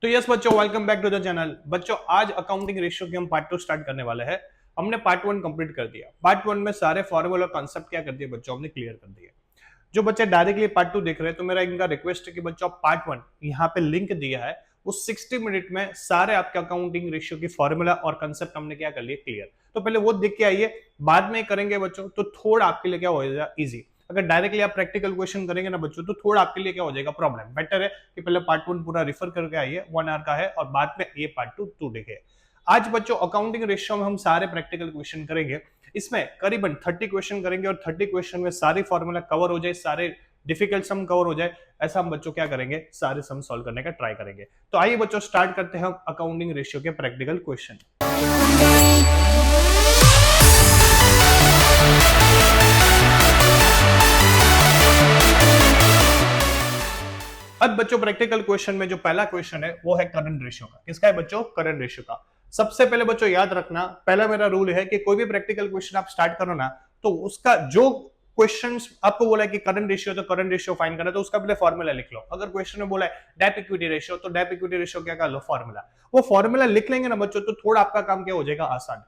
तो यस बच्चों, welcome back to the channel. बच्चों, आज अकाउंटिंग रेशियो की हम पार्ट 2 स्टार्ट करने वाले हैं। हमने पार्ट 1 कंप्लीट कर दिया। पार्ट 1 में सारे फॉर्मूला कॉन्सेप्ट क्या कर दिए बच्चों, हमने क्लियर कर दिए। जो बच्चे डायरेक्टली पार्ट 2 देख रहे हैं, तो मेरा इनका रिक्वेस्ट है कि बच्चों पार्ट 1 यहाँ पे लिंक दिया है, उस 60 मिनट में सारे आपके अकाउंटिंग रेशियो की फॉर्मूला और कंसेप्ट हमने क्या कर लिए क्लियर। तो पहले वो देख के आइए, बाद में करेंगे बच्चों तो थोड़ा आपके लिए क्या हो जाएगा इजी। अगर डायरेक्टली आप प्रैक्टिकल क्वेश्चन करेंगे ना बच्चों, तो थोड़ा आपके लिए क्या हो जाएगा प्रॉब्लम। बेटर है कि पहले पार्ट 1 पूरा रिफर करके आइए, 1 आवर का है, और बाद में ये पार्ट 2 देखे। आज बच्चों अकाउंटिंग रेशियो में हम सारे प्रैक्टिकल क्वेश्चन करेंगे। इसमें करीबन 30 क्वेश्चन करेंगे और 30 क्वेश्चन में सारी फॉर्मूला कवर हो जाए, सारे डिफिकल्ट सम कवर हो जाए, ऐसा हम बच्चों क्या करेंगे, सारे सम सॉल्व करने का ट्राई करेंगे। तो आइए बच्चों स्टार्ट करते हैं हम अकाउंटिंग रेशियो के प्रैक्टिकल क्वेश्चन। अब बच्चों प्रैक्टिकल क्वेश्चन में जो पहला क्वेश्चन है वो है करंट रेशियो का। किसका है बच्चों? करंट रेशियो का। सबसे पहले बच्चों याद रखना, पहला मेरा रूल है कि कोई भी प्रैक्टिकल क्वेश्चन आप स्टार्ट करो ना, तो उसका जो क्वेश्चंस आपको बोला है कि करंट रेशियो, तो करंट रेशियो फाइंड करना, तो उसका पहले फॉर्मूला लिख लो। अगर क्वेश्चन में बोला है डेट इक्विटी रेशियो, तो डेट इक्विटी रेशियो क्या कर लो, फॉर्मूला। वो फॉर्मूला लिख लेंगे ना बच्चों, तो थोड़ा आपका काम क्या हो जाएगा, आसान।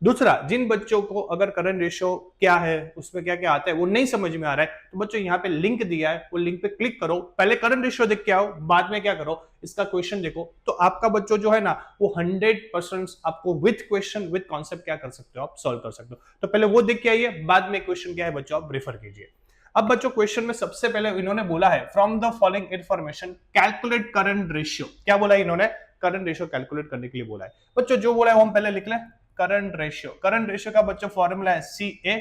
दूसरा, जिन बच्चों को अगर करंट रेशियो क्या है, उसमें क्या क्या आता है, वो नहीं समझ में आ रहा है, तो बच्चों यहाँ पे लिंक दिया है, वो लिंक पे क्लिक करो, पहले करंट रेशियो देख के आओ, बाद में क्या करो, इसका क्वेश्चन देखो। तो आपका बच्चों जो है ना, वो 100% आपको विथ क्वेश्चन विथ कॉन्सेप्ट क्या कर सकते हो, आप सॉल्व कर सकते हो। तो पहले वो देख के आइए, बाद में क्वेश्चन क्या है बच्चों आप रेफर कीजिए। अब बच्चों क्वेश्चन में सबसे पहले इन्होंने बोला है from the following information calculate current ratio. क्या बोला है इन्होंने? करंट रेशियो कैलकुलेट करने के लिए बोला है। बच्चों जो बोला है वो हम पहले लिख लें। करंट रेशियो, करंट रेशियो का बच्चों फॉर्मूला है CA,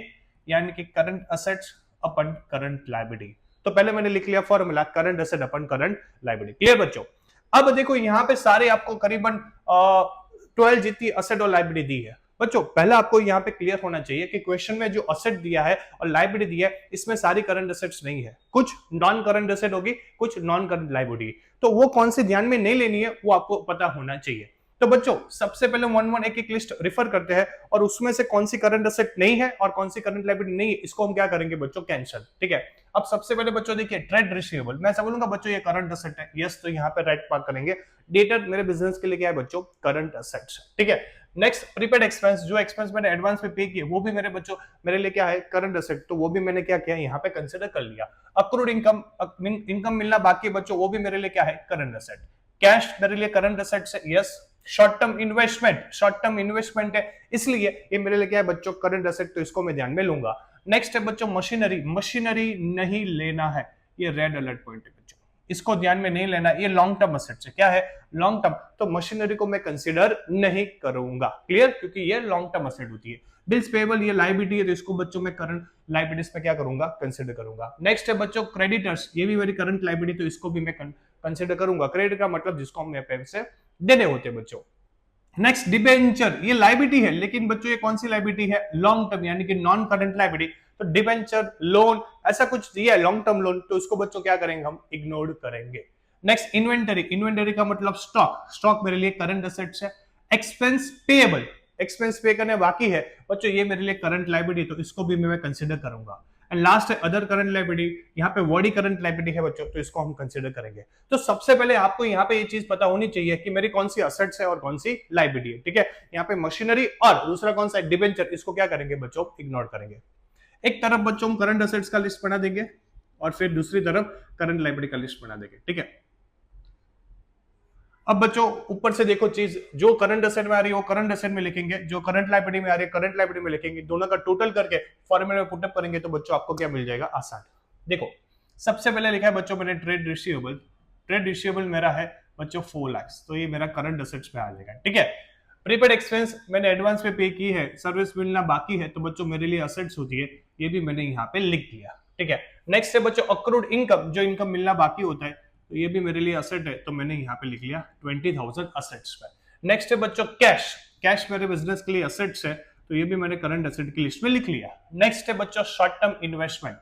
यानी कि current assets upon current liability. तो पहले मैंने लिख लिया फॉर्मूला करंट असेट अपन करंट लायबिलिटी। क्लियर बच्चों? अब देखो यहाँ पे सारे आपको करीबन 12 जितनी असेट और लायबिलिटी दी है। बच्चों पहले आपको यहाँ पे क्लियर होना चाहिए कि क्वेश्चन में जो असेट दिया है और लायबिलिटी दिया है, इसमें सारी करंट असेट्स नहीं है, कुछ नॉन करंट असेट होगी, कुछ नॉन करंट लायबिलिटी। तो वो कौन से ध्यान में नहीं लेनी है, वो आपको पता होना चाहिए। तो बच्चों सबसे पहले 1-1 एक लिस्ट रेफर करते हैं, और उसमें से कौन सी करंट असेट नहीं है और कौन सी करंट लायबिलिटी नहीं है, इसको हम क्या करेंगे बच्चों, कैंसिल। ठीक है। अब सबसे पहले बच्चों देखिए ट्रेड रिसीवेबल, मैं ऐसा बोलूंगा बच्चों ये करंट असेट है, यस, तो यहाँ पे राइट मार्क करेंगे। डेटर मेरे बिजनेस के लिए क्या है बच्चों, करंट असेट्स। ठीक है। नेक्स्ट प्रीपेड एक्सपेंस, जो एक्सपेंस मैंने एडवांस में पे किए वो भी मेरे बच्चों मेरे लिए क्या है, करंट असेट, तो वो भी मैंने क्या किया, यहाँ पे कंसिडर कर लिया। अक्रूड इनकम, इनकम मिलना बाकी बच्चों, वो भी मेरे लिए क्या है, करंट असेट। कैश मेरे लिए करंट असेट्स है, yes. Short term investment, short term investment है, इसलिए ये मेरे लिए क्या है बच्चों, करंट असेट, तो इसको मैं ध्यान में लूंगा। नेक्स्ट है बच्चों मशीनरी, मशीनरी नहीं लेना है, ये रेड अलर्ट पॉइंट है बच्चों, इसको ध्यान में नहीं लेना, ये लॉन्ग टर्म असेट्स है। क्या है? लॉन्ग टर्म, तो मशीनरी को मैं कंसीडर नहीं करूंगा। क्लियर? क्योंकि ये लॉन्ग टर्म असेट होती है। बिल्स पेबल ये लायबिलिटी है, तो इसको बच्चों में करंट लायबिलिटीज में क्या करूंगा, कंसीडर करूंगा। नेक्स्ट है बच्चों क्रेडिटर्स, ये भी मेरी करंट लायबिलिटी, तो इसको भी मैं कंसीडर करूंगा। क्रेडिट का मतलब जिसको हम पैसे देने होते बच्चों। नेक्स्ट डिबेंचर, ये लायबिलिटी है, लेकिन बच्चों ये कौन सी लायबिलिटी है, लॉन्ग टर्म, यानी कि नॉन करंट लायबिलिटी। तो डिबेंचर, लोन, ऐसा कुछ दिया है लॉन्ग टर्म लोन, तो इसको बच्चों क्या करेंगे, हम इग्नोर करेंगे। नेक्स्ट इन्वेंटरी, इन्वेंटरी का मतलब स्टॉक, स्टॉक मेरे लिए करंट असेट्स है। एक्सपेंस पेएबल, एक्सपेंस पे करने बाकी है बच्चों, ये मेरे लिए करंट लायबिलिटी, तो इसको भी मैं कंसीडर करूंगा। एंड लास्ट है अदर करंट लायबिलिटी, यहाँ पे वर्डी करंट लायबिलिटी है बच्चों, तो इसको हम कंसीडर करेंगे। तो सबसे पहले आपको यहाँ पे ये चीज पता होनी चाहिए कि मेरी कौन सी असेट्स है और कौन सी लायबिलिटी है। ठीक है। यहाँ पे मशीनरी और दूसरा कौन सा डिबेंचर, इसको क्या करेंगे बच्चों, इग्नोर करेंगे। एक तरफ बच्चों हम करंट असेट्स का लिस्ट बना देंगे, और फिर दूसरी तरफ करंट लायबिलिटी का लिस्ट बना देंगे। ठीक है। अब बच्चों ऊपर से देखो चीज, जो करंट असेट में आ रही है वो करंट असेट में लिखेंगे, जो करंट लायबिलिटी में आ रही है करंट लायबिलिटी में लिखेंगे, दोनों का टोटल करके फॉर्मूला में पुटअप करेंगे, तो बच्चों आपको क्या मिल जाएगा, आसान। देखो सबसे पहले लिखा है बच्चों मैंने ट्रेड रिसीवेबल, ट्रेड रिसीवेबल मेरा है बच्चों 4 लाख, तो ये मेरा करंट असेट्स में आ जाएगा। ठीक है। प्रीपेड एक्सपेंस मैंने एडवांस में पे की है, सर्विस मिलना बाकी है, तो बच्चों मेरे लिए असेट्स होती है, ये भी मैंने यहाँ पे लिख दिया। ठीक है। नेक्स्ट है बच्चों अक्रूड इनकम, जो इनकम मिलना बाकी होता है, तो ये भी मेरे लिए असेट है, तो मैंने यहाँ पे लिख लिया 20,000 असेट्स पे। नेक्स्ट है बच्चों कैश, कैश मेरे बिजनेस के लिए असेट्स है, तो ये भी मैंने करंट असेट की लिस्ट में लिख लिया। नेक्स्ट है बच्चों short term investment,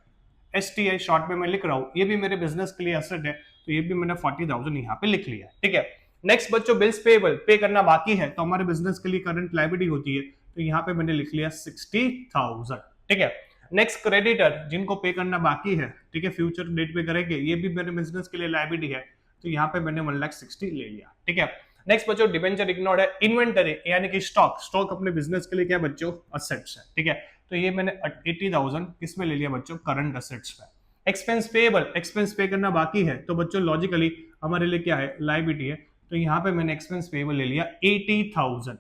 STI short में मैं लिख रहा हूँ, ये भी मेरे बिजनेस के लिए असेट है, तो ये भी मैंने 40,000 यहाँ पे लिख लिया। ठीक है। नेक्स्ट बच्चों बिल्स पेएबल, पे करना बाकी है, तो हमारे बिजनेस के लिए करंट लायबिलिटी होती है, तो यहाँ पे मैंने लिख लिया 60,000। ठीक है। नेक्स्ट क्रेडिटर, जिनको पे करना बाकी है, ठीक है, फ्यूचर डेट पे करेंगे, ये भी मेरे बिजनेस के लिए लायबिलिटी है, तो यहाँ पे मैंने 1,60,000 ले लिया, ठीक है। नेक्स्ट बच्चों डिबेंचर इग्नोर्ड है, इन्वेंटरी यानी कि स्टॉक अपने बिजनेस के लिए क्या बच्चों असेट्स है, ठीक है। तो ये मैंने 80,000 किस में ले लिया बच्चों करंट असेट्स में। एक्सपेंस पेएबल, एक्सपेंस पे करना बाकी है तो बच्चों लॉजिकली हमारे लिए क्या है लायबिलिटी है, तो यहाँ पे मैंने एक्सपेंस पेएबल ले लिया 80,000,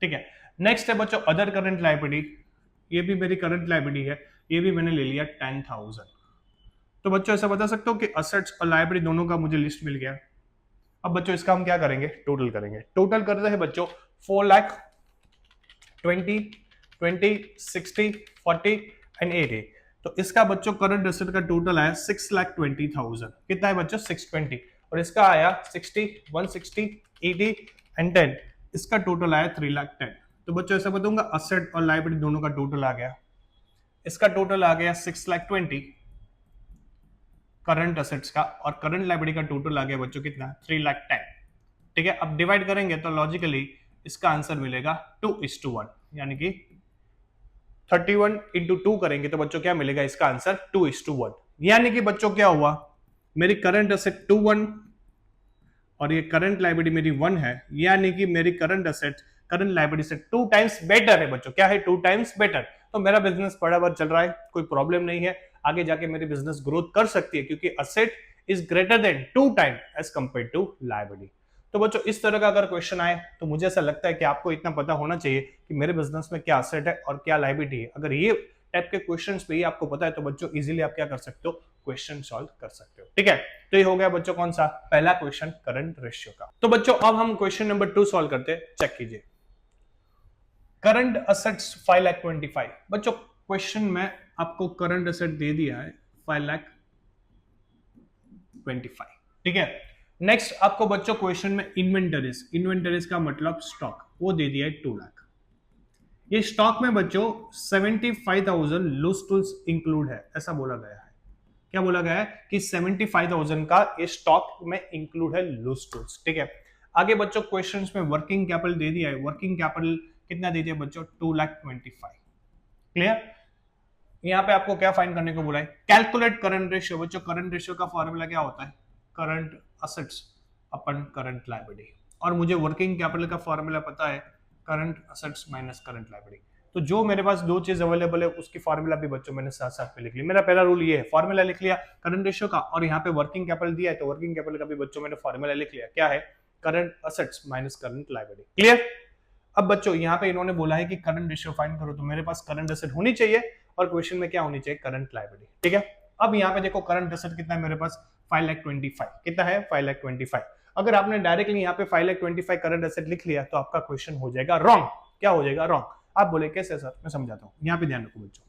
ठीक है। नेक्स्ट है बच्चों अदर करंट लायबिलिटी, ये भी मेरी करंट लायबिलिटी है, ये भी मैंने ले लिया 10,000। तो बच्चों ऐसा बता सकते हो कि असेट्स और लायबिलिटी दोनों का मुझे लिस्ट मिल गया। अब बच्चों इसका हम क्या करेंगे टोटल करेंगे। टोटल करते हैं बच्चों 4 लाख 20 60 40 एंड 80। तो इसका बच्चों करंट एसेट का टोटल आया 6,20,000। कितना है बच्चों 620, और इसका आया 60 160 80 एंड 10, इसका टोटल आया 3,10,000। तो बच्चों ऐसा बताऊंगा असेट और लायबिलिटी दोनों का टोटल आ गया, इसका टोटल आ गया 6,20,000 करंट असेट्स का, और करंट लायबिलिटी का टोटल आ गया बच्चों कितना 3,10,000, ठीक है। अब डिवाइड करेंगे तो लॉजिकली इसका आंसर मिलेगा 2:1, यानी कि 31 इंटू 2 करेंगे तो बच्चों क्या मिलेगा इसका आंसर 2:1, यानी कि बच्चों क्या हुआ मेरी करंट असेट 21 और ये करंट लायबिलिटी मेरी 1 है, यानी कि मेरी करंट असेट करंट लायबिलिटी से 2 टाइम्स बेटर है बच्चों। क्या है 2 टाइम्स बेटर। तो मेरा बिजनेस बराबर चल रहा है, कोई प्रॉब्लम नहीं है, आगे जाके मेरी बिजनेस ग्रोथ कर सकती है क्योंकि asset is greater than 2 time as compare to liability. तो बच्चों इस तरह का अगर क्वेश्चन आए तो मुझे ऐसा लगता है कि आपको इतना पता होना चाहिए कि मेरे बिजनेस में क्या असेट है और क्या लायबिलिटी है। अगर ये टाइप के क्वेश्चंस पे ही आपको पता है तो बच्चों इजीली आप क्या कर सकते हो क्वेश्चन सॉल्व कर सकते हो, ठीक है। तो ये हो गया बच्चों कौन सा पहला क्वेश्चन करंट रेशियो का। तो बच्चों अब हम क्वेश्चन नंबर 2 सॉल्व करते हैं, चेक कीजिए। Current assets 5,25,000। बच्चों क्वेश्चन में आपको करंट असेट दे दिया है 5,25,000, ठीक है। नेक्स्ट आपको बच्चों क्वेश्चन में इन्वेंटरीज का मतलब स्टॉक, वो दे दिया है 2 लाख। ये स्टॉक में बच्चों 75,000 लूज टूल्स इंक्लूड है, ऐसा बोला गया है। क्या बोला गया है कि 75,000 का ये स्टॉक में इंक्लूड है लूज टूल्स, ठीक है। आगे बच्चों क्वेश्चंस में वर्किंग कैपिटल दे दिया है, वर्किंग कैपिटल कितना दे दिया बच्चों 2,25,000, क्लियर। यहाँ पे आपको क्या फाइंड करने को बोला है, कैलकुलेट करंट रेशियो। बच्चों करंट रेशियो का फॉर्मूला क्या होता है, current assets upon current liability, और मुझे वर्किंग कैपिटल का फॉर्मूला पता है current assets minus current liability. तो जो मेरे पास दो चीज अवेलेबल है उसकी फॉर्मूला भी बच्चों मैंने साथ साथ में लिख लिया। मेरा पहला रूल ये है, फॉर्मूला लिख लिया करंट रेशियो का, और यहाँ पे वर्किंग कैपिटल दिया है तो वर्किंग कैपिटल का भी बच्चों मैंने फॉर्मूला लिख लिया, क्या है current assets minus current liability, clear. अब बच्चों यहाँ पे इन्होंने बोला है कि करंट रेशियो फाइंड करो, तो मेरे पास करंट एसेट होनी चाहिए और क्वेश्चन में क्या होनी चाहिए करंट लायबिलिटी, ठीक है। अब यहाँ पे देखो करंट एसेट कितना है मेरे पास 5,25,000, कितना है 5,25,000। अगर आपने डायरेक्टली यहाँ पे 5,25,000 करंट एसेट लिख लिया तो आपका क्वेश्चन हो जाएगा रॉन्ग। क्या हो जाएगा रॉन्ग, आप बोले कैसे सर, मैं समझाता हूँ। यहाँ पे ध्यान रखो बच्चों,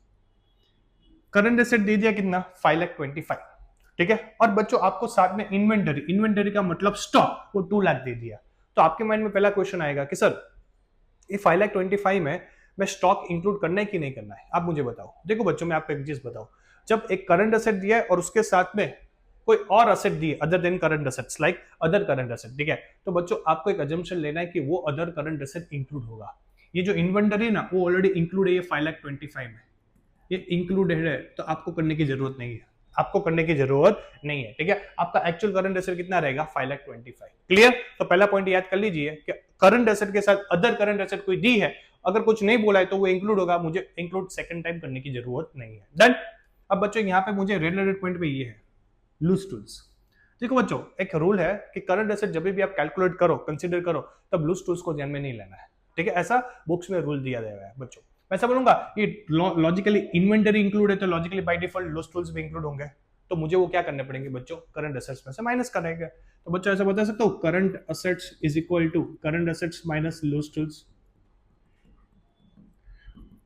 करंट एसेट दे दिया कितना 5,25,000, ठीक है। और बच्चों आपको साथ में इन्वेंटरी का मतलब स्टॉक, वो 2 लाख दे दिया। तो आपके माइंड में पहला क्वेश्चन आएगा कि सर ये 5,25,000 में मैं स्टॉक इंक्लूड करना है कि नहीं करना है, आप मुझे बताओ। देखो बच्चों मैं आपको एक चीज बताऊं, जब एक करंट एसेट दिया है और उसके साथ में कोई और asset the other than current assets like other current asset, ठीक है, तो बच्चों आपको एक अजम्पशन लेना है कि वो अदर करंट एसेट इंक्लूड होगा। ये जो इन्वेंटरी है ना वो ऑलरेडी इंक्लूड है ये 5,25,000 में, ये इंक्लूडेड है, तो आपको करने की जरूरत नहीं है, आपको करने की जरूरत नहीं है, ठीक है। आपका एक्चुअल करंट एसेट कितना रहेगा 5,25,000, क्लियर। तो पहला पॉइंट याद कर लीजिए कि करंट एसेट के साथ अदर करंट एसेट कोई दी है, अगर कुछ नहीं बोला है तो वो इंक्लूड होगा, मुझे इंक्लूड सेकंड टाइम करने की जरूरत नहीं है, डन। अब बच्चों यहाँ पे मुझे रिलेटेड पॉइंट पे ये है लूज टूल्स। देखो बच्चों एक रूल है कि करंट एसेट जब भी आप कैलकुलेट करो कंसीडर करो तब लूज टूल्स को ध्यान में नहीं लेना है, ठीक है। ऐसा बुक्स में रूल दिया गया है बच्चों। मैं ऐसा बोलूंगा ये लॉजिकली इन्वेंटरी इंक्लूड है तो logically by default loose tools भी इंक्लूड होंगे, तो मुझे वो क्या करने पड़ेंगे बच्चों करंट एसेट्स में से माइनस करेंगे। तो बच्चों ऐसा बता सकता हूँ current assets is equal to current assets minus loose tools.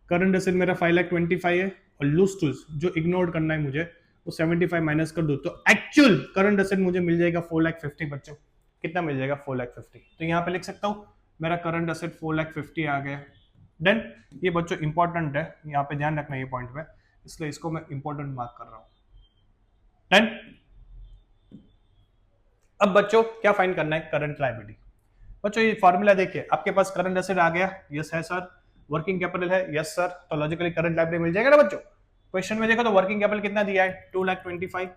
Current asset मेरा 5,25,000 है और लूज टूल्स जो इग्नोर करना है मुझे वो 75 माइनस कर दो, तो एक्चुअल करंट एसेट मुझे मिल जाएगा 4,50,000 बच्चों। कितना मिल जाएगा 4,50,000। तो यहाँ पे लिख सकता हूँ मेरा करंट एसेट 4,50,000 आ गया, डन। ये बच्चों इंपॉर्टेंट है, यहाँ पे ध्यान रखना ये पॉइंट में, इसलिए इसको मैं इंपॉर्टेंट मार्क कर रहा हूँ, डन। अब बच्चों क्या फाइंड करना है करंट लायबिलिटी। बच्चों ये फॉर्मूला देखिए, आपके पास करंट एसेट आ गया, यस है सर। वर्किंग कैपिटल है, यस सर। तो लॉजिकली करंट लायबिलिटी मिल जाएगा ना बच्चों। क्वेश्चन में देखो तो वर्किंग कैपिटल कितना दिया है 2,25,000,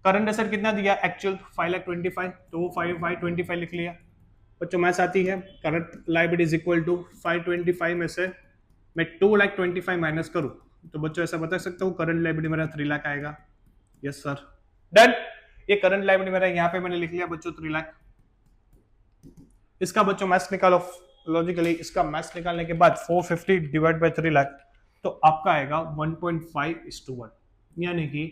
करंट एसेट कितना दिया एक्चुअल 5,25,000, तो वो 525 लिख लिया। बच्चों मैथ्स आती है, current liability is equal to 525 में से मैं 2,25,000 माइनस करूं तो बच्चों ऐसा बता सकता हूं करंट लायबिलिटी मेरा 3 लाख आएगा। Yes sir, done. ये करंट लायबिलिटी मेरा यहाँ पे मैंने लिख लिया बच्चों 3 लाख। इसका बच्चों मैथ्स निकालो लॉजिकली, इसका मैथ्स निकालने के बाद 450 डिवाइड बाय 3 लाख तो आपका आएगा 1.5:1, यानी कि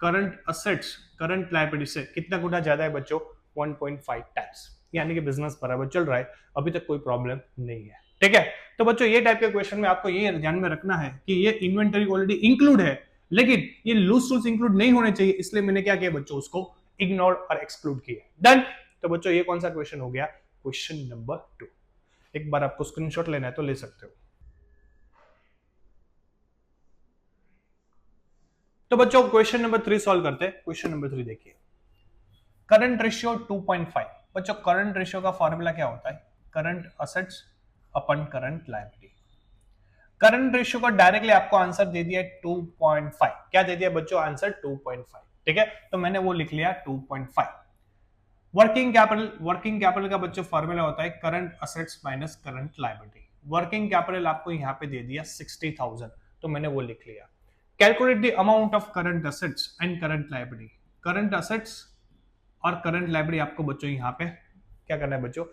करंट असेट्स करंट लायबिलिटी से कितना गुना ज्यादा है बच्चों, 1.5 टाइम्स, यानी कि बिजनेस बराबर चल रहा है, अभी तक कोई प्रॉब्लम नहीं है। ठीक है, तो बच्चों ये टाइप के क्वेश्चन में आपको ये ध्यान में रखना है कि ये इन्वेंटरी ऑलरेडी इंक्लूड है, लेकिन ये लूज टूल्स इंक्लूड नहीं होने चाहिए, इसलिए मैंने क्या किया बच्चों, उसको इग्नोर और एक्सक्लूड किया। डन। तो बच्चों ये कौन सा क्वेश्चन हो गया, क्वेश्चन नंबर 2। एक बार आपको स्क्रीनशॉट लेना है तो ले सकते हो। तो बच्चों क्वेश्चन नंबर 3 सॉल्व करते हैं। क्वेश्चन नंबर 3 देखिए, करंट रेशियो 2.5। बच्चों करंट रेशियो का फॉर्मूला क्या होता है, current assets upon current liability. Current ratio का डायरेक्टली आपको आंसर दे दिया 2.5। क्या दे दिया बच्चों, आंसर 2.5। ठीक है, तो मैंने वो लिख लिया 2.5। वर्किंग कैपिटल का बच्चों फॉर्मूला होता है current assets minus current liability. Working capital आपको यहाँ पे दे दिया 60,000, तो मैंने वो लिख लिया। Calculate the amount of current assets and current liability. Current assets और करंट लायबिलिटी आपको बच्चों यहाँ पे क्या करना है बच्चों,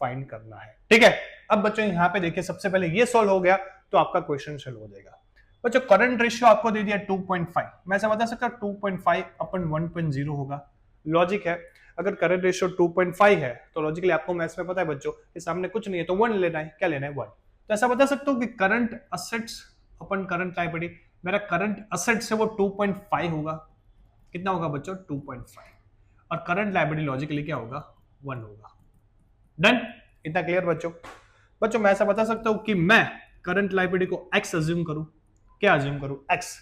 फाइंड करना है। ठीक है, अब बच्चों यहाँ पे देखिए, सबसे पहले ये सॉल्व हो गया तो आपका क्वेश्चन सॉल्व हो जाएगा। बच्चों करंट रेशियो आपको दे दिया 2.5, मैं ऐसा बता सकता 2.5 अपन 1.0 होगा। लॉजिक है, अगर करंट रेशियो 2.5 है तो लॉजिकली आपको मैथ्स में पता है बच्चों कि सामने कुछ नहीं है तो 1 लेना है। क्या लेना है, 1। तो ऐसा बता सकता हूँ कि current assets upon current liability, मेरा करंट असेट्स है वो 2.5 होगा। कितना होगा बच्चों, 2.5, और करंट लायबिलिटी लॉजिकली क्या होगा, 1 होगा। डन, इतना क्लियर बच्चों। बच्चों मैं ऐसा बता सकता हूं कि मैं करंट लायबिलिटी को x अज्यूम करूं, क्या अज्यूम करूं, x,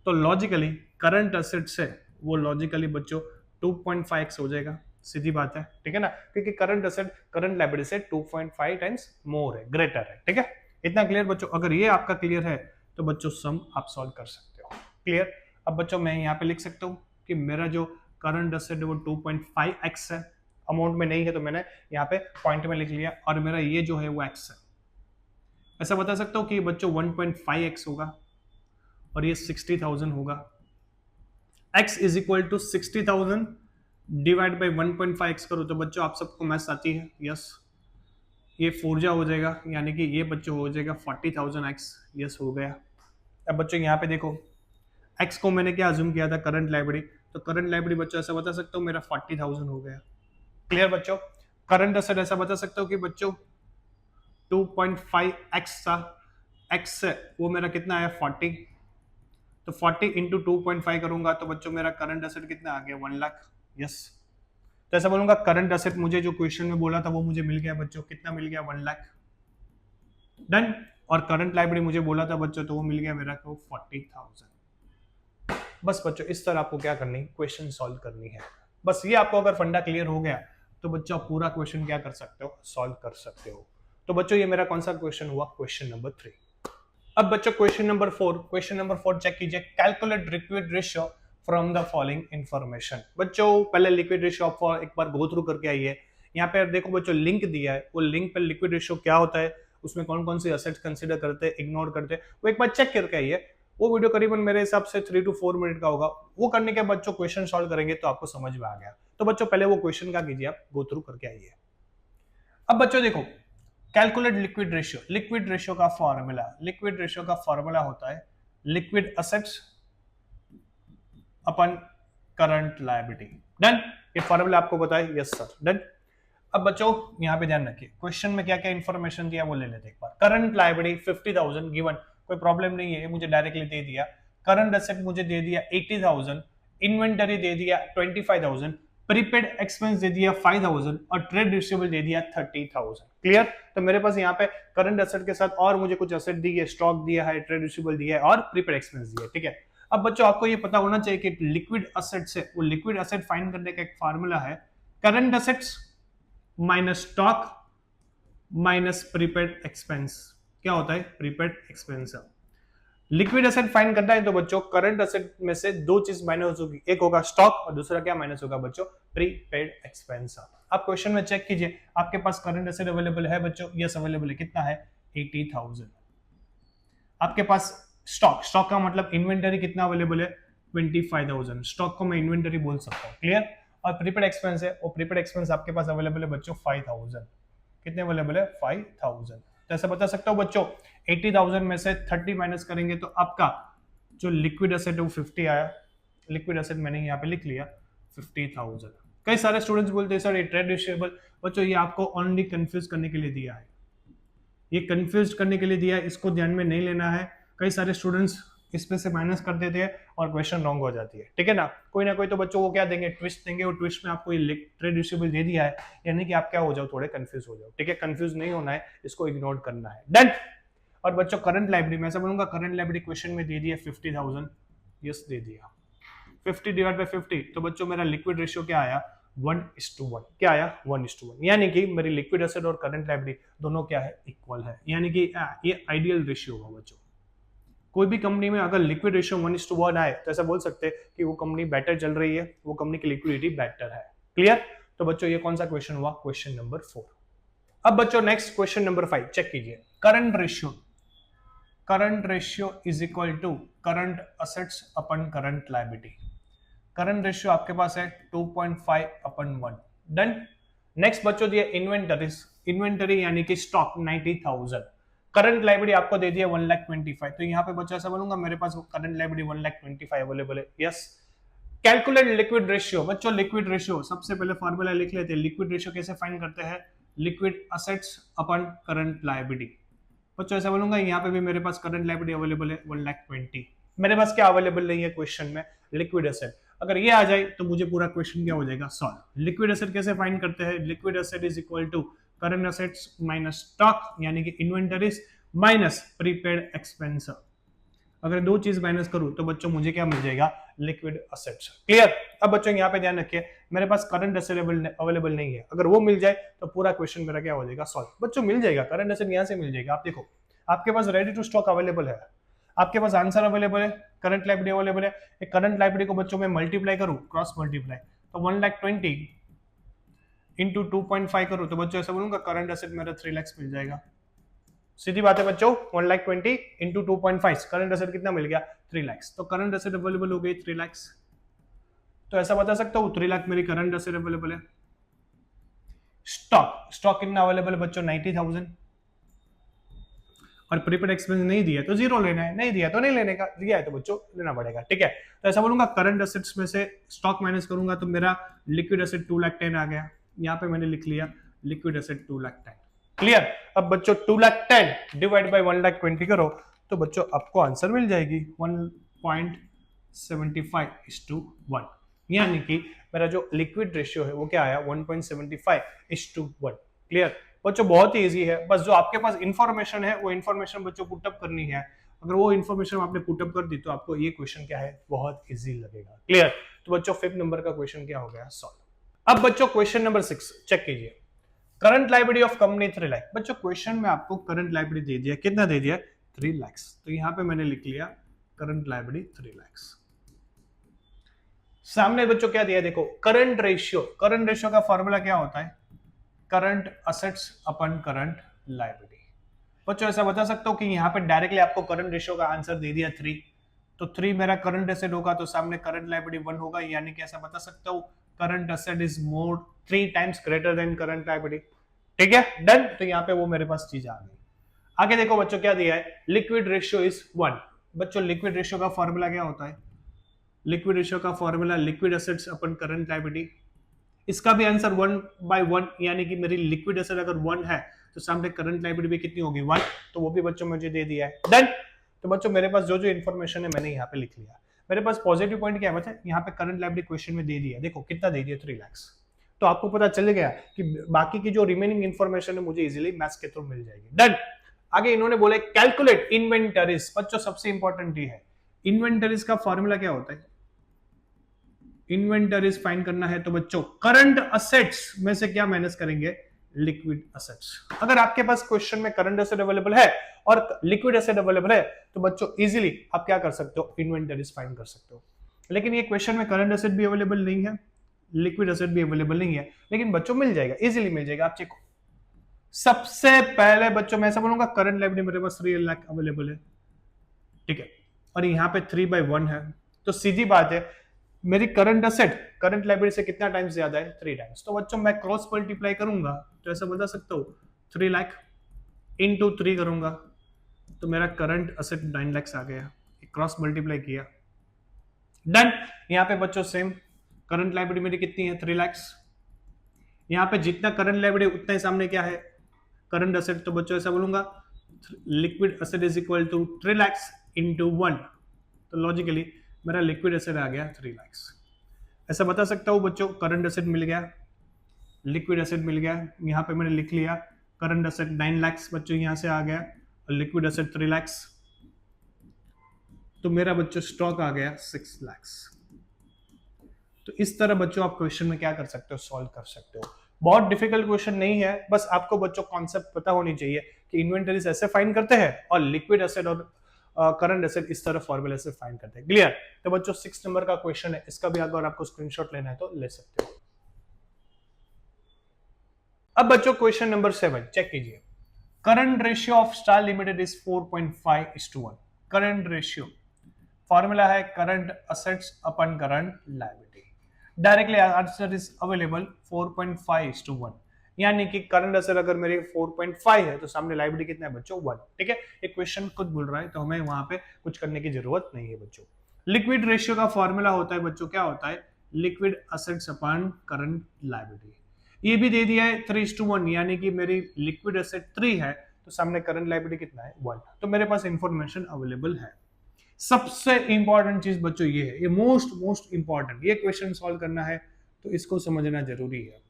तो लॉजिकली करंट असेट से वो लॉजिकली बच्चों 2.5x हो जाएगा, सीधी बात है। ठीक है ना, क्योंकि करंट असेट करंट लायबिलिटी से 2.5 टाइम्स मोर है, ग्रेटर है। ठीक है, इतना क्लियर बच्चों। अगर ये आपका क्लियर है तो बच्चों सम आप सॉल्व कर सकते हो। क्लियर। अब बच्चों मैं यहाँ पे लिख सकता हूँ कि मेरा जो करंट असेट है वो 2.5x है, अमाउंट में नहीं है तो मैंने यहाँ पे पॉइंट में लिख लिया, और मेरा ये जो है वो x है। ऐसा बता सकता हूँ कि बच्चों 1.5x होगा और ये 60,000 होगा। x is equal to 60,000 divide by 1.5x करो तो बच्चों आप सबको मैथ्स आती है। यस, ये 4 हो जाएगा, यानी कि ये बच्चों हो जाएगा 40,000x। यस हो गया। अब बच्चों यहाँ पे देखो, x को मैंने क्या अज्यूम किया था, करंट लायबिलिटी, तो करंट लायबिलिटी बच्चों ऐसा बता सकता हूँ मेरा 40,000 हो गया। क्लियर बच्चों। करंट असेट ऐसा बता सकता हूँ कि बच्चों 2.5x था, x वो मेरा कितना आया 40, तो 40 इंटू 2.5 करूंगा तो बच्चों मेरा करंट असेट कितना आ गया, 1 लाख। यस, तो ऐसा बोलूंगा करंट असेट मुझे जो क्वेश्चन में बोला था वो मुझे मिल गया बच्चों, कितना मिल गया, 1 लाख। डन। और करंट लायबिलिटी मुझे बोला था बच्चों तो वो मिल गया मेरा को 40,000। बस बच्चों इस तरह आपको क्या करनी, क्वेश्चन सॉल्व करनी है। बस ये आपको अगर फंडा क्लियर हो गया तो बच्चों आप पूरा क्वेश्चन क्या कर सकते हो, सॉल्व कर सकते हो। तो बच्चों ये मेरा कौन सा क्वेश्चन हुआ, क्वेश्चन नंबर 3। अब बच्चों question number 4, question number 4 check कीजिए, calculate liquid ratio from the following information. बच्चों पहले लिक्विड रेशियो आप एक बार गो थ्रू करके आइए। यहाँ पे देखो बच्चों लिंक दिया है, वो लिंक पे लिक्विड रेशियो क्या होता है, उसमें कौन कौन सी असेट्स कंसीडर करते हैं, इग्नोर करते हैं, वो एक बार चेक करके आइए। वो वीडियो करीबन मेरे हिसाब से 3 to 4 मिनट का होगा। वो करने के बाद बच्चों क्वेश्चन सॉल्व करेंगे तो आपको समझ में आ गया। तो बच्चों पहले वो क्वेश्चन का कीजिए, आप गो थ्रू करके आइए। अब बच्चों देखो, calculate liquid ratio, liquid ratio का फॉर्मूला, लिक्विड रेशियो का फॉर्मूला होता है liquid assets upon current liability. Done, ये फॉर्मूला आपको पता है। Yes sir, done. अब बच्चों यहाँ पे ध्यान रखिए, क्वेश्चन में क्या क्या इंफॉर्मेशन दिया वो ले लेते एक बार। करंट लायबिलिटी 50,000 गिवन, कोई प्रॉब्लम नहीं है, मुझे डायरेक्टली दे दिया। करंट एसेट मुझे दे दिया 80,000, इन्वेंटरी दे दिया 25,000, प्रीपेड एक्सपेंस दे दिया 5,000 और ट्रेड रिसीवेबल दे दिया 30,000। क्लियर। तो मेरे पास यहाँ पे करंट एसेट के साथ और मुझे कुछ एसेट दी है, स्टॉक दिया है, ट्रेड रिसीवेबल दिया है और प्रीपेड एक्सपेंस दिया है। ठीक है, अब बच्चों आपको ये पता होना चाहिए कि लिक्विड एसेट से वो लिक्विड एसेट फाइंड करने का एक फार्मूला है, current assets minus stock minus prepaid expense. क्या होता है, prepaid expense. Liquid asset find करना है तो बच्चों करंट एसेट में से दो चीज माइनस होगी, एक होगा स्टॉक और दूसरा क्या माइनस होगा बच्चों, प्रीपेड एक्सपेंस। आप क्वेश्चन में चेक कीजिए, आपके पास करंट एसेट अवेलेबल है बच्चों, यस अवेलेबल है, कितना है 80,000। आपके पास स्टॉक का मतलब इन्वेंटरी कितना अवेलेबल है 25,000, स्टॉक को मैं इन्वेंटरी बोल सकता हूँ, क्लियर। और प्रीपेड एक्सपेंस है, और प्रीपेड एक्सपेंस आपके पास अवेलेबल है बच्चों 5,000, कितने अवेलेबल है 5,000। तो ऐसा बता सकता हूँ बच्चों 80,000 में से 30 माइनस करेंगे तो आपका जो लिक्विड एसेट है वो 50 आया, लिक्विड एसेट मैंने यहाँ पे लिख लिया 50,000। कई सारे स्टूडेंट्स बोलते हैं सर ये ट्रेड रिसीवेबल, बच्चों ये आपको ओनली कंफ्यूज करने के लिए दिया है, ये कंफ्यूज करने के लिए दिया है, इसको ध्यान में नहीं लेना है। कई सारे स्टूडेंट्स इसमें से माइनस कर देते हैं और क्वेश्चन रॉन्ग हो जाती है, ठीक है ना। कोई ना कोई तो बच्चों को क्या देंगे, ट्विस्ट देंगे, और ट्विस्ट में आपको ये ट्रेड रिसीवेबल दे दिया है, यानी कि आप क्या हो जाओ, थोड़े कंफ्यूज हो जाओ, ठीक है। कंफ्यूज नहीं होना है, इसको इग्नोर करना है, डन। और बच्चों करंट लाइब्रेरी में ऐसा बोलूंगा, करंट लाइब्रेरी क्वेश्चन में दे दिया 50,000, यस दे दिया 50 डिवाइड बाय 50, तो बच्चों मेरा लिक्विड रेशियो क्या आया 1:1, क्या आया 1:1, यानी कि मेरी लिक्विड एसेट और करंट लाइब्रेरी दोनों क्या है, इक्वल है, यानी कि ये आइडियल रेशियो होगा बच्चों। कोई भी कंपनी में अगर लिक्विड रेशियो 1:1 आए तो ऐसा बोल सकते हैं कि वो कंपनी बेटर चल रही है, वो कंपनी की लिक्विडिटी बेटर है, क्लियर। तो बच्चों ये कौन सा क्वेश्चन हुआ, क्वेश्चन नंबर 4। अब बच्चों नेक्स्ट क्वेश्चन नंबर 5 चेक कीजिए, current ratio is equal to current assets upon current liability. Current ratio आपके पास है 2.5/1, डन। नेक्स्ट बच्चों दिया इन्वेंटरी यानी कि स्टॉक 90,000, करंट लायबिलिटी आपको दे दिया 1,25,000, तो यहाँ पे बच्चा ऐसा बोलूंगा मेरे पास करंट लायबिलिटी 1,25,000 अवेलेबल है, यस। कैलकुलेट लिक्विड रेशियो, बच्चों लिक्विड रेशियो सबसे पहले फॉर्मूला लिख लेते हैं, लिक्विड रेशियो कैसे फाइंड करते हैं, liquid assets upon current liability. बच्चों ऐसा बोलूंगा यहाँ पे भी मेरे पास करंट लायबिलिटी अवेलेबल है 1,20,000, मेरे पास क्या अवेलेबल नहीं है क्वेश्चन में, लिक्विड एसेट। अगर ये आ जाए तो मुझे पूरा क्वेश्चन क्या हो जाएगा, सॉल्व। लिक्विड एसेट कैसे फाइंड करते हैं, liquid asset is equal to current assets minus stock यानी कि इन्वेंटरीज माइनस प्रीपेड एक्सपेंस। अगर दो चीज माइनस करूं तो बच्चों मुझे क्या मिल जाएगा, लिक्विड एसेट्स, क्लियर। अब बच्चों यहाँ पे ध्यान रखिए, मेरे पास करंट एसेट अवेलेबल नहीं है, अगर वो मिल जाए तो पूरा क्वेश्चन मेरा क्या हो जाएगा, सॉल्व। बच्चों मिल जाएगा, करंट एसेट यहाँ से मिल जाएगा, आप देखो आपके पास रेडी टू स्टॉक अवेलेबल है, आपके पास आंसर अवेलेबल है, करंट लायबिलिटी अवेलेबल है। एक करंट लायबिलिटी को बच्चों में मल्टीप्लाई करूं, क्रॉस मल्टीप्लाई, तो 1,20,000 इंटू 2.5 करूं तो बच्चों ऐसा बोलूंगा करंट एसेट मेरा 3 लाख मिल जाएगा। सीधी बात है बच्चों, 1,20,000 इंटू 2.5, करंट एसेट कितना मिल गया 3 लाख, तो करंट एसेट अवेलेबल हो गई 3 लाख। तो ऐसा बता सकता हूं 3 लाख मेरी करंट एसेट अवेलेबल है। स्टॉक कितना अवेलेबल है बच्चों 90,000, और प्रीपेड एक्सपेंस नहीं दिया तो जीरो लेना है, नहीं दिया तो नहीं लेने का, दिया है तो बच्चों लेना पड़ेगा, ठीक है। तो ऐसा बोलूंगा करंट एसेट्स में से स्टॉक माइनस करूंगा तो मेरा लिक्विड एसेट 2,10,000 आ गया, यहाँ पे मैंने लिख लिया लिक्विड एसेट 2,10,000, क्लियर। अब बच्चों 2,10,000 डिवाइड बाय 1,20,000 करो तो बच्चों आपको आंसर मिल जाएगी 1.75:1, यानी कि मेरा जो लिक्विड रेशियो है वो क्या आया 1.75:1, क्लियर। बच्चों बहुत ही इजी है, बस जो आपके पास इंफॉर्मेशन है वो इंफॉर्मेशन बच्चों पुटअप करनी है, अगर वो इंफॉर्मेशन आपने पुटअप कर दी तो आपको ये क्वेश्चन क्या है बहुत इजी लगेगा, क्लियर। तो बच्चों 5th नंबर का क्वेश्चन क्या हो गया, सॉल्व। अब बच्चों क्वेश्चन नंबर 6 चेक कीजिए, current liability of company 3 lakh. बच्चों क्वेश्चन में आपको करंट लायबिलिटी दे दिया, कितना दे दिया 3 लाख, तो यहाँ पे मैंने लिख लिया करंट लायबिलिटी 3 लाख। सामने बच्चों क्या दिया, देखो करंट रेशियो का फॉर्मूला क्या होता है, current assets upon current liability. बच्चों ऐसा बता सकता हूं कि यहाँ पे डायरेक्टली आपको करंट रेशियो का आंसर दे दिया 3, तो 3 मेरा करंट एसेट होगा तो सामने करंट लायबिलिटी 1 होगा, यानी कि ऐसा बता सकता हूं current asset is more 3 times greater than current liability, ठीक है, डन। तो यहाँ पे वो मेरे पास चीज आ गई। आगे देखो बच्चों क्या दिया है, लिक्विड रेशियो इज 1। बच्चों लिक्विड रेशियो का फॉर्मूला क्या होता है, लिक्विड रेशियो का formula liquid assets upon current liability, इसका भी आंसर 1/1, यानी कि मेरी लिक्विड एसेट अगर 1 है तो सामने करंट लायबिलिटी भी कितनी होगी 1, तो वो भी बच्चों मुझे दे दिया है, डन। तो बच्चों मेरे पास जो जो इन्फॉर्मेशन है मैंने यहाँ पे लिख लिया। मेरे पास पॉजिटिव पॉइंट क्या है बच्चा, यहाँ पे करंट लायबिलिटी क्वेश्चन में दे दिया, देखो कितना दे दिया 3 लाख, तो आपको पता चल गया कि बाकी की जो रिमेनिंग इन्फॉर्मेशन है मुझे इजिली मैथ्स के थ्रू मिल जाएगी, डन। आगे इन्होंने बोला कैलकुलेट इन्वेंटरीज। बच्चों सबसे इंपॉर्टेंट ये है, इन्वेंटरीज का फॉर्मूला क्या होता है, इन्वेंटरीज फाइंड करना है तो बच्चों करंट असेट्स में से क्या माइनस करेंगे, लिक्विड एसेट्स। अगर आपके पास क्वेश्चन में करंट एसेट अवेलेबल है और लिक्विड एसेट अवेलेबल है तो बच्चों इजीली आप क्या कर सकते हो, इन्वेंटरीज फाइंड कर सकते हो। लेकिन ये क्वेश्चन में करंट एसेट भी अवेलेबल नहीं है, लिक्विड एसेट भी अवेलेबल नहीं है, लेकिन बच्चों मिल जाएगा, इजीली मिल जाएगा, आप चेक। सबसे पहले बच्चों मैं ऐसा बोलूंगा करंट लायबिलिटी मेरे पास 3 लाख अवेलेबल है, ठीक है, और यहाँ पे 3/1 है, तो सीधी बात है मेरी करंट एसेट करंट लायबिलिटी से कितना टाइम्स ज्यादा है, 3 टाइम्स। तो बच्चों मैं क्रॉस मल्टीप्लाई करूंगा तो ऐसा बता सकता हूँ 3 लाख इंटू 3 करूंगा तो मेरा करंट एसेट 9 लाख आ गया, क्रॉस मल्टीप्लाई किया, डन। यहाँ पे बच्चों सेम करंट लायबिलिटी मेरी कितनी है, 3 लाख। यहाँ पे जितना करंट लायबिलिटी उतना ही सामने क्या है, करंट एसेट। तो बच्चों ऐसा बोलूंगा liquid asset is equal to 3 lakh into 1, तो लॉजिकली मेरा लिक्विड एसेट आ गया 3 लाख। ऐसा बता सकता हूं बच्चों करंट एसेट मिल गया, लिक्विड एसेट मिल गया, यहाँ पे मैंने लिख लिया करंट एसेट 9 लाख बच्चों यहाँ से आ गया और लिक्विड एसेट 3 लाख, तो मेरा बच्चों स्टॉक आ गया 6 लाख। तो इस तरह बच्चों आप क्वेश्चन में क्या कर सकते हो, सॉल्व कर सकते हो। बहुत डिफिकल्ट क्वेश्चन नहीं है, बस आपको बच्चों कॉन्सेप्ट पता होनी चाहिए कि इन्वेंटरीज ऐसे फाइंड करते हैं और लिक्विड एसेट और करंट एसेट इस तरह फॉर्मूला से फाइंड करते हैं। क्लियर? तो बच्चों 6 नंबर का क्वेश्चन है, इसका भी अगर आपको स्क्रीनशॉट लेना है तो ले सकते हो। अब बच्चों क्वेश्चन नंबर 7 चेक कीजिए। Current ratio of star limited is 4.5:1। Current ratio formula है current assets upon current liability. Directly answer is available 4.5:1, यानी कि करंट एसेट अगर मेरे 4.5 है तो सामने लायबिलिटी कितना है बच्चों 1, ठीक है। एक क्वेश्चन खुद बोल रहा है तो हमें वहां पे कुछ करने की जरूरत नहीं है बच्चों। लिक्विड रेशियो का फॉर्मूला होता है बच्चों, क्या होता है, liquid assets upon current liability. ये भी दे दिया है 3:1, यानी कि मेरी लिक्विड एसेट 3 है तो सामने करंट लायबिलिटी कितना है 1, तो मेरे पास इंफॉर्मेशन अवेलेबल है। सबसे इंपॉर्टेंट चीज बच्चों ये है, ये मोस्ट इंपॉर्टेंट, ये क्वेश्चन सॉल्व करना है तो इसको समझना जरूरी है।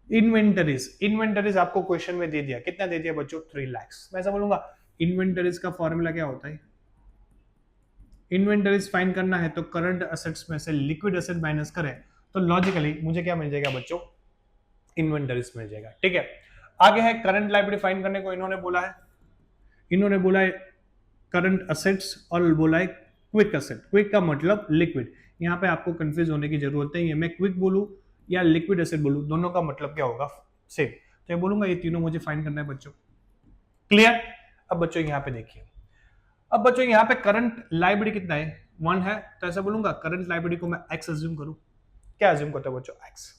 इन्वेंटरीज आपको क्वेश्चन में दे दिया, कितना दे दिया बच्चों 3 लाख। मैं ऐसा बोलूंगा इन्वेंटरीज का फॉर्मूला क्या होता है, इन्वेंटरीज फाइंड करना है तो करंट एसेट्स में से लिक्विड एसेट माइनस करें तो लॉजिकली मुझे क्या मिल जाएगा बच्चों, इन्वेंटरीज मिल जाएगा, ठीक है। आगे है करंट लायबिलिटी फाइंड करने को इन्होंने बोला है करंट एसेट्स और बोला है क्विक एसेट। क्विक का मतलब लिक्विड, यहाँ पे आपको कंफ्यूज होने की जरूरत नहीं है, मैं क्विक बोलूं या लिक्विड एसेट बोलूं दोनों का मतलब क्या होगा सेम, तो ये बोलूंगा ये तीनों मुझे फाइंड करना है बच्चों। क्लियर? अब बच्चों यहाँ पे देखिए, अब बच्चों यहाँ पे करंट लायबिलिटी कितना है 1 है, तो ऐसा बोलूंगा करंट लायबिलिटी को मैं x अज्यूम करूं, क्या अज्यूम करता है बच्चों x।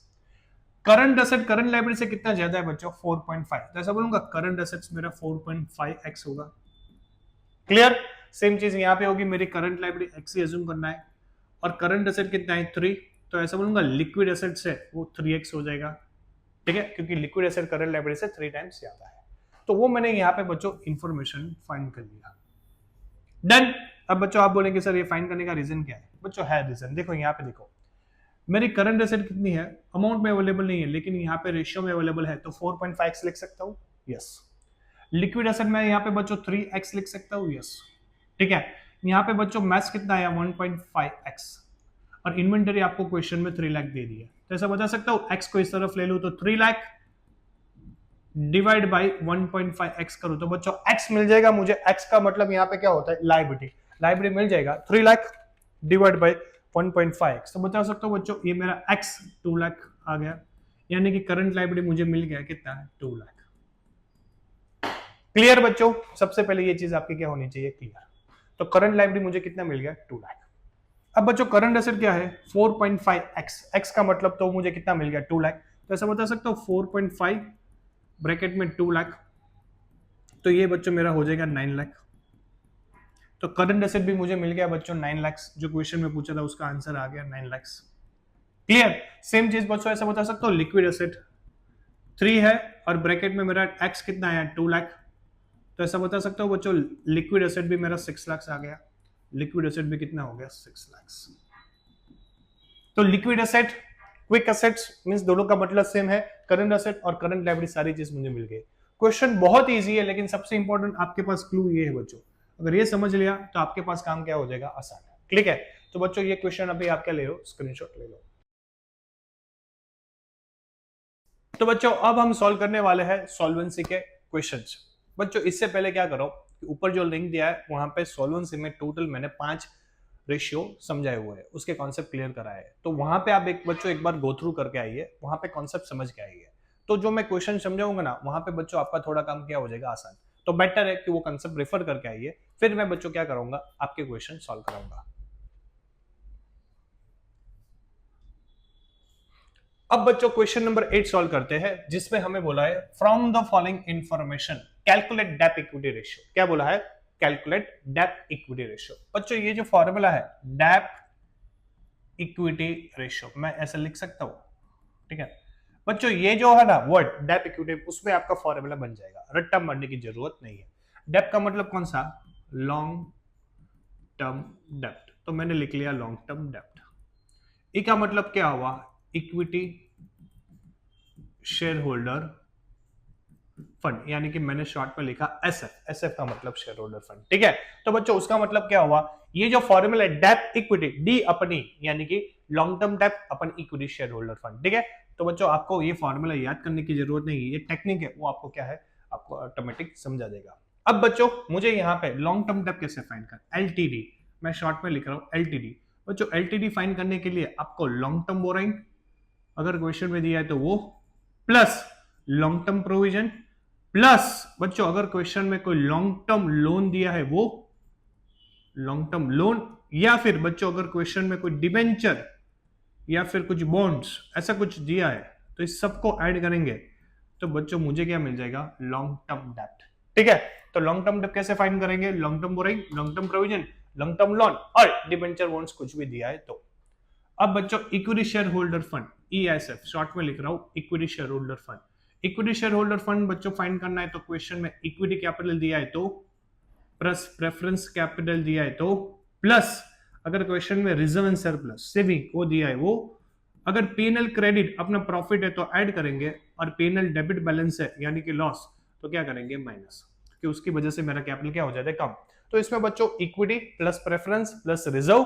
Current asset current liability से कितना ज्यादा है बच्चों 4.5, तो ऐसा बोलूंगा करंट एसेट्स मेरा 4.5x होगा। क्लियर? सेम चीज यहाँ पे होगी, मेरी करंट लायबिलिटी x ही अज्यूम करना है और करंट एसेट कितना है 3, तो ऐसा बोलूंगा लिक्विड एसेट से वो 3x हो जाएगा, ठीक है, क्योंकि लिक्विड एसेट करंट लायबिलिटी से 3 टाइम्स ज्यादा है। तो वो मैंने यहाँ पे बच्चों इंफॉर्मेशन फाइंड कर लिया, डन। अब बच्चों आप बोलेंगे सर ये फाइंड करने का रीजन क्या है, बच्चों है रीजन, देखो यहाँ पे देखो मेरी करंट एसेट कितनी है, अमाउंट में अवेलेबल नहीं है लेकिन यहाँ पे रेशियो में अवेलेबल है, तो 4.5x लिख सकता हूँ, यस। लिक्विड एसेट में यहाँ पे बच्चों 3x लिख सकता हूँ, यस, ठीक है। यहाँ पे बच्चों मैथ्स कितना है 1.5x और इन्वेंटरी आपको क्वेश्चन में 3 लाख दे दी है, तो ऐसा बता सकता हूँ x को इस तरफ ले लूं तो 3 लाख डिवाइड बाई 1.5x करूं तो बच्चों x मिल जाएगा मुझे, x का मतलब यहाँ पे क्या होता है लायबिलिटी मिल जाएगा 3 लाख डिवाइड बाई 1.5x, तो बता सकता हूँ बच्चों ये मेरा x 2 लाख आ गया, यानी कि करंट लायबिलिटी मुझे मिल गया कितना 2 लाख। क्लियर बच्चों? सबसे पहले ये चीज आपकी क्या होनी चाहिए, क्लियर। तो करंट लायबिलिटी मुझे कितना मिल गया 2 लाख। अब बच्चों करंट एसेट क्या है 4.5x, x का मतलब तो मुझे कितना मिल गया 2 लाख, तो ऐसा बता सकता हूँ 4.5 ब्रैकेट में 2 लाख, तो ये बच्चों मेरा हो जाएगा 9 लाख। तो करंट एसेट भी मुझे मिल गया बच्चों 9 लाख, जो क्वेश्चन में पूछा था उसका आंसर आ गया 9 लाख। क्लियर? सेम चीज बच्चों ऐसा बता सकता हूँ लिक्विड एसेट 3 है और ब्रैकेट में मेरा x कितना आया 2 लाख, तो ऐसा बता सकता हूँ बच्चों लिक्विड एसेट भी मेरा 6 लाख आ गया, लिक्विड एसेट भी कितना हो गया 6 लाख। तो liquid asset quick assets means दोनों का मतलब सेम है, करंट एसेट और करंट लायबिलिटी सारी चीज मुझे मिल गई। क्वेश्चन बहुत इजी है लेकिन सबसे इंपॉर्टेंट आपके पास क्लू ये है बच्चों, अगर ये समझ लिया तो आपके पास काम क्या हो जाएगा, आसान है। क्लिक है? तो बच्चों ये क्वेश्चन अभी आप क्या ले लो, स्क्रीनशॉट ले लो। तो बच्चों अब हम सॉल्व करने वाले हैं सॉल्वेंसी के क्वेश्चंस। बच्चों इससे पहले क्या करो कि ऊपर जो लिंक दिया है वहां पे सॉल्वेंसी में टोटल मैंने 5 रेशियो समझाए हुए हैं, उसके कॉन्सेप्ट क्लियर कराए हैं। तो वहां पे आप एक बार गो थ्रू करके आइए, वहां पे कॉन्सेप्ट समझ के आइए। तो जो मैं क्वेश्चन समझाऊंगा ना वहां पे बच्चों आपका थोड़ा काम क्या हो जाएगा आसान। तो बेटर है कि वो कॉन्सेप्ट रेफर करके आइए, फिर मैं बच्चों क्या करूंगा आपके क्वेश्चन सॉल्व कराऊंगा। अब बच्चों क्वेश्चन नंबर 8 सॉल्व करते हैं, जिसमें हमें बोला है from the following information calculate debt equity ratio. क्या बोला है? Calculate debt equity ratio. बच्चों ये जो फॉर्मूला है डेप इक्विटी रेशियो, मैं ऐसे लिख सकता हूं, ठीक है बच्चों। ये जो है ना वर्ड डेप इक्विटी, उसमें आपका फॉर्मूला बन जाएगा, रट्टा मारने की जरूरत नहीं है। डेप का मतलब कौन सा? लॉन्ग टर्म डेप्ट, तो मैंने लिख लिया लॉन्ग टर्म डेप्ट। ई का मतलब क्या हुआ? इक्विटी शेयर होल्डर फंड, यानी कि मैंने शॉर्ट में लिखा एसएफ। एसएफ का मतलब शेयर होल्डर फंड, ठीक है। तो बच्चों उसका मतलब क्या हुआ? ये जो फॉर्मूला है डेप इक्विटी, डी अपनी यानी कि लॉन्ग टर्म डेप अपन इक्विटी शेयर होल्डर फंड, ठीक है। तो बच्चों आपको ये फॉर्मूला याद करने की जरूरत नहीं है, ये टेक्निक है, वो आपको क्या है, आपको ऑटोमेटिक समझा देगा। अब बच्चों मुझे यहाँ पे लॉन्ग टर्म डेप कैसे फाइंड कर, एलटीडी, मैं शॉर्ट में लिख रहा हूँ एलटीडी। बच्चों एलटीडी फाइंड करने के लिए आपको लॉन्ग टर्म बोरोइंग अगर क्वेश्चन में दिया है तो वो, plus long term provision, plus बच्चों अगर क्वेश्चन में कोई लॉन्ग टर्म लोन दिया है वो लॉन्ग टर्म लोन, या फिर बच्चों अगर क्वेश्चन में कोई डिबेंचर या फिर कुछ बॉन्ड्स ऐसा कुछ दिया है तो इस सबको ऐड करेंगे तो बच्चों मुझे क्या मिल जाएगा? लॉन्ग टर्म डेप्ट, ठीक है। तो लॉन्ग टर्म डेप्ट कैसे फाइंड करेंगे? Long term borrowing, long term provision, long term loan और डिबेंचर बॉन्ड्स कुछ भी दिया है तो। अब बच्चों equity share holder fund, ESAF, short में लिख रहा हूं equity share holder fund. Equity share holder fund बच्चों फाइंड करना है तो क्वेश्चन में इक्विटी कैपिटल दिया है तो, प्लस प्रेफरेंस कैपिटल दिया है तो, प्लस अगर क्वेश्चन में रिजर्व एंड सरप्लस सेविंग वो दिया है वो, अगर पीएनएल क्रेडिट अपना प्रॉफिट है तो ऐड करेंगे, और पीएनएल डेबिट बैलेंस है यानी कि लॉस तो क्या करेंगे? माइनस, क्योंकि उसकी वजह से मेरा कैपिटल क्या हो जाता है? कम। तो इसमें बच्चों equity plus preference plus reserve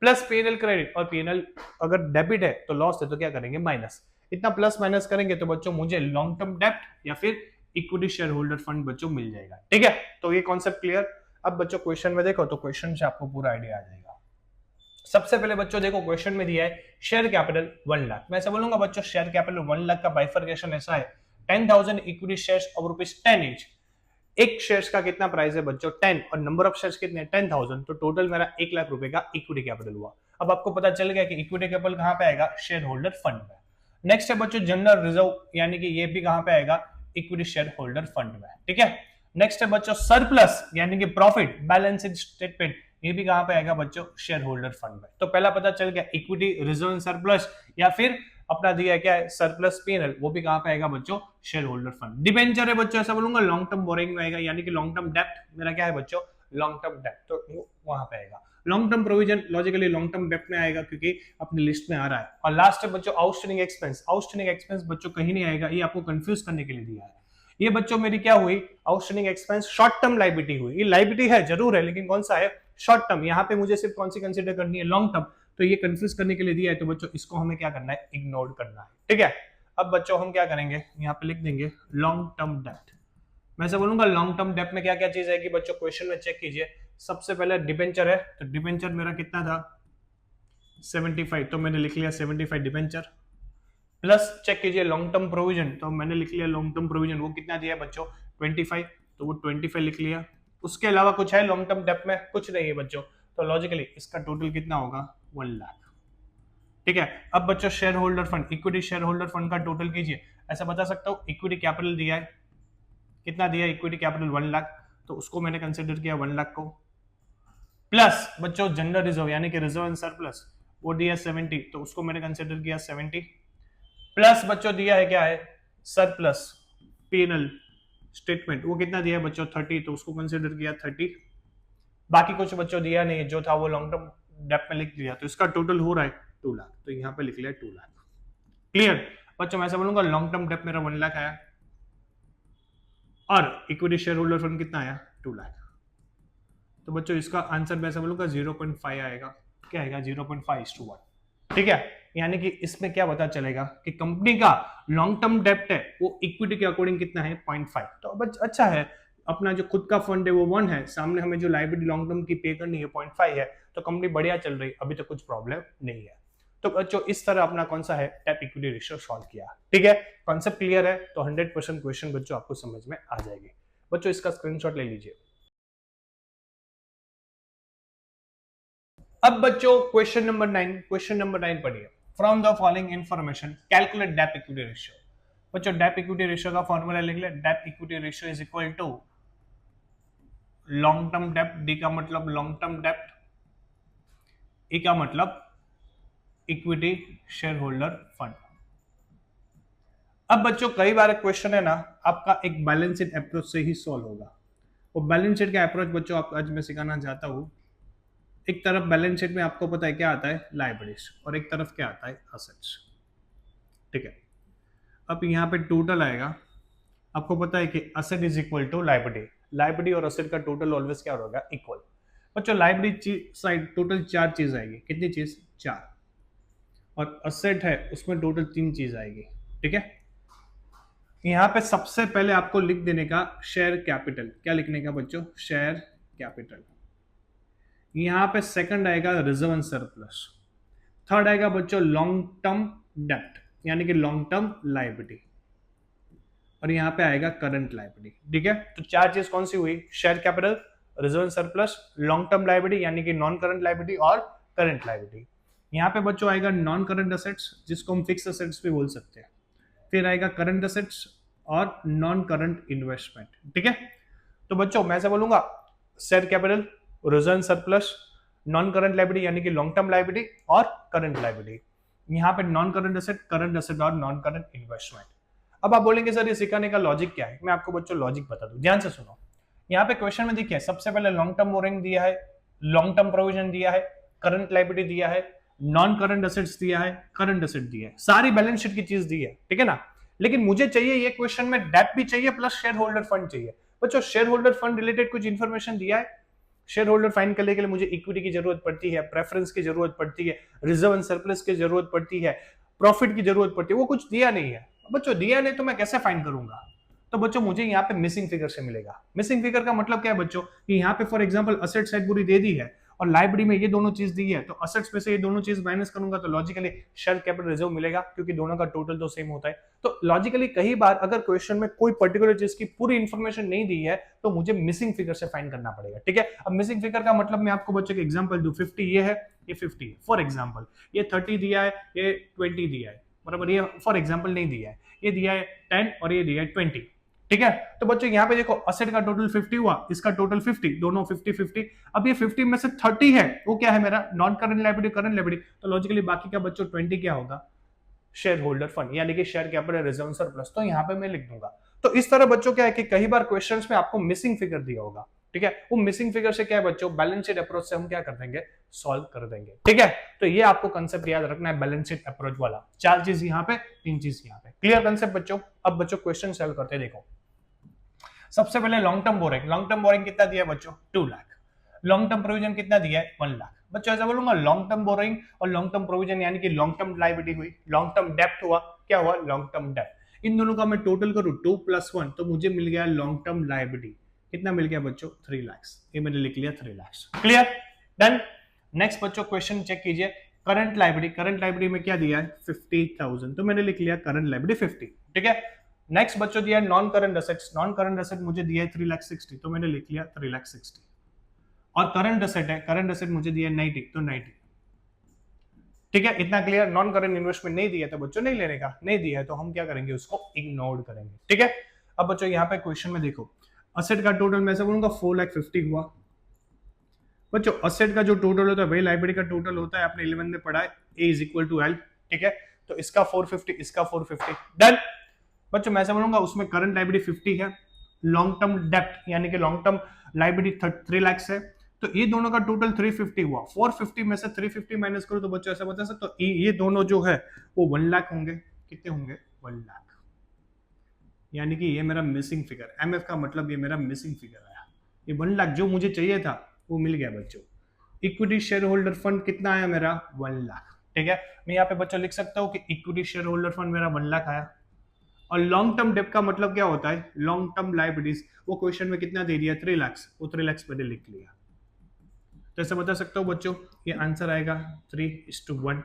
plus PNL credit, और पीएनएल अगर डेबिट है तो लॉस है तो क्या करेंगे? माइनस। इतना प्लस माइनस करेंगे तो बच्चों मुझे लॉन्ग टर्म डेप्ट या फिर इक्विटी शेयर होल्डर फंड बच्चों मिल जाएगा, ठीक है। तो ये कॉन्सेप्ट क्लियर। अब बच्चों क्वेश्चन में देखो तो क्वेश्चन से आपको पूरा आइडिया आ जाएगा। सबसे पहले बच्चों देखो क्वेश्चन में दिया है शेयर कैपिटल 1 लाख। मैं ऐसा बोलूंगा बच्चों शेयर कैपिटल 1 लाख का बाइफर्केशन ऐसा है 10,000 इक्विटी शेयर्स ऑफ ₹10 ईच। एक शेयर्स का कितना प्राइस है बच्चों? 10, और नंबर ऑफ शेयर्स कितने? 10,000। तो टोटल मेरा 1 लाख रुपए का इक्विटी कैपिटल हुआ। अब आपको पता चल गया कि इक्विटी कैपिटल कहां पे आएगा? शेयर होल्डर फंड में। नेक्स्ट है बच्चों जनरल रिजर्व, यानी कि ये भी कहां पे आएगा? इक्विटी शेयर होल्डर फंड में, ठीक है। नेक्स्ट है बच्चों सरप्लस, यानी कि प्रॉफिट, बैलेंस स्टेटमेंट, ये भी कहां पे आएगा बच्चों? शेयर होल्डर फंड में। तो पहला पता चल गया इक्विटी, रिजर्व एंड सरप्लस, या फिर अपना दिया क्या है सरप्लस पीएनएल, वो भी कहां पे आएगा बच्चों? Share holder fund. डिबेंचर है बच्चों ऐसा बोलूंगा लॉन्ग टर्म बोरिंग में आएगा, यानी कि लॉन्ग टर्म डेप्ट मेरा क्या है बच्चों? लॉन्ग टर्म डेप्ट, तो वो वहां पे आएगा। Long term provision logically long term डेप्ट में आएगा क्योंकि अपनी लिस्ट में आ रहा है। और लास्ट है बच्चों आउटस्टैंडिंग एक्सपेंस। आउटस्टैंडिंग एक्सपेंस बच्चों कहीं नहीं आएगा, ये आपको कंफ्यूज करने के लिए दिया है। ये बच्चों मेरी क्या हुई? Outstanding expense short term liability हुई। ये लायबिलिटी है जरूर है, लेकिन कौन सा है? Short term. यहाँ पे मुझे सिर्फ कौन सी कंसीडर करनी है? Long term. तो ये कंफ्यूज करने के लिए दिया है, तो बच्चों इसको हमें क्या करना है? इग्नोर करना है, ठीक है। अब बच्चों हम क्या करेंगे? यहाँ पे लिख देंगे लॉन्ग टर्म डेप्ट। मैं से बोलूंगा लॉन्ग टर्म डेप्ट में क्या क्या चीज है कि बच्चों क्वेश्चन में चेक कीजिए। सबसे पहले डिबेंचर है, तो डिबेंचर मेरा कितना था? 75, तो मैंने लिख लिया 75 डिबेंचर। प्लस चेक कीजिए लॉन्ग टर्म प्रोविजन, तो मैंने लिख लिया लॉन्ग टर्म प्रोविजन, वो कितना दिया है बच्चों? 25, तो वो 25 लिख लिया। उसके अलावा कुछ है लॉन्ग टर्म डेप्ट में? कुछ नहीं है बच्चों। तो लॉजिकली इसका टोटल कितना होगा? 1 लाख, ठीक है। अब बच्चों share holder fund, equity share holder fund का टोटल कीजिए। ऐसा बता सकता हूँ इक्विटी कैपिटल दिया है, कितना दिया? इक्विटी कैपिटल 1 लाख, तो उसको मैंने कंसिडर किया 1 लाख को। प्लस बच्चों जनरल रिजर्व यानी कि रिजर्व एंड सरप्लस, वो दिया 70, तो उसको मैंने कंसिडर किया 70। प्लस बच्चों दिया है क्या है? सरप्लस पीएनएल स्टेटमेंट, वो कितना दिया है बच्चों? 30, तो उसको कंसिडर किया 30। बाकी कुछ बच्चों दिया नहीं, जो था वो लॉन्ग टर्म डेप्ट में लिख दिया, तो इसका टोटल हो रहा है 2 लाख, तो यहाँ पे लिख लिया 2 लाख। क्लियर बच्चों? मैं ऐसा बोलूंगा लॉन्ग टर्म डेप्ट मेरा 1 लाख आया, और इक्विटी शेयर होल्डर फंड कितना आया? 2 लाख। तो बच्चों इसका आंसर मैं ऐसा बोलूंगा 0.5 आएगा। क्या आएगा? 0.5:1, ठीक है। यानी कि इसमें क्या पता चलेगा कि कंपनी का लॉन्ग टर्म डेप्ट है वो इक्विटी के अकॉर्डिंग कितना है 0.5। तो अब अच्छा है, अपना जो खुद का फंड है वो 1 है, सामने हमें जो लाइबिलिटी लॉन्ग टर्म की पे करनी है 0.5 है, तो कंपनी बढ़िया चल रही, अभी तो कुछ प्रॉब्लम नहीं है। तो बच्चों इस तरह अपना कौन सा है डेट इक्विटी रेशियो सॉल्व किया। ठीक है, कॉन्सेप्ट क्लियर है तो 100% क्वेश्चन बच्चों आपको समझ में आ जाएगी। बच्चों इसका स्क्रीनशॉट ले लीजिए। अब बच्चों क्वेश्चन नंबर 9 पढ़िए। From the following information calculate debt equity ratio. बच्चों डेट इक्विटी रेशियो का फॉर्मूला लिख ले। Debt equity ratio is equal to long term डेप्ट, डी का मतलब लॉन्ग टर्म डेप्ट, ई का मतलब इक्विटी शेयर होल्डर फंड। अब बच्चों कई बार क्वेश्चन है ना आपका एक बैलेंस शीट अप्रोच से ही सॉल्व होगा। वो बैलेंस शीट का अप्रोच बच्चों आपको आज मैं सिखाना चाहता हूं। एक तरफ बैलेंस शीट में आपको पता है क्या आता है लायबिलिटीज, और एक तरफ क्या आता है असेट्स। ठीक है, अब यहाँ पे टोटल आएगा, आपको पता है कि asset is equal to liability, liability और असेट का टोटल ऑलवेज क्या होगा इक्वल। बच्चों लायबिलिटी साइड टोटल 4 चीज आएगी, कितनी चीज 4, और असेट है उसमें टोटल 3 चीज आएगी। ठीक है, यहां पे सबसे पहले आपको लिख देने का शेयर कैपिटल, क्या लिखने का बच्चों शेयर कैपिटल। यहां पे सेकंड आएगा रिजर्व एंड सरप्लस, थर्ड आएगा बच्चों लॉन्ग टर्म डेप्ट यानी कि लॉन्ग टर्म लायबिलिटी, और यहां पे आएगा करंट लायबिलिटी। ठीक है, तो 4 चीज कौन सी हुई share capital, reserve and surplus, long term liability यानी कि नॉन करंट लायबिलिटी और करंट लायबिलिटी। यहां पे बच्चों आएगा नॉन करंट असेट्स जिसको हम फिक्स असेट्स भी बोल सकते हैं, फिर आएगा करंट असेट्स और नॉन करंट इन्वेस्टमेंट। ठीक है, तो बच्चों मैं ऐसा बोलूंगा share capital, reserve and surplus, non current liability यानी कि लॉन्ग टर्म लायबिलिटी और करंट लायबिलिटी। यहां पे नॉन करंट असेट और नॉन करंट इन्वेस्टमेंट। अब आप बोलेंगे सर ये सिखाने का लॉजिक क्या है, मैं आपको बच्चों लॉजिक बता दूं, ध्यान से सुनो। यहाँ पे क्वेश्चन में देखिए सबसे पहले लॉन्ग टर्म बोरिंग दिया है, लॉन्ग टर्म प्रोविजन दिया है, करंट लायबिलिटी दिया है, नॉन करंट असेट्स दिया है, करंट असेट दिया है, सारी बैलेंस शीट की चीज दी है। ठीक है ना, लेकिन मुझे चाहिए ये क्वेश्चन में डेट भी चाहिए प्लस शेयर होल्डर फंड चाहिए। बच्चों शेयर होल्डर फंड रिलेटेड कुछ इंफॉर्मेशन दिया है, शेयर होल्डर फाइंड करने के लिए मुझे इक्विटी की जरूरत पड़ती है, प्रेफरेंस की जरूरत पड़ती है, रिजर्व एंड सरप्लस की जरूरत पड़ती है, प्रॉफिट की जरूरत पड़ती है, वो कुछ दिया नहीं है। बच्चों दिया नहीं तो मैं कैसे फाइंड करूंगा, तो बच्चों मुझे यहाँ पे मिसिंग फिगर से मिलेगा। मिसिंग फिगर का मतलब क्या है बच्चों कि यहाँ पे फॉर एग्जांपल असेट साइड पूरी दे दी है और लायबिलिटी में ये दोनों चीज दी है, तो असेट्स में से ये दोनों चीज माइनस करूंगा तो लॉजिकली शेयर कैपिटल रिजर्व मिलेगा क्योंकि दोनों का टोटल तो सेम होता है। तो लॉजिकली कई बार अगर क्वेश्चन में कोई पर्टिकुलर चीज की पूरी इंफॉर्मेशन नहीं दी है तो मुझे मिसिंग फिगर से फाइंड करना पड़ेगा। ठीक है, अब मिसिंग फिगर का मतलब मैं आपको बच्चों के एग्जांपल दूं, 50 ये है, ये 50 है फॉर एग्जांपल, ये 30 दिया है, ये 20 दिया है, बराबर, ये फॉर एग्जांपल नहीं दिया है, ये दिया है 10 और ये दिया है 20। ठीक है, तो बच्चों यहाँ पे देखो असेट का टोटल 50 हुआ, इसका टोटल 50, दोनों 50-50। अब ये 50 में से 30 है वो क्या है मेरा non current liability, current liability, तो लॉजिकली बाकी का बच्चों 20 क्या होगा शेयर होल्डर फंड यानी कि शेयर कैपिटल रिजर्व सरप्लस, तो यहाँ पे मैं लिख दूंगा। तो इस तरह बच्चों क्या है कि कई बार क्वेश्चंस में आपको मिसिंग फिगर दिया होगा। ठीक है, वो मिसिंग फिगर से क्या है बच्चों बैलेंस शीट अप्रोच से हम क्या कर देंगे सॉल्व कर देंगे। ठीक है, तो ये आपको कंसेप्ट याद रखना है बैलेंस शीट अप्रोच वाला, 4 चीज यहाँ पे 3 चीज यहाँ पे, क्लियर कंसेप्ट बच्चों। अब बच्चों क्वेश्चन सॉल्व करते हैं, देखो सबसे पहले long term borrowing, long term borrowing कितना दिया है बच्चों 2 लाख, लॉन्ग टर्म प्रोविजन कितना दिया है 1 लाख। बच्चों ऐसा बोलूंगा लॉन्ग टर्म बोरिंग और लॉन्ग टर्म प्रोविजन यानी कि लॉन्ग टर्म लायबिलिटी हुई, लॉन्ग टर्म डेप्ट हुआ, क्या हुआ लॉन्ग टर्म डेप्ट, इन दोनों का मैं टोटल करूं 2 + 1 तो मुझे मिल गया लॉन्ग टर्म लायबिलिटी, कितना मिल गया बच्चों 3 लाख, ये मैंने लिख लिया 3 लाख। Clear, done. नेक्स्ट बच्चों क्वेश्चन चेक कीजिए, करंट लायबिलिटी, करंट लायबिलिटी में क्या दिया है 50,000 तो मैंने लिख लिया करंट लायबिलिटी 50। ठीक है, नेक्स्ट बच्चों दिया है non current assets, non current asset मुझे दिया है 3,60,000 तो मैंने लिख लिया 3,60,000, और करंट असेट है, करंट असेट मुझे दिया है 90 तो 90। ठीक है, इतना क्लियर। नॉन करंट इन्वेस्टमेंट नहीं दिया तो बच्चों नहीं लेने का, नहीं दिया है तो हम क्या करेंगे उसको इग्नोर करेंगे। ठीक है, अब बच्चों यहाँ पे क्वेश्चन में देखो असेट का टोटल मैं ऐसा बोलूंगा 4,50,000 हुआ। बच्चों असेट का जो टोटल होता है वही लायबिलिटी का टोटल होता है, आपने 11 में पढ़ा है A = L। ठीक है, तो इसका 450 इसका 450, डन। बच्चों मैं ऐसा बोलूंगा उसमें करंट लायबिलिटी 50 है, लॉन्ग टर्म डेप्ट यानी कि लॉन्ग टर्म लायबिलिटी 3 लाख है, तो ये दोनों का टोटल 350 हुआ। 450 में से 350 माइनस करो तो बच्चों ऐसा बता सकते तो ये दोनों जो है वो 1 लाख होंगे, कितने होंगे 1 लाख, यानी कि ये मेरा मिसिंग फिगर, MF का मतलब ये मेरा मिसिंग फिगर आया, ये 1 लाख जो मुझे चाहिए था वो मिल गया बच्चों। इक्विटी शेयर होल्डर फंड कितना आया मेरा 1 लाख। ठीक है। मैं यहाँ पे बच्चों लिख सकता हूँ कि इक्विटी शेयर होल्डर फंड मेरा 1 लाख आया, और लॉन्ग टर्म डेट का मतलब क्या होता है, लॉन्ग टर्म लाइबिलिटीज, वो क्वेश्चन में कितना दे दिया 3 लाख, वो 3 लाख मैंने लिख लिया। तो ऐसे बता सकता हूँ बच्चों, ये आंसर आएगा 3:1।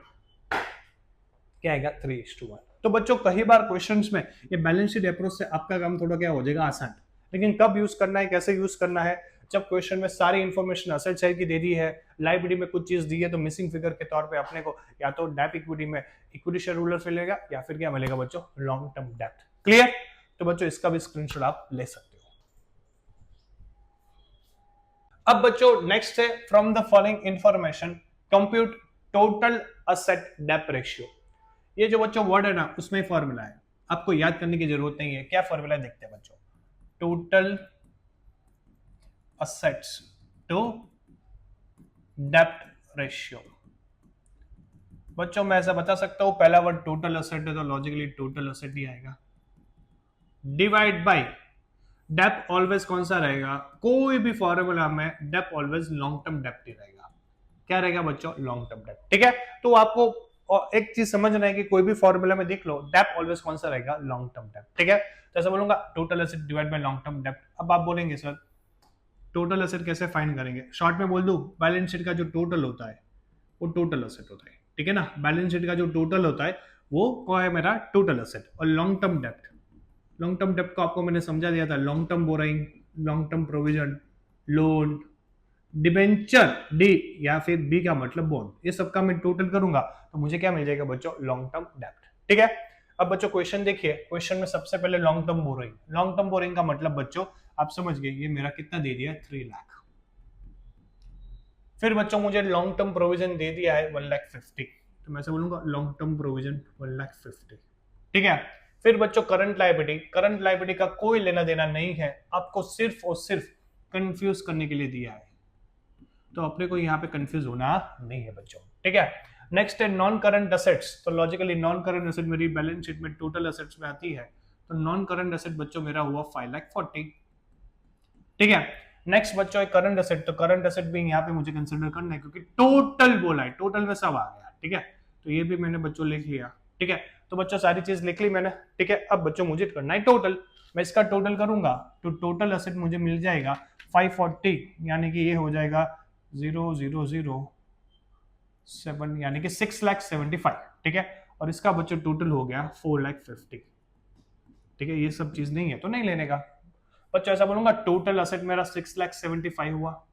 क्या आएगा 3:1। तो बच्चों कई बार क्वेश्चंस में ये बैलेंस शीट अप्रोच से आपका काम थोड़ा क्या हो जाएगा आसान, लेकिन कब यूज करना है, कैसे यूज करना है, जब क्वेश्चन में सारी इंफॉर्मेशन असेट साइड की दे दी है, लायबिलिटी में कुछ चीज दी है, तो मिसिंग फिगर के तौर पे अपने को या तो डेप इक्विटी में इक्विटी शेयर होल्डर मिलेगा या फिर क्या मिलेगा बच्चों, लॉन्ग टर्म डेप्ट। क्लियर? तो बच्चों इसका भी स्क्रीनशॉट आप ले सकते हो। अब बच्चों नेक्स्ट है, from the following information compute total asset debt ratio. ये जो बच्चों वर्ड है ना, उसमें फॉर्मूला है, आपको याद करने की जरूरत नहीं है। क्या फॉर्मूला है देखते हैं बच्चों, टोटल assets to डेप्ट रेशियो। बच्चों मैं ऐसा बता सकता हूं, पहला वर्ड टोटल असेट है तो लॉजिकली टोटल असेट ही आएगा, डिवाइड बाय डेप्ट ऑलवेज कौन सा रहेगा, कोई भी फॉर्मूला में डेप्ट ऑलवेज लॉन्ग टर्म डेप्ट ही रहेगा। क्या रहेगा बच्चों, लॉन्ग टर्म डेप्ट। ठीक है, तो आपको एक चीज समझना है कि कोई भी फॉर्मूला में देख लो डेप्ट ऑलवेज कौन सा रहेगा, लॉन्ग टर्म डेप्ट। ठीक है, तो ऐसा बोलूंगा total asset divide by long term डेप्ट। अब आप बोलेंगे सर टोटल एसेट कैसे फाइंड करेंगे, शॉर्ट में बोल दूं, बैलेंस शीट का जो टोटल होता है वो टोटल एसेट होता है। ठीक है ना, बैलेंस शीट का जो टोटल होता है वो क्या है मेरा, टोटल एसेट। और लॉन्ग टर्म डेप्ट, लॉन्ग टर्म डेप्ट को आपको मैंने समझा दिया था, long term बोराइंग, long term provision, loan, debenture D या फिर बी का मतलब बॉन्ड, ये सबका मैं टोटल करूंगा तो मुझे क्या मिल जाएगा बच्चों, लॉन्ग टर्म डेप्ट। ठीक है, अब बच्चों क्वेश्चन देखिए, क्वेश्चन में सबसे पहले long term borrowing, long term borrowing का मतलब बच्चों आप समझ गए, ये मेरा कितना दे दिया 3 लाख। फिर बच्चों मुझे लॉन्ग टर्म प्रोविजन दे दिया है 1,50,000, तो मैं से बोलूंगा लॉन्ग टर्म प्रोविजन 1,50,000। ठीक है, फिर बच्चों करंट लायबिलिटी, करंट लायबिलिटी का कोई लेना देना नहीं है, आपको सिर्फ और सिर्फ कंफ्यूज करने के लिए दिया है, तो अपने को यहाँ पे कंफ्यूज होना नहीं है बच्चों। ठीक है, नेक्स्ट है नॉन करंट असेट्स, तो लॉजिकली नॉन करंट असेट मेरी बैलेंस शीट में टोटल असेट्स में आती है, तो नॉन करंट असेट बच्चों मेरा हुआ 5,40,000। ठीक है, नेक्स्ट बच्चों एक करंट असेट, तो करंट असेट भी यहाँ पे मुझे कंसिडर करना है क्योंकि टोटल बोला है, टोटल में सब आ गया। ठीक है, तो ये भी मैंने बच्चों लिख लिया। ठीक है, तो बच्चों सारी चीज लिख ली मैंने। ठीक है, अब बच्चों मुझे करना है टोटल, मैं इसका टोटल करूंगा तो टोटल असेट मुझे मिल जाएगा 540, यानी कि ये हो जाएगा 0,007 यानी कि 6,75,000। ठीक है, और इसका बच्चों टोटल हो गया 4,50,000। ठीक है, ये सब चीज नहीं है तो नहीं लेने का बच्चों, ऐसा बोलूंगा टोटल असेट मेरा 6,75,000 हुआ,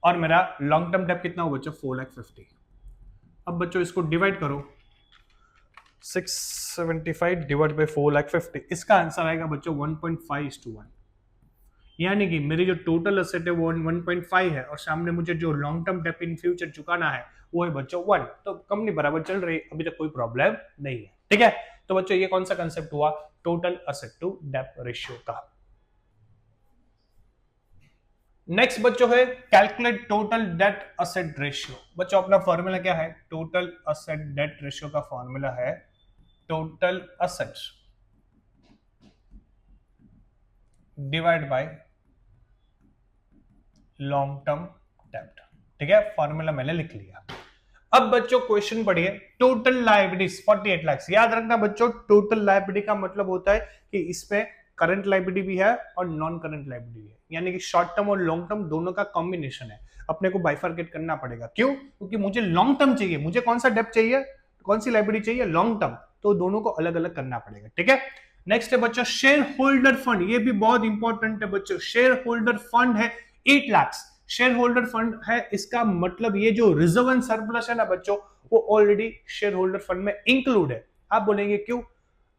और मेरा लॉन्ग टर्म डेप्ट कितना हुआ बच्चों 4,50,000। अब बच्चों इसको डिवाइड करो, 675 डिवाइड बाय 4,50,000, इसका आंसर आएगा बच्चों 1.5:1, यानी कि मेरी जो टोटल असेट है वो 1.5 है, और सामने मुझे जो लॉन्ग टर्म डेप्ट इन फ्यूचर चुकाना है वो है बच्चों 1, तो कंपनी बराबर चल रही, अभी तक कोई प्रॉब्लम नहीं है। ठीक है, तो बच्चों ये कौन सा कंसेप्ट हुआ, टोटल असेट टू डेप्ट रेशियो का। नेक्स्ट बच्चों है calculate total debt asset ratio. बच्चों अपना फॉर्मूला क्या है, टोटल असेट डेट रेशियो का फॉर्मूला है total assets divide by long term डेप्ट। ठीक है, फॉर्मूला मैंने लिख लिया। अब बच्चों क्वेश्चन पढ़िए, टोटल लायबिलिटीज 48 लाख। याद रखना बच्चों, टोटल लायबिलिटी का मतलब होता है कि इसमें करंट लायबिलिटी भी है और नॉन करंट लायबिलिटी भी है, यानी कि शॉर्ट टर्म और लॉन्ग टर्म दोनों का कॉम्बिनेशन है। अपने को बाइफरकेट करना पड़ेगा, क्यों, क्योंकि मुझे लॉन्ग टर्म चाहिए, मुझे कौन सा डेप्ट चाहिए, कौन सी लायबिलिटी चाहिए, लॉन्ग टर्म, तो दोनों को अलग अलग करना पड़ेगा। ठीक है, नेक्स्ट है बच्चों शेयर होल्डर फंड, ये भी बहुत इंपॉर्टेंट है बच्चों। शेयर होल्डर फंड है 8 लाख, शेयर होल्डर फंड है, इसका मतलब ये जो रिजर्व एंड सरप्लस है ना बच्चों, वो ऑलरेडी शेयर होल्डर फंड में इंक्लूड है। आप बोलेंगे क्यों,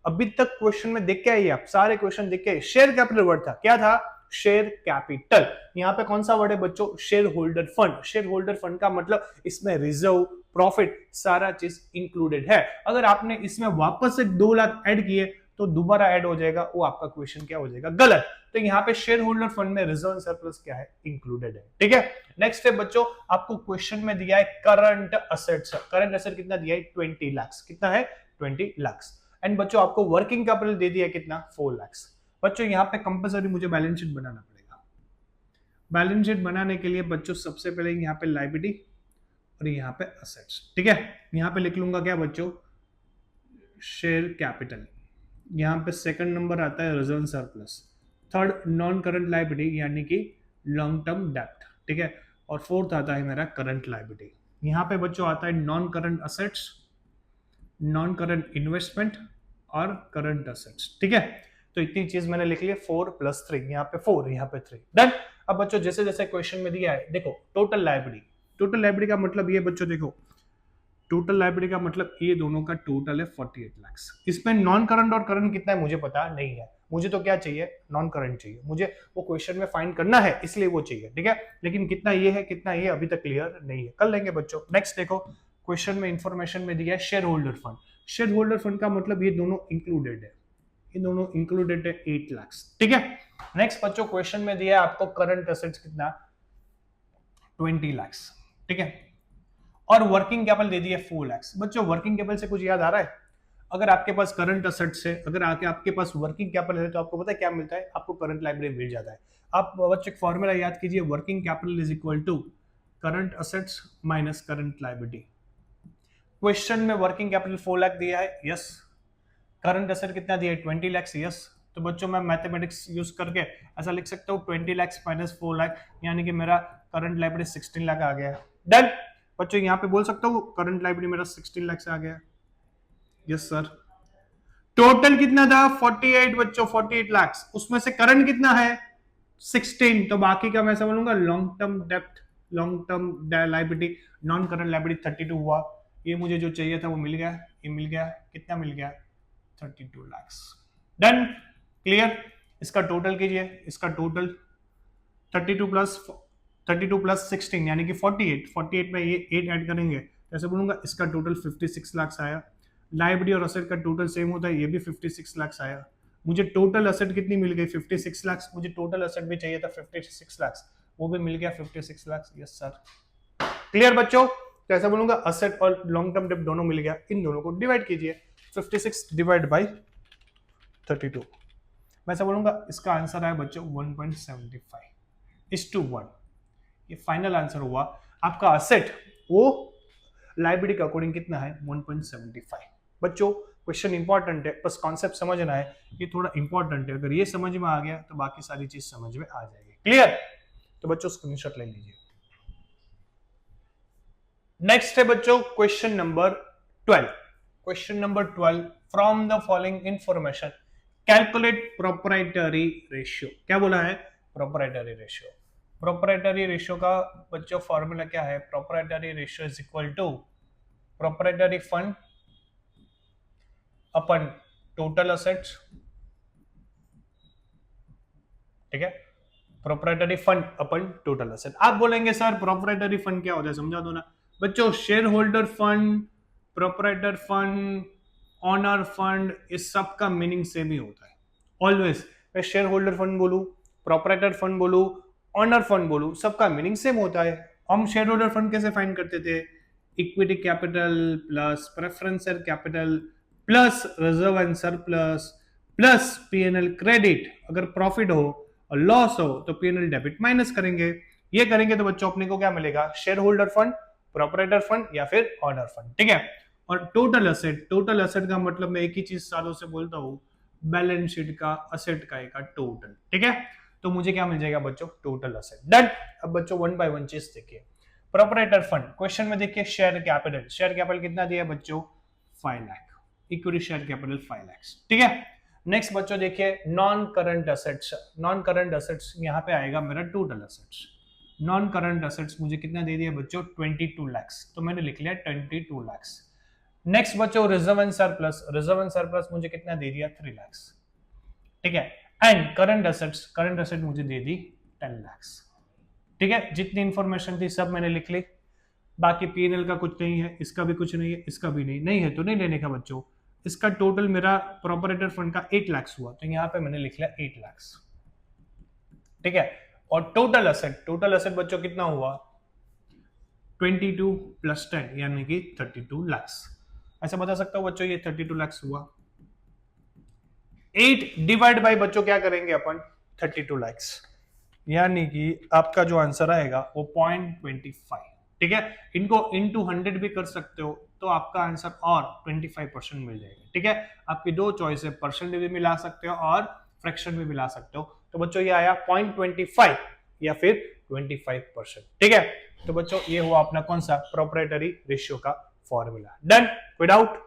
अभी तक क्वेश्चन में देख के आइए, आप सारे क्वेश्चन देख के आइए, शेयर कैपिटल वर्ड था, क्या था, शेयर कैपिटल। यहाँ पे कौन सा वर्ड है बच्चों, share holder fund. Share holder fund का मतलब इसमें रिजर्व, प्रॉफिट, सारा चीज इंक्लूडेड है। अगर आपने इसमें वापस से 2 लाख ऐड किए तो दोबारा ऐड हो जाएगा, वो आपका क्वेश्चन क्या हो जाएगा, गलत। तो यहाँ पे शेयर होल्डर फंड में रिजर्व सरप्लस क्या है, इंक्लूडेड है। ठीक है, नेक्स्ट है बच्चों, आपको क्वेश्चन में दिया है करंट असेट्स, करंट असेट कितना दिया है 20 लाख, कितना है 20 लाख। एंड बच्चों आपको वर्किंग कैपिटल दे दिया कितना 4 लाख। बच्चों यहाँ पे कंपल्सरी मुझे बैलेंस शीट बनाना पड़ेगा। बैलेंस शीट बनाने के लिए बच्चों सबसे पहले यहाँ पे लायबिलिटी और यहाँ पे असेट्स। ठीक है, यहाँ पे लिख लूंगा क्या बच्चों, शेयर कैपिटल। यहाँ पे सेकंड नंबर आता है reserve surplus, third non current liability यानी कि लॉन्ग टर्म डेब्ट। ठीक है, और फोर्थ आता है मेरा करंट लायबिलिटी। यहाँ पे बच्चों आता है non current assets, non current investment और करंट असेट्स। ठीक है, तो इतनी चीज मैंने लिख ली, 4 + 3, यहाँ पे 4, यहाँ पे 3, डन। अब बच्चों जैसे जैसे क्वेश्चन में दिया है, देखो टोटल लायबिलिटी, टोटल लायबिलिटी का मतलब ये बच्चों, देखो टोटल लायबिलिटी का मतलब ये दोनों का टोटल है 48 लाख। इसमें नॉन करंट और करंट कितना है मुझे पता नहीं है, मुझे तो क्या चाहिए, नॉन करंट चाहिए, मुझे वो क्वेश्चन में फाइंड करना है इसलिए वो चाहिए। ठीक है, लेकिन कितना ये है कितना ये अभी तक क्लियर नहीं है, कर लेंगे बच्चों। नेक्स्ट देखो, क्वेश्चन में इंफॉर्मेशन में दिया है share holder fund. Share holder fund का मतलब ये दोनों इंक्लूडेड है, ये दोनों इंक्लूडेड है 8 लाख। ठीक है, नेक्स्ट बच्चों क्वेश्चन में दिया है आपको करंट एसेट्स कितना, 20 लाख। ठीक है, और वर्किंग कैपिटल दे दिया 4 लाख। बच्चों वर्किंग कैपिटल से कुछ याद आ रहा है, अगर आपके पास करंट असेट्स है, अगर आपके पास वर्किंग कैपिटल है, तो आपको पता है क्या मिलता है, आपको करंट लायबिलिटी मिल जाता है। आप बच्चों एक फॉर्मूला याद कीजिए, working capital is equal to current assets minus current liability. Question में वर्किंग कैपिटल 4 लाख दिया है, यस। करंट एसेट कितना दिया है, 20 लाख, यस। तो बच्चों मैं मैथमेटिक्स यूज करके ऐसा लिख सकता हूँ, 20 लाख माइनस 4 लाख, यानी कि मेरा करंट लायबिलिटी 16 लाख आ गया। डन बच्चों, यहाँ पे बोल सकता हूँ करंट लायबिलिटी मेरा 16 लाख से आ गया, यस सर। टोटल कितना था, 48 बच्चों, 48 लाख, उसमें से करंट कितना है 16, तो बाकी का मैं समझूंगा लॉन्ग टर्म डेब्ट, long term liability, non current liability 32 हुआ। ये मुझे जो चाहिए था वो मिल गया, ये मिल गया, कितना मिल गया, 32 लाख। Done, clear. इसका टोटल कीजिए, इसका टोटल 32 प्लस 16 यानी कि 48, 48 में ये 8 ऐड करेंगे, ऐसे बोलूंगा इसका टोटल 56 लाख आया। लायबिलिटी और असेट का टोटल सेम होता है, ये भी 56 लाख आया। मुझे टोटल असेट कितनी मिल गई, 56 लाख। मुझे टोटल असेट भी चाहिए था 56 लाख, वो भी मिल गया 56 लाख, यस सर। क्लियर बच्चों, तो ऐसा बोलूंगा असेट और लॉन्ग टर्म डेब्ट दोनों मिल गया, इन दोनों को डिवाइड कीजिए, 56 डिवाइड बाई 32, मैं ऐसा बोलूंगा इसका आंसर आया बच्चों 1.75:1। ये फाइनल आंसर हुआ आपका। असेट वो लायबिलिटी के अकॉर्डिंग कितना है, 1.75। बच्चों क्वेश्चन इंपॉर्टेंट है, बस कॉन्सेप्ट समझना है, ये थोड़ा इंपॉर्टेंट है, अगर ये समझ में आ गया तो बाकी सारी चीज समझ में आ जाएगी। क्लियर, तो बच्चों स्क्रीनशॉट ले लीजिए। नेक्स्ट है बच्चों question number 12। Question number 12, from the following information calculate proprietary ratio. क्या बोला है, प्रोप्राइटरी रेशियो। प्रोप्राइटरी रेशियो का बच्चों फॉर्मूला क्या है, proprietary ratio is equal to proprietary fund upon total assets. ठीक है, proprietary fund upon total asset. आप बोलेंगे सर प्रोप्राइटरी फंड क्या होता है, समझा दो ना बच्चों। Share holder fund, proprietor fund, owner fund, इस सब का मीनिंग सेम ही होता है ऑलवेज। मैं शेयर होल्डर फंड बोलूं, प्रोप्राइटर फंड बोलूं, ऑनर फंड बोलूं, सबका मीनिंग सेम होता है। हम शेयर होल्डर फंड कैसे फाइंड करते थे, equity capital plus preferential capital plus reserve and surplus plus PNL credit, अगर प्रॉफिट हो और लॉस हो तो पीएनएल डेबिट माइनस करेंगे। ये करेंगे तो बच्चों अपने को क्या मिलेगा, share holder fund, proprietor fund या फिर ऑनर फंड। ठीक है, और टोटल असेट, टोटल असेट का मतलब मैं एक ही चीज सालों से बोलता हूं, बैलेंस शीट का असेट का एक टोटल। ठीक है, तो मुझे क्या मिल जाएगा बच्चों, टोटल असेट। डन। अब बच्चों वन बाय वन चीज देखिए, प्रोप्राइटर फंड क्वेश्चन में देखिए शेयर कैपिटल, शेयर कैपिटल कितना दिया है बच्चों, 5 lakh, equity share capital 5 lakh. ठीक है, नेक्स्ट बच्चों देखिए non current assets, non current assets यहाँ पे आएगा मेरा total assets. Non current assets मुझे कितना दे दिया बच्चों, 22 लाख, तो मैंने लिख लिया 22 लाख। नेक्स्ट बच्चों reserve and surplus, reserve and surplus मुझे कितना दे दिया, 3 लाख। ठीक है, and current assets, current asset मुझे दे दी 10 लाख। ठीक है, जितनी इंफॉर्मेशन थी सब मैंने लिख ली, बाकी पीएनएल का कुछ नहीं है, इसका भी कुछ नहीं है, इसका भी नहीं है तो नहीं लेने का बच्चों। इसका टोटल मेरा प्रोप्राइटर फंड का 8 लाख हुआ, तो यहाँ पे मैंने लिख लिया 8 लाख। ठीक है, और टोटल असेट, टोटल असेट बच्चों कितना हुआ, 22 + 10 यानी कि 32 लाख। ऐसा बता सकता हूं बच्चों ये 32 लाख हुआ। 8 डिवाइड बाय बच्चों क्या करेंगे अपन, 32 लाख, यानी कि आपका जो आंसर आएगा वो 0.25। ठीक है, इनको इनटू 100 भी कर सकते हो तो आपका आंसर और 25% मिल जाएगा। ठीक है, आपकी दो चॉइस है, परसेंटेज भी मिला सकते हो और फ्रैक्शन भी मिला सकते हो। तो बच्चों ये आया 0.25 या फिर 25%। ठीक है, तो बच्चों ये हुआ अपना कौन सा प्रोप्राइटरी रेशियो का फॉर्मूला। Done, without.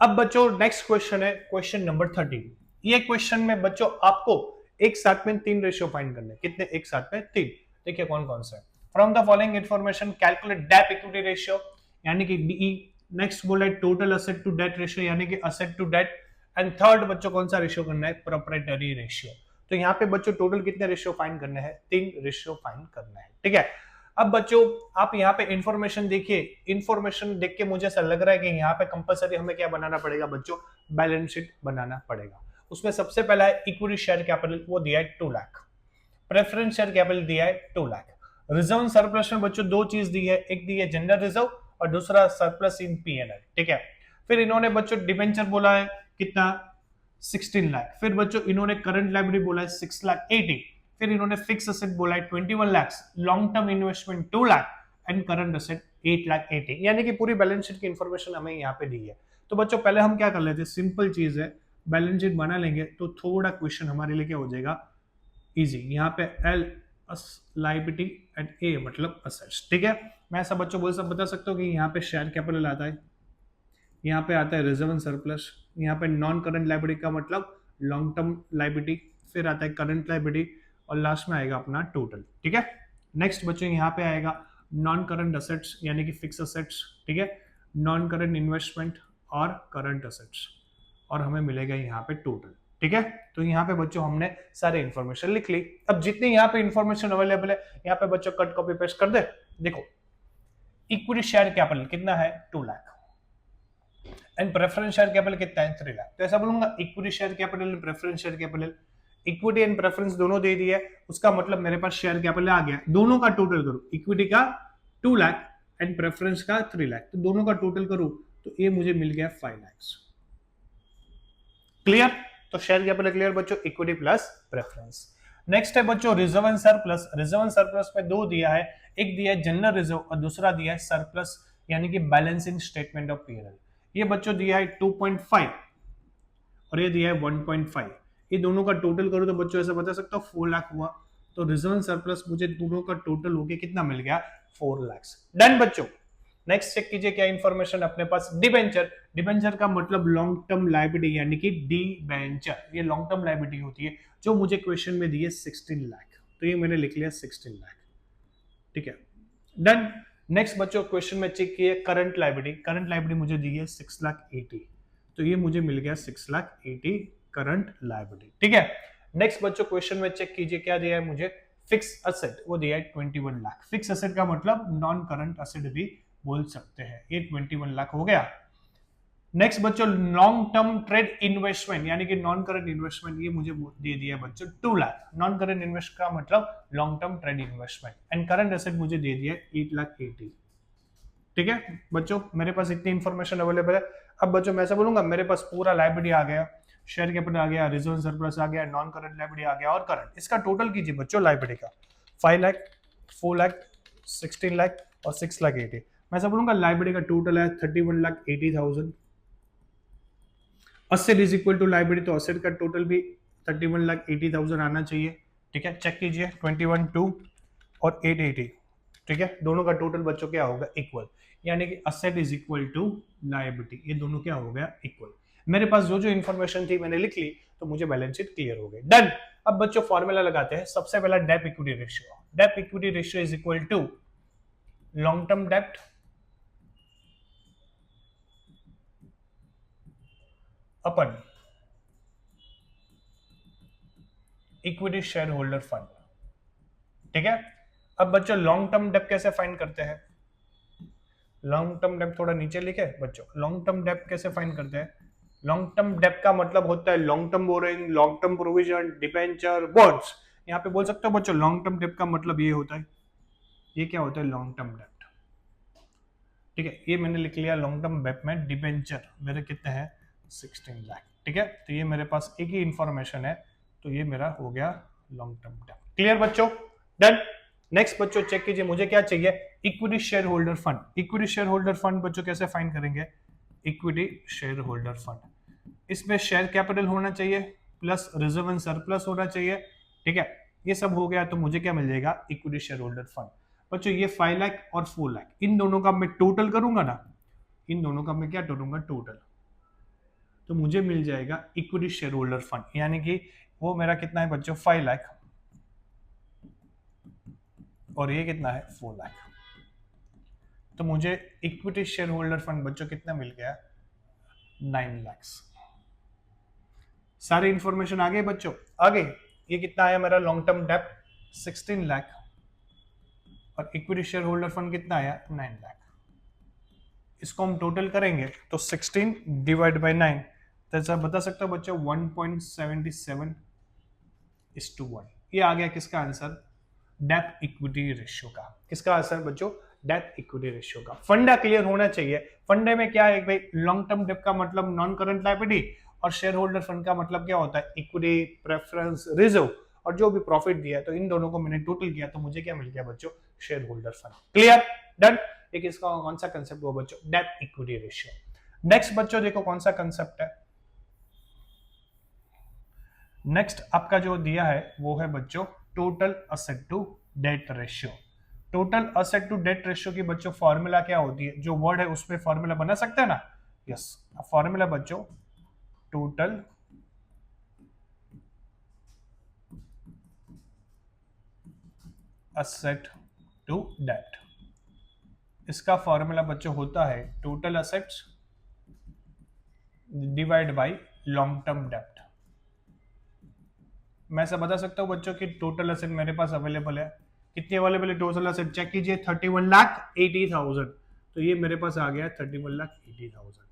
अब बच्चों नेक्स्ट क्वेश्चन है क्वेश्चन नंबर 13। ये क्वेश्चन में बच्चों आपको एक साथ में तीन रेशियो फाइंड करने। कितने? एक साथ में तीन। देखिए कौन कौन से। From the following information calculate debt equity ratio यानी कि डीई। नेक्स्ट बोला है total asset to debt ratio यानी कि asset to debt. And third बच्चों कौन सा रेशियो करना है? Proprietary ratio. तो यहाँ पे बच्चों टोटल कितने रेशियो फाइंड करने हैं? तीन रेशियो फाइंड करना है। ठीक है, अब बच्चों आप यहाँ पे इंफॉर्मेशन देखिए, इंफॉर्मेशन देख के मुझे ऐसा लग रहा है कि यहाँ पे कंपलसरी हमें क्या बनाना पड़ेगा बच्चों? बैलेंस शीट बनाना पड़ेगा। उसमें सबसे पहला है इक्विटी शेयर कैपिटल, वो दिया है 2 लाख। प्रेफरेंस शेयर कैपिटल दिया है 2 लाख। रिजर्व सरप्लस में बच्चों दो चीज दी है, एक दी है जनरल रिजर्व और दूसरा सरप्लस इन पीएनएल। ठीक है, फिर इन्होंने बच्चों डिबेंचर बोला है कितना? 16 लाख। फिर बच्चों इन्होंने करंट लायबिलिटी बोला है 6 लाख 80। फिर इन्होंने फिक्स असेट बोला है 21 lakh, long term investment 2 lakh and current asset 8 lakh 80। यानी कि पूरी बैलेंस शीट की इंफॉर्मेशन हमें यहाँ पे दी है। तो बच्चों पहले हम क्या कर लेते हैं, सिंपल चीज है, बैलेंस शीट बना लेंगे तो थोड़ा क्वेश्चन हमारे लिए क्या हो जाएगा? इजी। यहाँ पे एल लायबिलिटी एंड ए मतलब असेट्स। ठीक है, मैं ऐसा बच्चों बोल सब बता सकता हूँ कि यहाँ पे शेयर कैपिटल आता है, यहाँ पे आता है रिजर्व एंड सरप्लस, यहाँ पे नॉन करंट लायबिलिटी का मतलब लॉन्ग टर्म लायबिलिटी, फिर आता है करंट लायबिलिटी और लास्ट में आएगा अपना टोटल। ठीक है, नेक्स्ट बच्चों यहाँ पे आएगा नॉन करंट असेट्स यानी कि फिक्स असेट्स। ठीक है, नॉन करंट इन्वेस्टमेंट और करंट असेट्स और हमें मिलेगा यहाँ पे टोटल। ठीक है, तो यहाँ पे बच्चों हमने सारे इंफॉर्मेशन लिख ली। अब जितनी यहाँ पे इंफॉर्मेशन अवेलेबल है यहाँ पे बच्चों कट कॉपी पेस्ट कर दे। देखो इक्विटी शेयर कैपिटल कितना है? 2 lakh and preference share capital कितना है? 3 लाख। तो ऐसा बोलूंगा equity share capital and preference share capital, equity and preference दोनों दे दिया है, उसका मतलब मेरे पास शेयर कैपिटल आ गया। दोनों का टोटल करूं, इक्विटी का 2 लाख एंड प्रेफरेंस का 3 लाख, तो दोनों का टोटल करूं तो ये मुझे मिल गया 5 लाख। क्लियर? तो शेयर कैपिटल क्लियर बच्चों, इक्विटी प्लस प्रेफरेंस। नेक्स्ट है बच्चों reserve and surplus. Reserve and surplus में दो दिया है, एक दिया है जनरल रिजर्व और दूसरा दिया है सरप्लस यानी कि बैलेंसिंग स्टेटमेंट ऑफ पीएनएल। ये बच्चों दिया है 2.5 और ये दिया है 1.5। ये दोनों का टोटल करो तो बच्चों ऐसा बता सकता हूँ 4 लाख हुआ। तो रिजर्व एंड सरप्लस मुझे दोनों का टोटल हो गया कितना मिल गया? 4 लाख। डन बच्चों, नेक्स्ट चेक कीजिए क्या इंफॉर्मेशन अपने पास। डिबेंचर, डिबेंचर का मतलब लॉन्ग टर्म लायबिलिटी यानी कि डिबेंचर, ये लॉन्ग टर्म लायबिलिटी होती है जो मुझे क्वेश्चन में दी है 16 लाख, तो ये मैंने लिख लिया 16 लाख। ठीक है, डन। नेक्स्ट बच्चों क्वेश्चन में चेक किए करंट लायबिलिटी, करंट लायबिलिटी मुझे दी है 6 लाख 80, तो ये मुझे मिल गया 6 लाख 80 करंट लायबिलिटी। ठीक है, नेक्स्ट बच्चों क्वेश्चन में चेक कीजिए क्या दिया है मुझे? फिक्स असेट, वो दिया है 21 लाख। फिक्स असेट का मतलब नॉन करंट असेट भी बोल सकते हैं, ये 21 लाख हो गया। नेक्स्ट बच्चों लॉन्ग टर्म ट्रेड इन्वेस्टमेंट यानी कि नॉन करंट इन्वेस्टमेंट, ये मुझे दे दिया बच्चों 2 लाख। नॉन करंट इन्वेस्ट का मतलब long term trade investment and current asset मुझे दे दिया 8 लाख 80। ठीक है बच्चों, मेरे पास इतनी इंफॉर्मेशन अवेलेबल है। अब बच्चों मैं ऐसा बोलूंगा मेरे पास पूरा लायबिलिटी आ गया, शेयर कैपिटल आ गया, रिजर्व सरप्लस आ गया, नॉन करंट लायबिलिटी आ गया और करंट। इसका टोटल कीजिए बच्चों लायबिलिटी का 5 लाख, 4 लाख, 16 लाख और 6 लाख 80। मैं ऐसा बोलूंगा लायबिलिटी का टोटल है 31 lakh 80,000। Asset is equal to liability, तो असेट का टोटल भी 31 लाख 80,000 आना चाहिए। ठीक है, चेक कीजिए 21.2 और 880। ठीक है, दोनों का टोटल बच्चों क्या होगा? इक्वल, यानी कि asset is equal to liability, ये दोनों क्या हो गया? इक्वल। मेरे पास जो जो इंफॉर्मेशन थी मैंने लिख ली, तो मुझे बैलेंस शीट क्लियर हो गई। डन। अब बच्चों फॉर्मूला लगाते हैं। सबसे पहला debt equity ratio, debt equity ratio is equal to long term debt upon equity share holder fund. ठीक है, अब बच्चों लॉन्ग टर्म डेट कैसे फाइंड करते हैं? लॉन्ग टर्म डेट थोड़ा नीचे लिखे बच्चों, लॉन्ग टर्म डेट कैसे फाइंड करते हैं? लॉन्ग टर्म डेट का मतलब होता है long term borrowing, long term provision, debenture, bonds. यहाँ पे बोल सकते हो बच्चों लॉन्ग टर्म डेट का मतलब ये होता है, ये क्या होता है? Long term date. ठीक है, ये मैंने लिख लिया लॉन्ग टर्म डेट में डिबेंचर मेरे कितने हैं? 16 लाख। ठीक है, तो ये मेरे पास एक ही इंफॉर्मेशन है, तो ये मेरा हो गया लॉन्ग टर्म डेट। क्लियर बच्चों? डन। नेक्स्ट बच्चों चेक कीजिए, मुझे क्या चाहिए, equity share holder fund. Equity share holder fund बच्चों कैसे फाइंड करेंगे, इक्विटी शेयर होल्डर फंड, इसमें शेयर कैपिटल होना चाहिए प्लस रिजर्व एंड सरप्लस होना चाहिए, ठीक है। ये सब हो गया तो मुझे क्या मिल जाएगा, इक्विटी शेयर होल्डर फंड। बच्चों ये 5 लाख और 4 लाख, इन दोनों का मैं टोटल करूंगा ना, इन दोनों का मैं क्या करूंगा, टोटल, तो मुझे मिल जाएगा इक्विटी शेयर होल्डर फंड, यानी कि वो मेरा कितना है बच्चों, 5 लाख, और ये कितना है, 4 लाख। तो मुझे इक्विटी शेयर होल्डर फंड बच्चों कितना मिल गया, 9 लाख। सारी इंफॉर्मेशन आ गई बच्चों, आ गई। ये कितना आया मेरा लॉन्ग टर्म डेप्ट 16 लाख, और इक्विटी शेयर होल्डर फंड कितना आया, 9 लाख। इसको हम टोटल करेंगे तो 16 डिवाइड बाई 9, तो ऐसा बता सकता हूं बच्चों 1.77:1। ये आ गया किसका आंसर, डेप्ट इक्विटी रेशियो का। किसका आंसर बच्चों, डेप्ट इक्विटी रेशियो का। फंडा क्लियर होना चाहिए। फंडे में क्या है भाई, लॉन्ग टर्म डेप्ट का मतलब नॉन करंट लायबिलिटी, और शेयर होल्डर फंड का मतलब क्या होता है, इक्विटी, प्रेफरेंस, रिजर्व, और जो भी प्रॉफिट दिया, तो इन दोनों को मैंने टोटल किया तो मुझे क्या मिल गया बच्चों, share holder fund. Clear, done. एक इसका कौन सा कंसेप्ट हुआ बच्चों, डेप्ट इक्विटी रेशियो। नेक्स्ट बच्चों देखो कौन सा कंसेप्ट है, नेक्स्ट आपका जो दिया है वो है बच्चों total asset to debt ratio. Total asset to debt ratio की बच्चों फॉर्मूला क्या होती है, जो वर्ड है उसमें फॉर्मूला बना सकते हैं ना, यस। फॉर्मूला बच्चों टोटल असेट टू डेट, इसका फॉर्मूला बच्चों होता है total assets divide by long term डेप्ट। मैं ऐसा बता सकता हूं बच्चों कि टोटल असेट मेरे पास अवेलेबल है, कितनी अवेलेबल है टोटल असेट, चेक कीजिए 31,80,000, तो ये मेरे पास आ गया 31,80,000।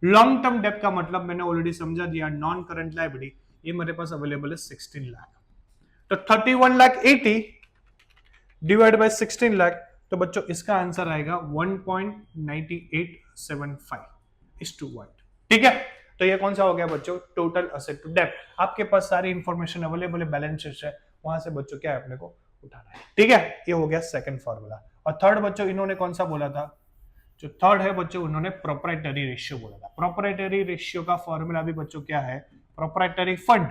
लॉन्ग टर्म डेप्ट का मतलब मैंने ऑलरेडी समझा दिया, नॉन करंट लायबिलिटी, ये मेरे पास अवेलेबल है 16 लाख। तो 31,80,000 डिवाइड बाय 16 लाख, तो बच्चों इसका आंसर आएगा 1.9875:1। ठीक है, तो ये कौन सा हो गया बच्चों, टोटल असेट टू डेप्ट। आपके पास सारी इंफॉर्मेशन अवेलेबल है, बैलेंस शीट है, वहां से बच्चों क्या है अपने को उठाना है। ठीक है, ये हो गया सेकंड फॉर्मूला। और थर्ड बच्चों इन्होंने कौन सा बोला था, जो थर्ड है बच्चों उन्होंने प्रोप्राइटरी रेशियो बोला था। प्रोप्राइटरी रेशियो का फॉर्मूला भी बच्चों क्या है, proprietary fund,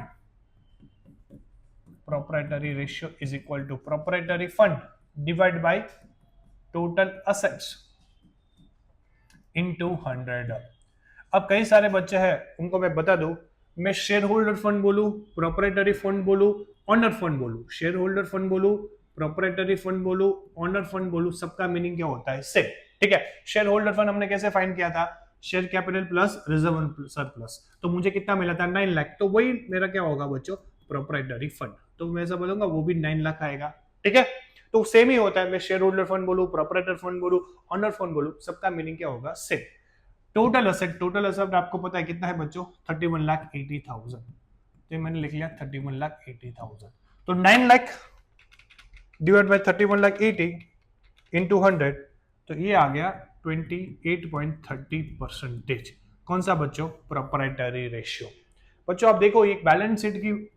proprietary ratio is equal to proprietary fund divide by total assets into 100। अब कई सारे बच्चे हैं, उनको मैं बता दूं, मैं शेयर होल्डर फंड बोलूं, प्रोप्राइटरी फंड बोलूं, ऑनर फंड बोलूं, शेयर होल्डर फंड बोलूं, प्रोप्राइटरी फंड बोलूं, ऑनर फंड बोलूं, सबका मीनिंग क्या होता है, सेम। ठीक है, शेयर होल्डर फंड हमने कैसे फाइंड किया था, share capital plus reserve and surplus, तो मुझे कितना मिला था 9 लाख, तो वही मेरा क्या होगा बच्चों, प्रोप्राइटरी फंड, तो मैं ऐसा बोलूंगा वो भी 9 लाख आएगा। ठीक है, तो सेम ही होता है, मैं शेयर होल्डर फंड बोलूं, प्रोप्राइटर फंड बोलूं, ऑनर फंड बोलूं, सबका मीनिंग क्या होगा, सेम। टोटल असेट आपको पता है कितना है बच्चों, 31,80,000, तो मैंने लिख लिया 31,80,000। तो 9 लाख डिवाइड बाय 31,80,000 इंटू 100, तो ये आ गया 28.30%। कौन सा बच्चों, प्रोप्राइटरी रेशियो। बच्चों आप देखो एक बैलेंस शीट की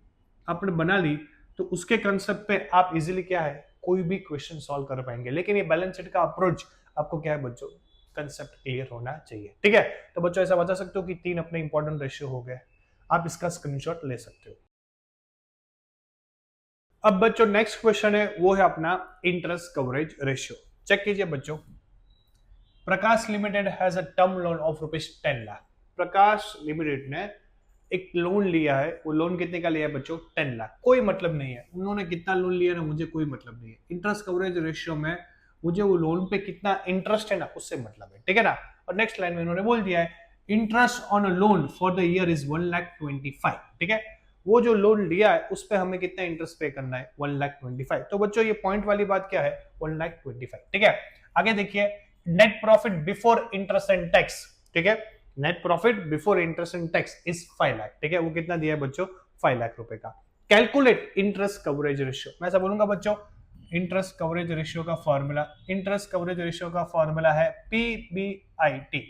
आपने बना ली, तो उसके कंसेप्ट पे आप इजीली क्या है कोई भी क्वेश्चन सॉल्व कर पाएंगे, लेकिन ये बैलेंस शीट का अप्रोच आपको क्या है बच्चों, कंसेप्ट क्लियर होना चाहिए। ठीक है, तो बच्चों ऐसा बता सकते हो कि 3 अपने इंपॉर्टेंट रेशियो हो गए, आप इसका स्क्रीनशॉट ले सकते हो। अब बच्चों नेक्स्ट क्वेश्चन है, वो है अपना इंटरेस्ट कवरेज रेशियो। चेक कीजिए बच्चों, Prakash limited has a term loan of ₹10 lakh. Prakash limited ने एक लोन लिया है, वो लोन कितने का लिया है बच्चों, 10 लाख। कोई मतलब नहीं है उन्होंने कितना लोन लिया ना, मुझे कोई मतलब नहीं है। इंटरेस्ट कवरेज रेशियो में मुझे वो लोन पे कितना इंटरेस्ट है ना, उससे मतलब है। ठीक है ना, और नेक्स्ट लाइन में उन्होंने बोल दिया है interest on a loan for the year is 1,25,000। ठीक है, वो जो लोन लिया है उस पे हमें कितना इंटरेस्ट पे करना है, 1,25,000। तो बच्चों ये पॉइंट वाली बात क्या है, 1,25,000। ठीक है, आगे देखिए net profit before interest and tax. ठीक है, net profit before interest and tax is 5 lakh. ठीक है, वो कितना दिया है बच्चों, 5 लाख रुपए का। कैलकुलेट इंटरेस्ट कवरेज रेशियो, मैं ऐसा बोलूंगा बच्चों, इंटरेस्ट कवरेज रेशियो का फॉर्मूला, इंटरेस्ट कवरेज रेशियो का फॉर्मूला है PBIT,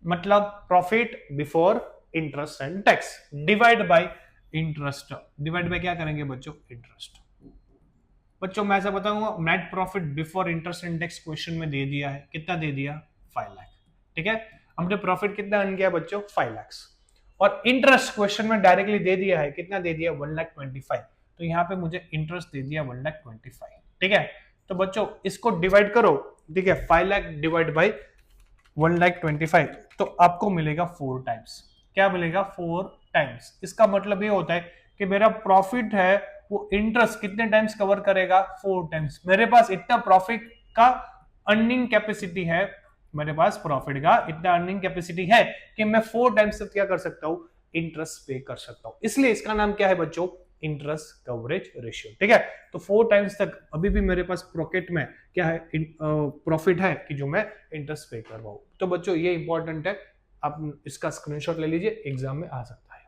मतलब profit before interest and tax divide by interest. Divide by क्या करेंगे बच्चों, इंटरेस्ट। बच्चों मैं ऐसा बताऊंगा, net profit before interest and tax question में दे दिया है, कितना दे दिया, 5 लाख। ठीक है, हमने प्रॉफिट कितना अर्न किया बच्चों, 5 लाख। और इंटरेस्ट क्वेश्चन में डायरेक्टली दे दिया है, कितना दे दिया, 1,25,000। तो यहाँ पे मुझे इंटरेस्ट दे दिया 1,25,000। ठीक है, तो बच्चों इसको डिवाइड करो, ठीक है, 5 लाख डिवाइड बाई 1,25,000, तो आपको मिलेगा 4 टाइम्स। क्या मिलेगा, 4 टाइम्स। इसका मतलब ये होता है कि मेरा प्रॉफिट है वो इंटरेस्ट कितने टाइम्स कवर करेगा, 4 टाइम्स। मेरे पास इतना प्रॉफिट का अर्निंग कैपेसिटी है, मेरे पास प्रॉफिट का इतना अर्निंग कैपेसिटी है कि मैं 4 टाइम्स तक क्या कर सकता हूं, इंटरेस्ट पे कर सकता हूं। इसलिए इसका नाम क्या है बच्चों, इंटरेस्ट कवरेज रेशियो। ठीक है, तो 4 टाइम्स तक अभी भी मेरे पास पॉकेट में क्या है, प्रॉफिट है कि जो मैं इंटरेस्ट पे कर रहा हूं। तो बच्चों ये इंपॉर्टेंट है, आप इसका स्क्रीनशॉट ले लीजिए, एग्जाम में आ सकता है।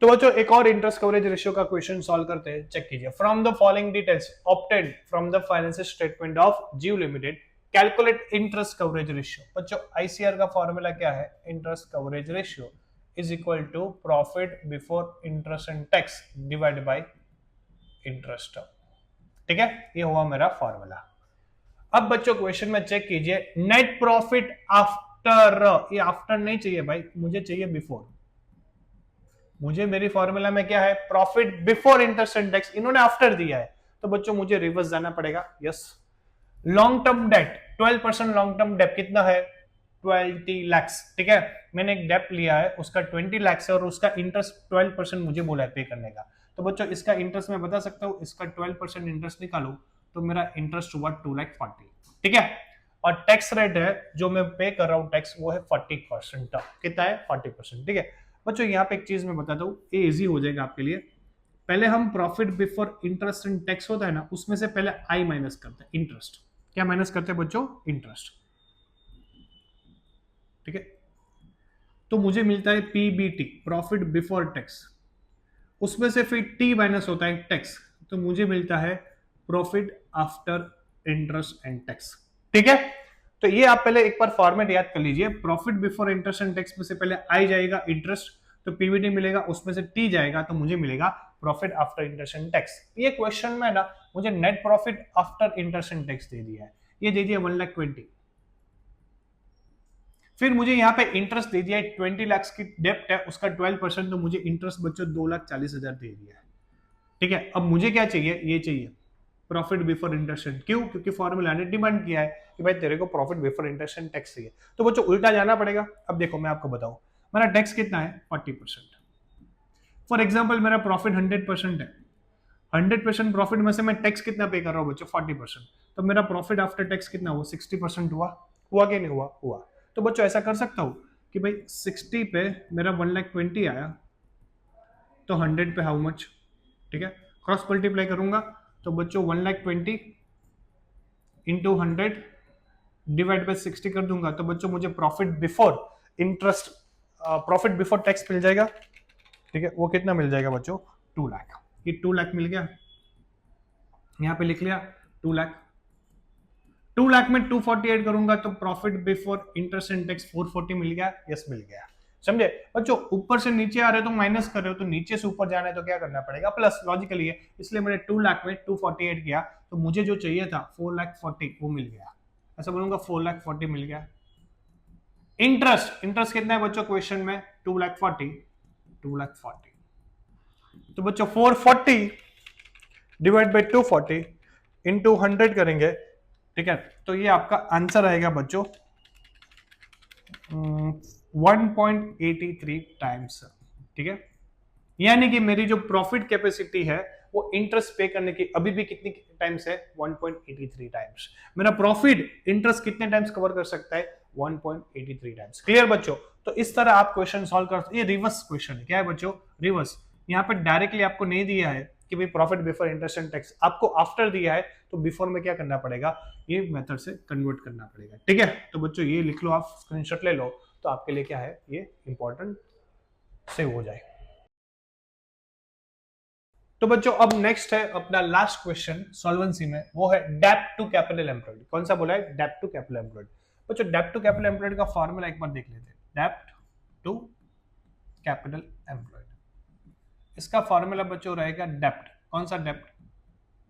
तो बच्चों एक और इंटरेस्ट कवरेज रेशियो का क्वेश्चन सॉल्व करते हैं, चेक कीजिए। From the following details obtained from the financial statement of Jio limited, calculate interest coverage ratio. बच्चों आईसीआर का फॉर्मूला क्या है, interest coverage ratio is equal to profit before interest and tax divide by interest. ठीक है, ये हुआ मेरा formula. अब बच्चों क्वेश्चन में चेक कीजिए, नेट प्रॉफिट आफ्टर, ये आफ्टर नहीं चाहिए भाई, मुझे चाहिए बिफोर। मुझे मेरी फॉर्मूला में क्या है, profit before interest and tax, इन्होंने आफ्टर दिया है, तो बच्चों मुझे रिवर्स जाना पड़ेगा। Yes, long term date 12% long term date कितना है, 20 लाख। ठीक है, मैंने एक डेट लिया है, उसका 20 लाख है और उसका इंटरेस्ट 12% मुझे बोला है पे करने का। तो बच्चों इसका इंटरेस्ट मैं बता सकता हूँ, इसका 12% इंटरेस्ट निकालू तो मेरा इंटरेस्ट हुआ 2,40,000। ठीक है, और टैक्स रेट है जो मैं पे कर रहा हूँ टैक्स, वो है 40%। कितना है, 40%। ठीक है बच्चों, यहाँ पे एक चीज मैं बताता हूँ, ये इजी हो जाएगा आपके लिए। पहले हम profit before interest and tax होता है ना, उसमें से पहले आई माइनस करते हैं, इंटरेस्ट। क्या माइनस करते हैं बच्चों, इंटरेस्ट। ठीक है, तो मुझे मिलता है पीबीटी, प्रॉफिट बिफोर टैक्स। उसमें से फिर टी माइनस होता है टैक्स, तो मुझे मिलता है profit after interest and tax. ठीक है, तो ये आप पहले एक बार फॉर्मेट याद कर लीजिए, profit before interest and tax में से पहले आई जाएगा इंटरेस्ट, तो पीबीटी मिलेगा, उसमें से टी जाएगा, तो मुझे मिलेगा profit after interest and tax. ये क्वेश्चन में ना मुझे net profit after interest and tax दे दिया है, ये दे दिया 1,20,000। फिर मुझे यहाँ पे इंटरेस्ट दे दिया है 20 लाख की डेप्ट है, उसका 12%, तो मुझे इंटरेस्ट बच्चों 2,40,000 दे दिया है। ठीक है, अब मुझे क्या चाहिए, ये चाहिए प्रॉफिट बिफोर इंटरेस्ट। क्यों, क्योंकि फॉर्मूला ने डिमांड किया है कि भाई तेरे को profit before interest and tax चाहिए, तो बच्चों उल्टा जाना पड़ेगा। अब देखो मैं आपको बताऊं, मेरा टैक्स कितना है, 40%। फॉर एग्जाम्पल मेरा प्रॉफिट 100% है, 100% प्रॉफिट में से मैं टैक्स कितना पे कर रहा हूँ बच्चों, 40%, तो मेरा प्रॉफिट आफ्टर टैक्स कितना हुआ, 60% हुआ। हुआ कि नहीं हुआ, हुआ। तो बच्चों ऐसा कर सकता हूँ कि भाई 60 पे मेरा 1,20,000 आया, तो 100 पे हाउ मच। ठीक है, क्रॉस मल्टीप्लाई करूंगा तो बच्चों 1,20,000 इंटू 100 डिवाइड बाई 60 कर दूंगा, तो बच्चों मुझे profit before interest, profit before tax मिल जाएगा। ठीक है, वो कितना मिल जाएगा बच्चों, 2 लाख। ये 2 लाख मिल गया, यहां पे लिख लिया 2 लाख। 2 लाख में 248 करूंगा तो profit before interest and tax 440 मिल गया। यस मिल गया, समझे बच्चों। ऊपर से नीचे आ रहे हो तो माइनस कर रहे हो, तो नीचे से ऊपर जाना है तो क्या करना पड़ेगा, प्लस। लॉजिकली है, इसलिए मैंने 2 लाख में 248 किया, तो मुझे जो चाहिए था 4,40,000 वो मिल गया। ऐसा बोलूंगा 4,40,000 मिल गया। इंटरेस्ट, इंटरेस्ट कितना है बच्चों क्वेश्चन में, 2,40,000, 2,40,000। तो बच्चों 440 डिवाइड बाई 240 इंटू 100 करेंगे। ठीक है, तो ये आपका आंसर आएगा बच्चों 1.83 टाइम्स। ठीक है, यानी कि मेरी जो प्रॉफिट कैपेसिटी है वो इंटरेस्ट पे करने की अभी भी कितनी टाइम्स है, 1.83 टाइम्स। मेरा प्रॉफिट इंटरेस्ट कितने टाइम्स कवर कर सकता है, 1.83 टाइम्स। क्लियर बच्चों, तो इस तरह आप क्वेश्चन सॉल्व कर, ये रिवर्स क्वेश्चन है। क्या है बच्चों, रिवर्स। यहाँ पे डायरेक्टली आपको नहीं दिया है कि भाई profit before interest and tax, आपको आफ्टर दिया है, तो बिफोर में क्या करना पड़ेगा, ये मेथड से कन्वर्ट करना पड़ेगा। ठीक है, तो बच्चों ये लिख लो, आप स्क्रीनशॉट ले लो, तो आपके लिए क्या है, ये इंपॉर्टेंट सेव हो जाए। तो बच्चों अब नेक्स्ट है अपना लास्ट क्वेश्चन सॉल्वेंसी में, वो है डेब्ट टू कैपिटल एम्प्लॉयड। कौन सा बोला है, डेब्ट टू कैपिटल एम्प्लॉयड। बच्चों डेब्ट टू कैपिटल एम्प्लॉयड का फॉर्मूला एक बार देख लेते हैं, डेब्ट टू कैपिटल एम्प्लॉयड। इसका फॉर्मूला बच्चों रहेगा डेप्ट। कौन सा डेप्ट?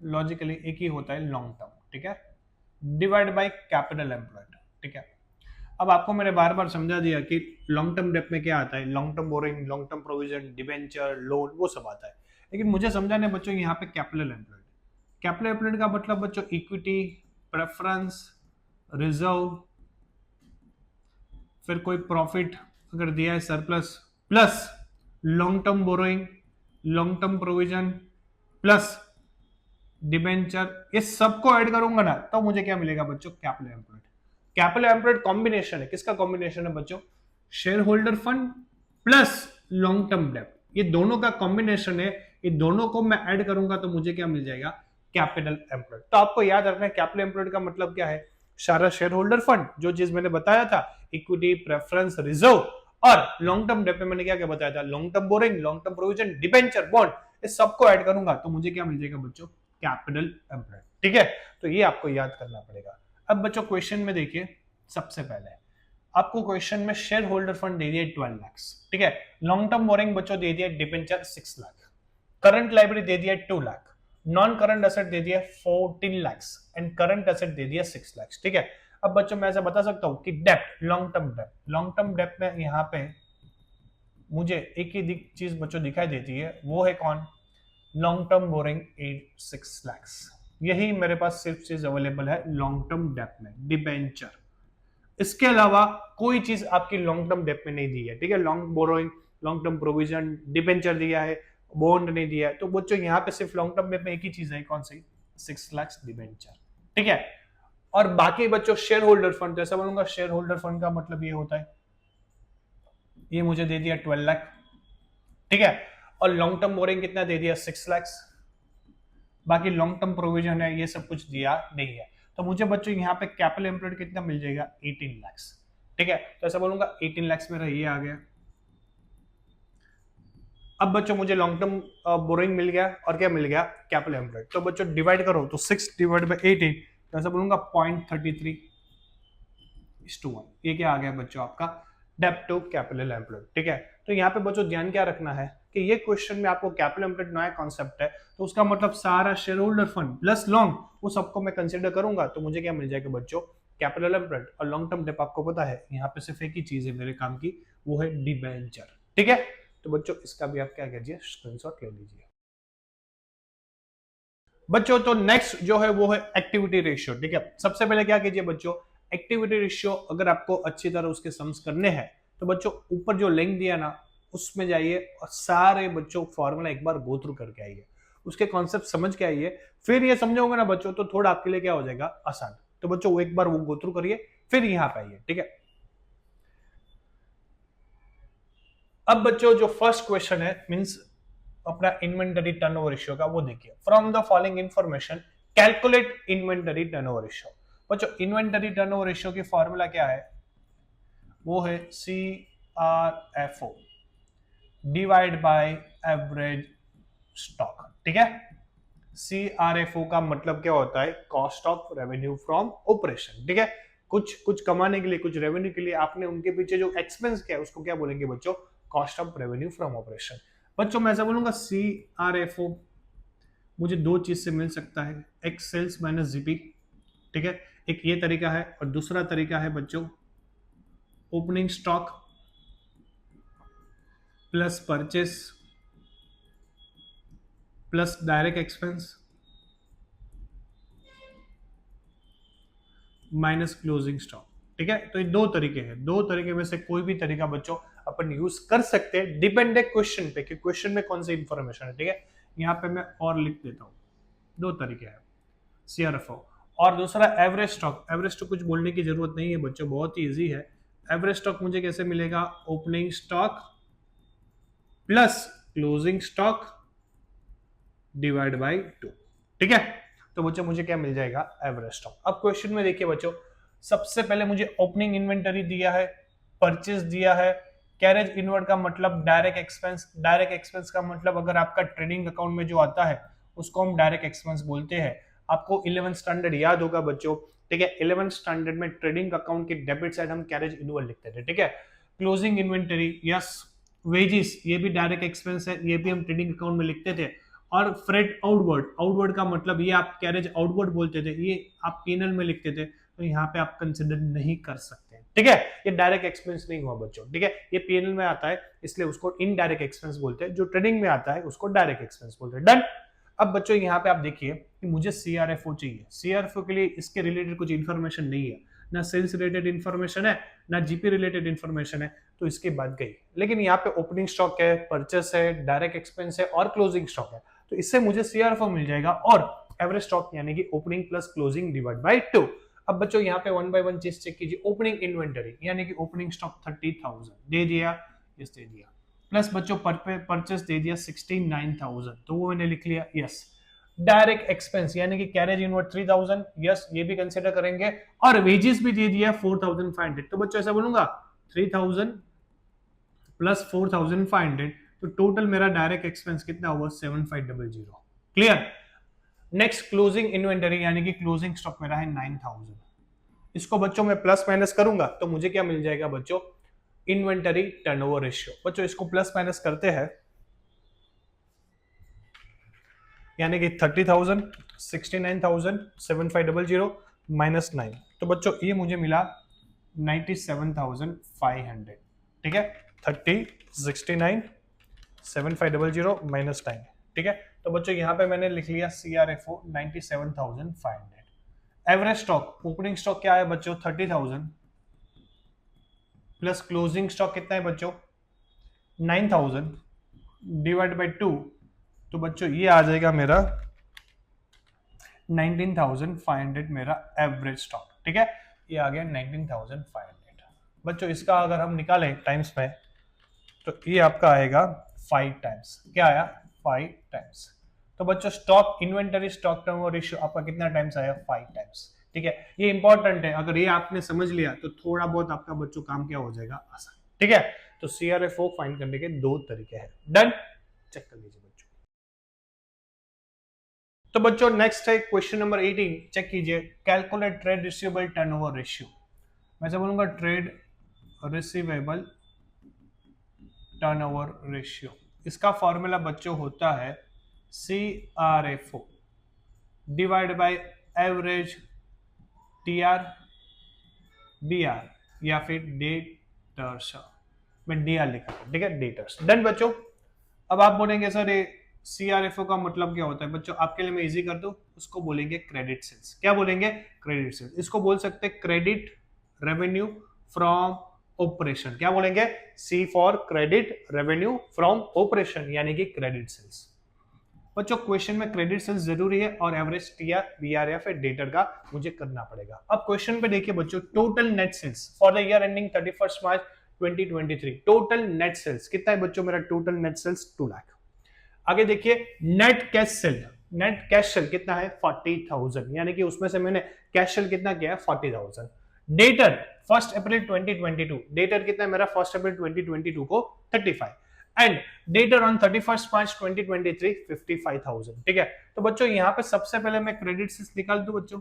लॉजिकली एक ही होता है लॉन्ग टर्म, ठीक है, डिवाइड बाय कैपिटल एम्प्लॉयड, ठीक है। अब आपको मैंने बार बार समझा दिया कि लॉन्ग टर्म डेप्ट में क्या आता है, long term borrowing, long term provision, debenture, loan, वो सब आता है। लेकिन मुझे समझाने बच्चों यहाँ पे कैपिटल एम्प्लॉयड। कैपिटल एम्प्लॉयड का मतलब बच्चों इक्विटी, प्रेफरेंस, रिजर्व, फिर कोई प्रॉफिट अगर दिया है surplus, plus long term borrowing, long term provision, plus debenture, ये सबको ऐड करूंगा ना तो मुझे क्या मिलेगा बच्चों? Capital employed. Capital employed combination है, किसका कॉम्बिनेशन है बच्चों? Share holder fund plus long term डेब्ट, ये दोनों का कॉम्बिनेशन है। ये दोनों को मैं ऐड करूंगा तो मुझे क्या मिल जाएगा? Capital employed. तो आपको याद रखना है कैपिटल एम्प्लॉयड का मतलब क्या है? सारा शेयर होल्डर फंड, जो चीज मैंने बताया था, इक्विटी, प्रेफरेंस, रिजर्व, और लॉन्ग टर्म डेब्ट में मैंने क्या क्या बताया था? Long term borrowing, long term provision, debenture, bond, इस सबको ऐड करूंगा तो मुझे क्या मिल जाएगा बच्चों? कैपिटल एम्प्लॉयड, ठीक है। तो ये आपको याद करना पड़ेगा। अब बच्चों क्वेश्चन में देखिए, सबसे पहले आपको क्वेश्चन में शेयर होल्डर फंड दे दिया 12 लाख, ठीक है। लॉन्ग टर्म बोरिंग बच्चों दे दिया डिबेंचर 6 लाख, करंट लाइब्रेरी दे दिया 2 लाख, नॉन करंट एसेट दे दिया 14 लाख एंड करंट एसेट दे दिया 6 लाख, ठीक है। अब बच्चों मैं ऐसा बता सकता हूं कि डेप्ट, लॉन्ग टर्म डेप्ट में यहाँ पे मुझे एक ही चीज बच्चों दिखाई देती है, वो है कौन? Long term borrowing 6 lakh. यही मेरे पास सिर्फ चीज अवेलेबल है लॉन्ग टर्म डेप्ट में, डिबेंचर। इसके अलावा कोई चीज आपकी लॉन्ग टर्म डेप्ट में नहीं दी है, ठीक है। Long borrowing, long term provision, debenture दिया है, बॉन्ड नहीं दिया है। तो बच्चों यहाँ पे सिर्फ लॉन्ग टर्म डेप्ट में एक ही चीज है, कौन सी? 6 लाख डिबेंचर, ठीक है। और बाकी बच्चों शेयर होल्डर फंड, जैसा बोलूंगा शेयर होल्डर फंड का मतलब ये होता है, ये मुझे दे दिया 12 लाख, ठीक है। और लॉन्ग टर्म बोरिंग कितना दे दिया? 6 लाख। बाकी लॉन्ग टर्म प्रोविजन है, ये सब कुछ दिया नहीं है। तो मुझे बच्चों यहाँ पे कैपिटल एम्प्लॉयड कितना मिल जाएगा? 18 लाख, ठीक है। तो ऐसा बोलूंगा 18 लाख मेरा ये आ गया। अब बच्चों मुझे लॉन्ग टर्म बोरिंग मिल गया और क्या मिल गया? Capital employed. तो बच्चों डिवाइड करो तो 6 डिवाइड बाय 18, तो ऐसा बोलूंगा 0.33:1। ये क्या आ गया बच्चों? आपका डेब्ट टू कैपिटल एम्प्लॉयड, ठीक है। तो यहाँ पे बच्चों ध्यान क्या रखना है कि ये क्वेश्चन में आपको कैपिटल एम्प्लॉयड नया कॉन्सेप्ट है, तो उसका मतलब सारा share holder fund plus long, वो सबको मैं कंसीडर करूंगा तो मुझे क्या मिल जाएगा बच्चों? Capital employed. और लॉन्ग टर्म डेब्ट आपको पता है यहाँ पे सिर्फ एक ही चीज है मेरे काम की, वो है डिबेंचर, ठीक है। तो बच्चों इसका भी आप क्या कीजिए? स्क्रीनशॉट ले लीजिए। बच्चों तो नेक्स्ट जो है वो है एक्टिविटी रेशियो, ठीक है। सबसे पहले क्या कीजिए बच्चों? एक्टिविटी रेशियो अगर आपको अच्छी तरह उसके सम्स करने हैं तो बच्चों ऊपर जो लिंक दिया ना उसमें जाइए और सारे बच्चों फॉर्मूला एक बार गो थ्रू करके आइए, उसके कॉन्सेप्ट समझ के आइए, फिर ये समझोगे ना बच्चों तो थोड़ा आपके लिए क्या हो जाएगा? आसान। तो बच्चों एक बार वो गो थ्रू करिए फिर यहां पे आइए, ठीक है। अब बच्चों जो फर्स्ट क्वेश्चन है मींस अपना इन्वेंटरी टर्नओवर रेशियो का, वो देखिए। From the following information calculate inventory turnover ratio. बच्चों इन्वेंटरी टर्नओवर रेशियो की फॉर्मूला क्या है? वो है CRFO divide by average stock, ठीक है। CRFO का मतलब क्या होता है? Cost of revenue from operation, ठीक है। कुछ कुछ कमाने के लिए, कुछ रेवेन्यू के लिए आपने उनके पीछे जो एक्सपेंस किया है उसको क्या बोलेंगे बच्चों? Cost of revenue from operation. बच्चों मैं ऐसा बोलूंगा CRFO मुझे दो चीज से मिल सकता है, एक सेल्स माइनस जीपी, ठीक है। एक ये तरीका है और दूसरा तरीका है बच्चों opening stock plus purchase plus direct expense minus closing stock, ठीक है। तो ये दो तरीके हैं, दो तरीके में से कोई भी तरीका बच्चों अपन यूज कर सकते हैं, डिपेंड है क्वेश्चन पे कि क्वेश्चन में कौन सी इंफॉर्मेशन है, ठीक है। यहाँ पे मैं और लिख देता हूँ, दो तरीके हैं CRFO। और दूसरा एवरेज स्टॉक। एवरेज स्टॉक कुछ बोलने की जरूरत नहीं है बच्चों, बहुत ही इजी है। एवरेज स्टॉक मुझे कैसे मिलेगा? Opening stock plus closing stock divide by 2, ठीक है। तो बच्चों मुझे क्या मिल जाएगा? Average stock. अब क्वेश्चन में देखिए बच्चों, सबसे पहले मुझे ओपनिंग इन्वेंटरी दिया है, परचेज दिया है, कैरेज इनवर्ड का मतलब डायरेक्ट एक्सपेंस, डायरेक्ट एक्सपेंस का मतलब अगर आपका ट्रेडिंग अकाउंट में जो आता है उसको हम डायरेक्ट एक्सपेंस बोलते हैं। आपको 11th स्टैंडर्ड याद होगा बच्चों, ठीक है। 11th स्टैंडर्ड में ट्रेडिंग अकाउंट की डेबिट साइड हम कैरेज इनवर्ड लिखते थे, ठीक है। क्लोजिंग इन्वेंटरी, यस वेजिस ये भी डायरेक्ट एक्सपेंस है, ये भी हम ट्रेडिंग अकाउंट में लिखते थे। और फ्रेट आउटवर्ड, आउटवर्ड का मतलब ये आप कैरेज आउटवर्ड बोलते थे, ये आप पीएनएल में लिखते थे, तो यहाँ पे आप कंसिडर नहीं कर सकते। ठीक है, ये डायरेक्ट एक्सपेंस नहीं हुआ बच्चों। ठीक है, ये पीएनएल में आता है इसलिए उसको इनडायरेक्ट एक्सपेंस बोलते हैं, जो ट्रेडिंग में आता है उसको डायरेक्ट एक्सपेंस बोलते हैं। डन। अब बच्चों यहाँ पे आप देखिए कि मुझे सीआरएफओ चाहिए। सीआरएफओ के लिए इसके रिलेटेड कुछ इंफॉर्मेशन नहीं है, ना सेल्स रिलेटेड इंफॉर्मेशन है, ना जीपी रिलेटेड इंफॉर्मेशन है, तो इसकी बात गई। लेकिन यहाँ पे ओपनिंग स्टॉक है, परचेस है, डायरेक्ट एक्सपेंस है और क्लोजिंग स्टॉक है, तो इससे मुझे सीआरएफओ मिल जाएगा और एवरेज स्टॉक यानी कि opening plus closing divide by 2। अब बच्चों यहाँ पे वन बाय वन चीज चेक कीजिए। ओपनिंग इन्वेंटरी यानी कि ओपनिंग स्टॉक 30,000 दे दिया, यस दे दिया, प्लस बच्चों परचेस दे दिया 69,000, तो वो मैंने लिख लिया यस। डायरेक्ट एक्सपेंस यानी कि कैरेज इनवर्ड 3000, यस ये भी कंसीडर करेंगे, और वेजेस भी दे दिया 4500, तो बच्चों ऐसा बोलूंगा 3000 प्लस 4500, तो टोटल मेरा डायरेक्ट एक्सपेंस कितना हुआ 7500। क्लियर। नेक्स्ट क्लोजिंग इन्वेंटरी यानी कि क्लोजिंग स्टॉक मेरा है 9000। इसको बच्चों मैं प्लस माइनस करूंगा तो मुझे क्या मिल जाएगा बच्चों, इन्वेंटरी टर्नओवर रेशियो। बच्चों इसको प्लस माइनस करते हैं यानी कि 30,000 69,000 7500 माइनस 9, तो बच्चों ये मुझे मिला 97,500। ठीक है, 30 69 7500 माइनस 9। ठीक है, तो बच्चों यहाँ पे मैंने लिख लिया CRFO 97,500। Average stock, opening stock क्या है बच्चों 30,000 प्लस क्लोजिंग स्टॉक कितना है बच्चों 9,000 डिवाइड बाय 2, तो बच्चों ये आ जाएगा मेरा 19,500 मेरा एवरेज स्टॉक। ठीक है, ये आ गया 19,500। बच्चों इसका अगर हम निकालें टाइम्स में तो ये आपका आएगा 5 टाइम्स। क्या आया 5 टाइम्स। तो बच्चों stock inventory stock turnover ratio आपका कितना टाइम्स आया 5 टाइम्स। ठीक है, ये इंपॉर्टेंट है, अगर ये आपने समझ लिया तो थोड़ा बहुत आपका बच्चों काम क्या हो जाएगा आसान। ठीक है, तो CRFO फाइंड करने के 2 तरीके हैं। डन, चेक कर लीजिए बच्चों। तो बच्चों नेक्स्ट है क्वेश्चन नंबर 18, चेक कीजिए। Calculate trade receivable turnover ratio. मैं से बोलूंगा ट्रेड रिसीवेबल टर्नओवर रेशियो। इसका फॉर्मूला बच्चों होता है CRFO divide by average TR BR या फिर डेटर्स। मैं DR लिखा था, ठीक है, डेटर्स। डन बच्चों। अब आप बोलेंगे सर ये CRFO का मतलब क्या होता है बच्चों, आपके लिए मैं इजी कर दूं, उसको बोलेंगे क्रेडिट सेल्स। क्या बोलेंगे, क्रेडिट सेल्स। इसको बोल सकते हैं क्रेडिट रेवेन्यू फ्रॉम ऑपरेशन। क्या बोलेंगे, C for credit revenue from operation यानी कि क्रेडिट सेल्स। बच्चों क्वेश्चन में क्रेडिट सेल्स जरूरी है और एवरेज TR BR या फिर डेटर का मुझे करना पड़ेगा। अब क्वेश्चन पे देखिए बच्चों, total net sales for the year ending 31 March 2023। Total net sales कितना है बच्चों, मेरा टोटल नेट सेल्स 2 लाख। आगे देखिए net cash cell, net cash cell कितना है 40,000, यानी कि उसमें से मैंने कैश सेल कितना किया है 40,000। डेटर 1 अप्रैल 2022, डेटर कितना है मेरा 1 अप्रैल 2022 को 35, एंड डेटर ऑन 31 मार्च 2023 55,000। ठीक है, तो बच्चों यहाँ पे सबसे पहले मैं क्रेडिट सेल्स निकाल दूं बच्चों।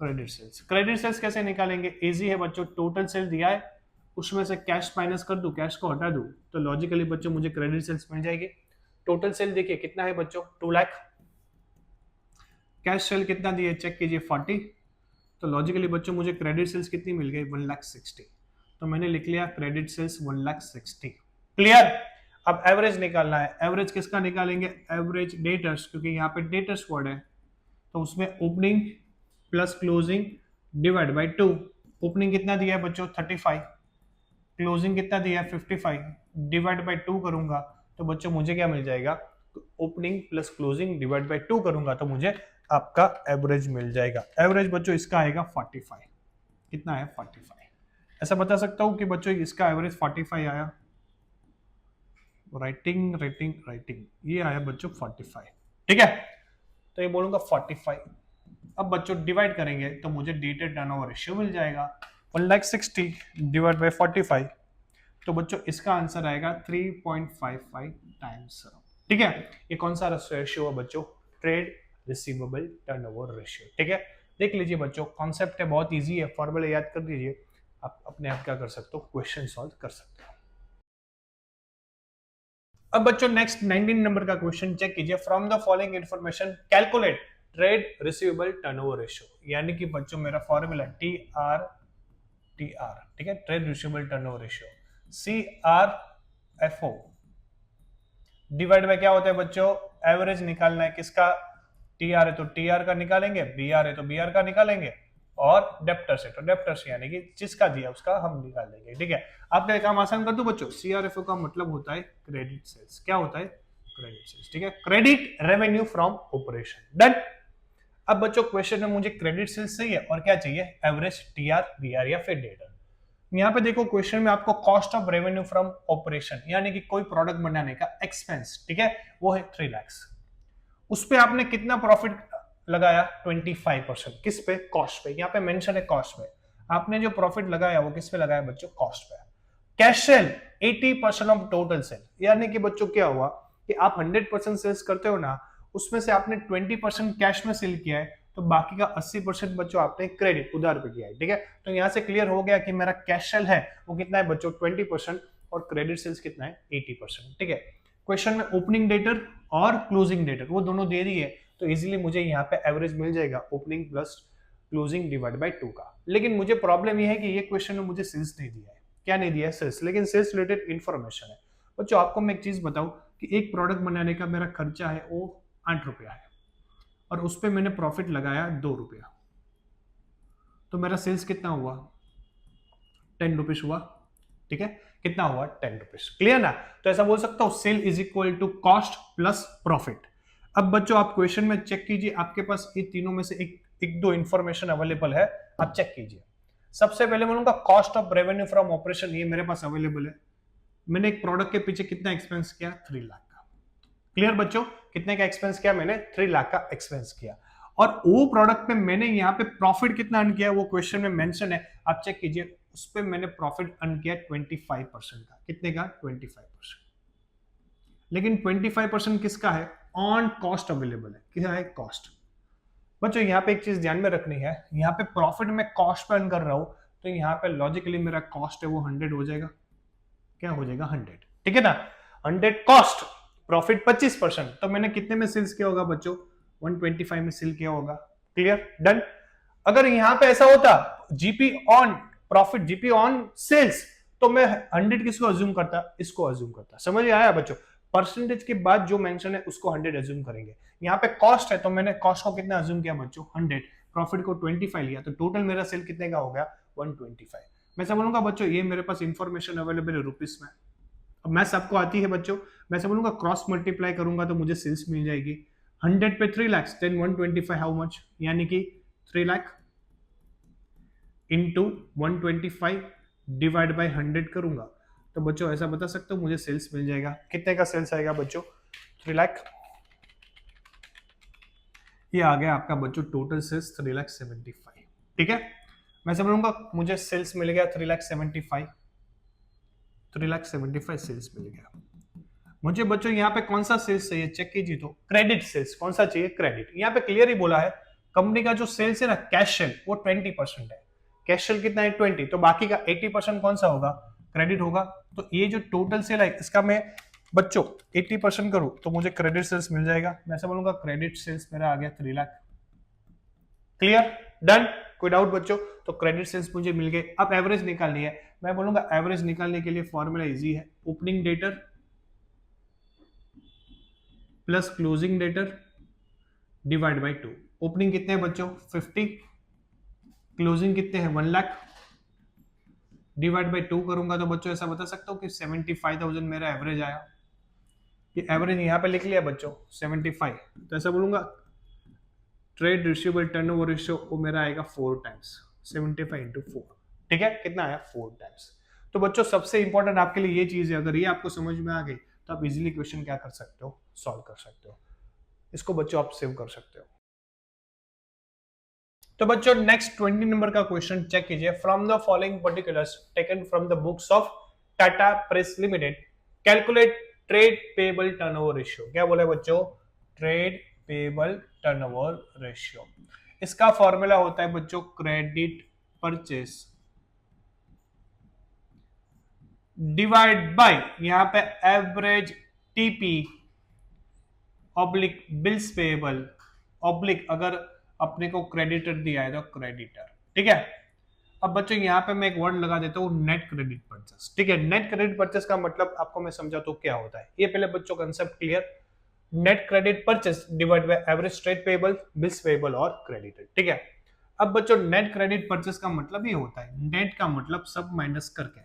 क्रेडिट सेल्स कैसे निकालेंगे, इजी है बच्चों। टोटल सेल दिया है, उसमें से कैश माइनस कर दूं, कैश को हटा दूं, तो लॉजिकली बच्चों मुझे क्रेडिट सेल्स मिल जाएगी। टोटल सेल देखिए कितना है बच्चों 2 लाख। कैश सेल कितना दिए चेक कीजिए 40, तो लॉजिकली बच्चों मुझे क्रेडिट सेल्स कितनी मिल गई 1,60,000, तो मैंने लिख लिया क्रेडिट सेल्स 1,60,000। क्लियर। अब एवरेज निकालना है। एवरेज किसका निकालेंगे, एवरेज डेटर्स, क्योंकि यहाँ पे डेटर्स वर्ड है, तो उसमें opening plus closing divide by 2। Opening कितना दिया है बच्चों 35, क्लोजिंग कितना दिया है 55, डिवाइड बाय 2 करूंगा तो बच्चों मुझे क्या मिल जाएगा, opening plus closing divide by 2 करूंगा तो मुझे आपका एवरेज मिल जाएगा। एवरेज बच्चों इसका आएगा 45। कितना है 45। ऐसा बता सकता हूं कि बच्चों इसका एवरेज 45 आया। राइटिंग ये आया बच्चों 45। ठीक है, तो ये बोलूंगा 45। अब बच्चों डिवाइड करेंगे तो मुझे डेटेड टर्नओवर रेशियो मिल जाएगा 1,60,000 डिवाइड बाय 45, तो बच्चों इसका आंसर आएगा 3.55 टाइम्स। ठीक है, ये कौन सा रेशियो है बच्चों, ट्रेड रिसीवेबल टर्नओवर रेशियो। ठीक है, देख लीजिए बच्चों, कॉन्सेप्ट है, बहुत इजी है, फॉर्मूला याद कर दीजिए, आप अपने आप क्या कर सकते हो, क्वेश्चन सॉल्व कर सकते हो। अब बच्चों नेक्स्ट 19 नंबर का क्वेश्चन चेक कीजिए, from the following information calculate trade receivable turnover ratio. यानी कि बच्चों मेरा फॉर्मूला टी आर, ठीक है, trade receivable turnover ratio, CRFO divide by क्या होता है बच्चों, एवरेज निकालना है किसका, टीआर है तो टीआर का निकालेंगे, बीआर है तो बीआर का निकालेंगे, और डेप्टर्स है तो डेप्टर्स यानी कि जिसका दिया उसका हम निकाल देंगे, ठीक है। आपका ये काम आसान कर दो बच्चों, सीआरएफओ का मतलब होता है क्रेडिट सेल्स। क्या होता है, क्रेडिट सेल्स, ठीक है, credit revenue from operation, done. अब बच्चों क्वेश्चन में मुझे क्रेडिट सेल्स चाहिए और क्या चाहिए, एवरेज, टीआर, बीआर या फिर डेटर। यहाँ पे देखो क्वेश्चन में आपको cost of revenue from operation यानी कि कोई प्रोडक्ट बनाने का एक्सपेंस, ठीक है, वो है 3 लाख। उस पे आपने कितना प्रॉफिट लगाया, 25%। किस पे, कॉस्ट पे। यहाँ पे मेंशन है कॉस्ट पे। आपने जो प्रॉफिट लगाया वो किस पे लगाया बच्चों, कॉस्ट पे। Cash cell 80% of total cell, यानी कि बच्चों क्या हुआ कि आप 100% सेल्स करते हो ना, उसमें से आपने 20% कैश में सेल किया है, तो बाकी का 80% बच्चों आपने क्रेडिट, उधार पे किया है, ठीक है। तो यहां से क्लियर हो गया कि मेरा कैश सेल है वो कितना है बच्चों, 20%, और क्रेडिट सेल्स कितना है, 80%, ठीक है। क्वेश्चन में ओपनिंग डेटर और क्लोजिंग डेटर वो दोनों दे रही है, तो इजीली मुझे यहाँ पे एवरेज मिल जाएगा opening plus closing divide by 2 का। लेकिन मुझे प्रॉब्लम ये है कि ये क्वेश्चन में मुझे सेल्स नहीं दिया है। क्या नहीं दिया है, सेल्स, लेकिन सेल्स रिलेटेड इंफॉर्मेशन है। बच्चों आपको मैं एक चीज बताऊं कि एक प्रोडक्ट बनाने का मेरा खर्चा है वो 8 रुपया है, और उस पर मैंने प्रॉफिट लगाया 2 रुपया, तो मेरा सेल्स कितना हुआ, 10 रुपीज हुआ, ठीक है। कितना हुआ, 10 रुपीज, क्लियर ना। तो ऐसा बोल सकता हूं sale is equal to cost plus profit. अब बच्चों आप क्वेश्चन में चेक कीजिए, आपके पास ये तीनों में से एक दो इंफॉर्मेशन अवेलेबल है, आप चेक कीजिए। सबसे पहले बोलूंगा cost of revenue from operation, ये मेरे पास अवेलेबल है। मैंने एक प्रोडक्ट के पीछे कितना एक्सपेंस किया, 3 लाख का। क्लियर बच्चों, कितने का एक्सपेंस किया मैंने, 3 लाख का एक्सपेंस किया। और वो प्रोडक्ट पे मैंने यहाँ पे प्रॉफिट कितना अर्न किया वो क्वेश्चन में मेंशन है, आप चेक कीजिए। उस पे मैंने प्रॉफिट अर्न किया 25% का। कितने का, 25%। लेकिन 25% किसका है, ऑन कॉस्ट अवेलेबल है। क्या है, कॉस्ट। बच्चों यहाँ पे एक चीज ध्यान में रखनी है, यहाँ पे प्रॉफिट में कॉस्ट पे अर्न कर रहा हूं, तो यहाँ पे लॉजिकली मेरा कॉस्ट है वो 100 हो जाएगा। क्या हो जाएगा, 100, ठीक है ना। 100 कॉस्ट, प्रॉफिट 25%, तो मैंने कितने में सेल्स किया होगा बच्चों, 125 में सेल किया होगा। Clear, done. अगर यहां पे ऐसा होता GP on profit, GP on sales, तो मैं 100 किसको अज्यूम करता, इसको अज्यूम करता। समझ में आया बच्चों, परसेंटेज के बाद जो मेंशन है उसको 100 अज्यूम करेंगे। यहाँ पे कॉस्ट है तो मैंने कॉस्ट को कितना अज्यूम किया बच्चों, 100, प्रॉफिट को 25 लिया, तो टोटल मेरा सेल कितने का हो गया, 125। मैं सब बोलूंगा बच्चों ये मेरे पास इंफॉर्मेशन अवेलेबल है रुपीस में। अब मैं सबको आती है बच्चों, मैं सब बोलूंगा क्रॉस मल्टीप्लाई करूंगा तो मुझे सेल्स मिल जाएगी। 100 पे 3 लाख, देन 125 हाउ मच, यानी कि 3 लाख इंटू 125 डिवाइड बाई 100 करूंगा, तो बच्चों ऐसा बता सकते हो मुझे सेल्स मिल जाएगा। कितने का सेल्स आएगा बच्चों, 3 लाख। ये आ गया आपका बच्चों टोटल सेल्स 3,75,000, ठीक है। मैं समझूंगा मुझे सेल्स मिल गया 3,75,000, 3,75,000 सेल्स मिल गया। मुझे बच्चों यहाँ पे कौन सा सेल्स चाहिए चेक कीजिए, तो क्रेडिट सेल्स। कौन सा चाहिए, क्रेडिट। यहाँ पे क्लियर ही बोला है कंपनी का जो सेल्स है ना, कैश सेल, वो 20% है। कैश सेल कितना है, 20, तो बाकी का 80% कौन सा होगा, क्रेडिट होगा। तो ये जो टोटल सेल है इसका मैं बच्चों 80% करूं तो मुझे क्रेडिट सेल्स मिल जाएगा। मैं ऐसा बोलूंगा क्रेडिट सेल्स मेरा आ गया 3 लाख। Clear, done. कोई डाउट बच्चों, तो क्रेडिट सेल्स मुझे मिल गए। अब एवरेज निकालनी है। मैं बोलूंगा एवरेज निकालने के लिए फॉर्मूला इजी है, opening debtor plus closing debtor divide by 2। Opening कितने हैं बच्चों, 50, क्लोजिंग कितने हैं, 1 लाख, डिवाइड बाई 2 करूंगा तो बच्चों ऐसा बता सकता हूं कि 75,000 मेरा एवरेज आया। ये एवरेज यहां पे लिख लिया बच्चों 75, तो ऐसा बोलूंगा ट्रेड रिसीवेबल टर्नओवर रेशियो वो मेरा आएगा 4 टाइम्स, 75 इंटू 4, ठीक है। कितना आया, 4 टाइम्स। तो बच्चों सबसे इंपॉर्टेंट आपके लिए ये चीज है, अगर ये आपको समझ में आ गई तो आप इजीली क्वेश्चन क्या कर सकते हो, सॉल्व कर सकते हो। इसको बच्चों आप सेव कर सकते हो। तो बच्चों नेक्स्ट 20 नंबर का क्वेश्चन चेक कीजिए, from the following particulars taken from the books of Tata press limited calculate trade payable turnover ratio. क्या बोला बच्चों, ट्रेड पेबल टर्नओवर रेशियो। इसका फॉर्मूला होता है बच्चों क्रेडिट परचेस डिवाइड बाय यहां पे average TP oblique bills payable oblique अगर अपने को क्रेडिटर दिया है तो क्रेडिटर, ठीक है। अब बच्चों यहाँ पे मैं एक वर्ड लगा देता हूँ नेट क्रेडिट परचेस, ठीक है। नेट क्रेडिट परचेस का मतलब आपको मैं समझाता हूँ क्या होता है। ये पहले बच्चों concept clear, net credit purchase divide by average trade payable bills payable और क्रेडिटर, ठीक है। अब बच्चों नेट क्रेडिट परचेस का मतलब ये होता है, नेट का मतलब सब माइनस करके,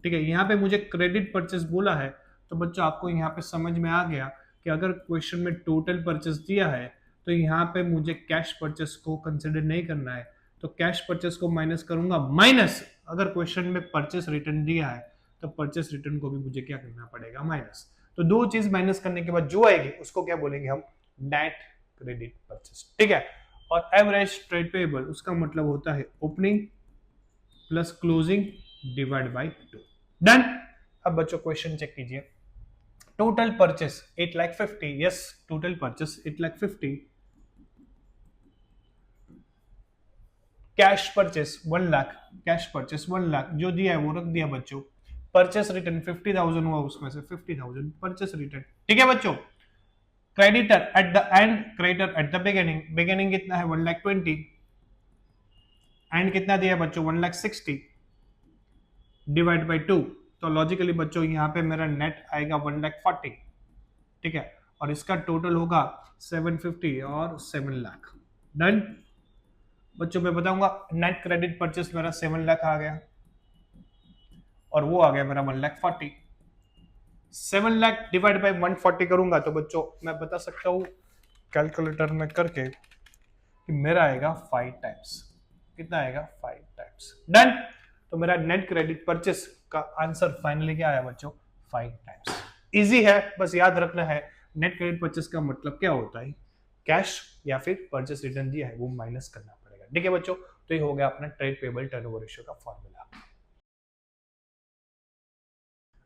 ठीक है। यहाँ पे मुझे क्रेडिट परचेस बोला है तो बच्चों आपको यहाँ पे समझ में आ गया कि अगर क्वेश्चन में टोटल परचेस दिया है तो यहाँ पे मुझे कैश परचेस को कंसिडर नहीं करना है, तो कैश परचेस को माइनस करूंगा, माइनस अगर क्वेश्चन में परचेस रिटर्न दिया है तो परचेस रिटर्न को भी मुझे क्या करना पड़ेगा, माइनस। तो दो चीज माइनस करने के बाद जो आएगी उसको क्या बोलेंगे हम, नेट क्रेडिट परचेस, ठीक है। और एवरेज ट्रेड पेएबल उसका मतलब होता है opening plus closing divide by 2, done. अब बच्चों क्वेश्चन चेक कीजिए, total purchase 8,50,000, yes total purchase 8,50,000, cash purchase 1 lakh, cash purchase 1 lakh जो दिया है वो रख दिया बच्चों, परचेस रिटर्न 50,000 हुआ उसमें से 50,000 परचेस रिटर्न, ठीक है बच्चों। Creditor at the end, creditor at the beginning, beginning कितना है 1,20,000, एंड कितना दिया है बच्चों 1,60,000 डिवाइड बाय 2, तो लॉजिकली बच्चों यहाँ पे मेरा नेट आएगा 1,40,000, ठीक है। और इसका टोटल होगा 750 और 7 लाख, डन। बच्चों मैं बताऊंगा नेट क्रेडिट परचेस मेरा 7 लाख आ गया और वो आ गया मेरा 1,40,000। 7 लाख डिवाइड बाय 140 करूंगा तो बच्चों मैं बता सकता हूं कैलकुलेटर में करके कि मेरा आएगा 5 टाइम्स, कितना आएगा 5 टाइम्स, डन। तो मेरा नेट क्रेडिट परचेस का आंसर फाइनली क्या आया बच्चों, 5 टाइम्स। इजी है, बस याद रखना है नेट क्रेडिट परचेस का मतलब क्या होता है, कैश या फिर परचेस रिटर्न दिया है वो माइनस करना पड़ेगा, ठीक है बच्चों। तो ये हो गया अपना ट्रेड पेएबल टर्नओवर रेशियो का फॉर्मूला।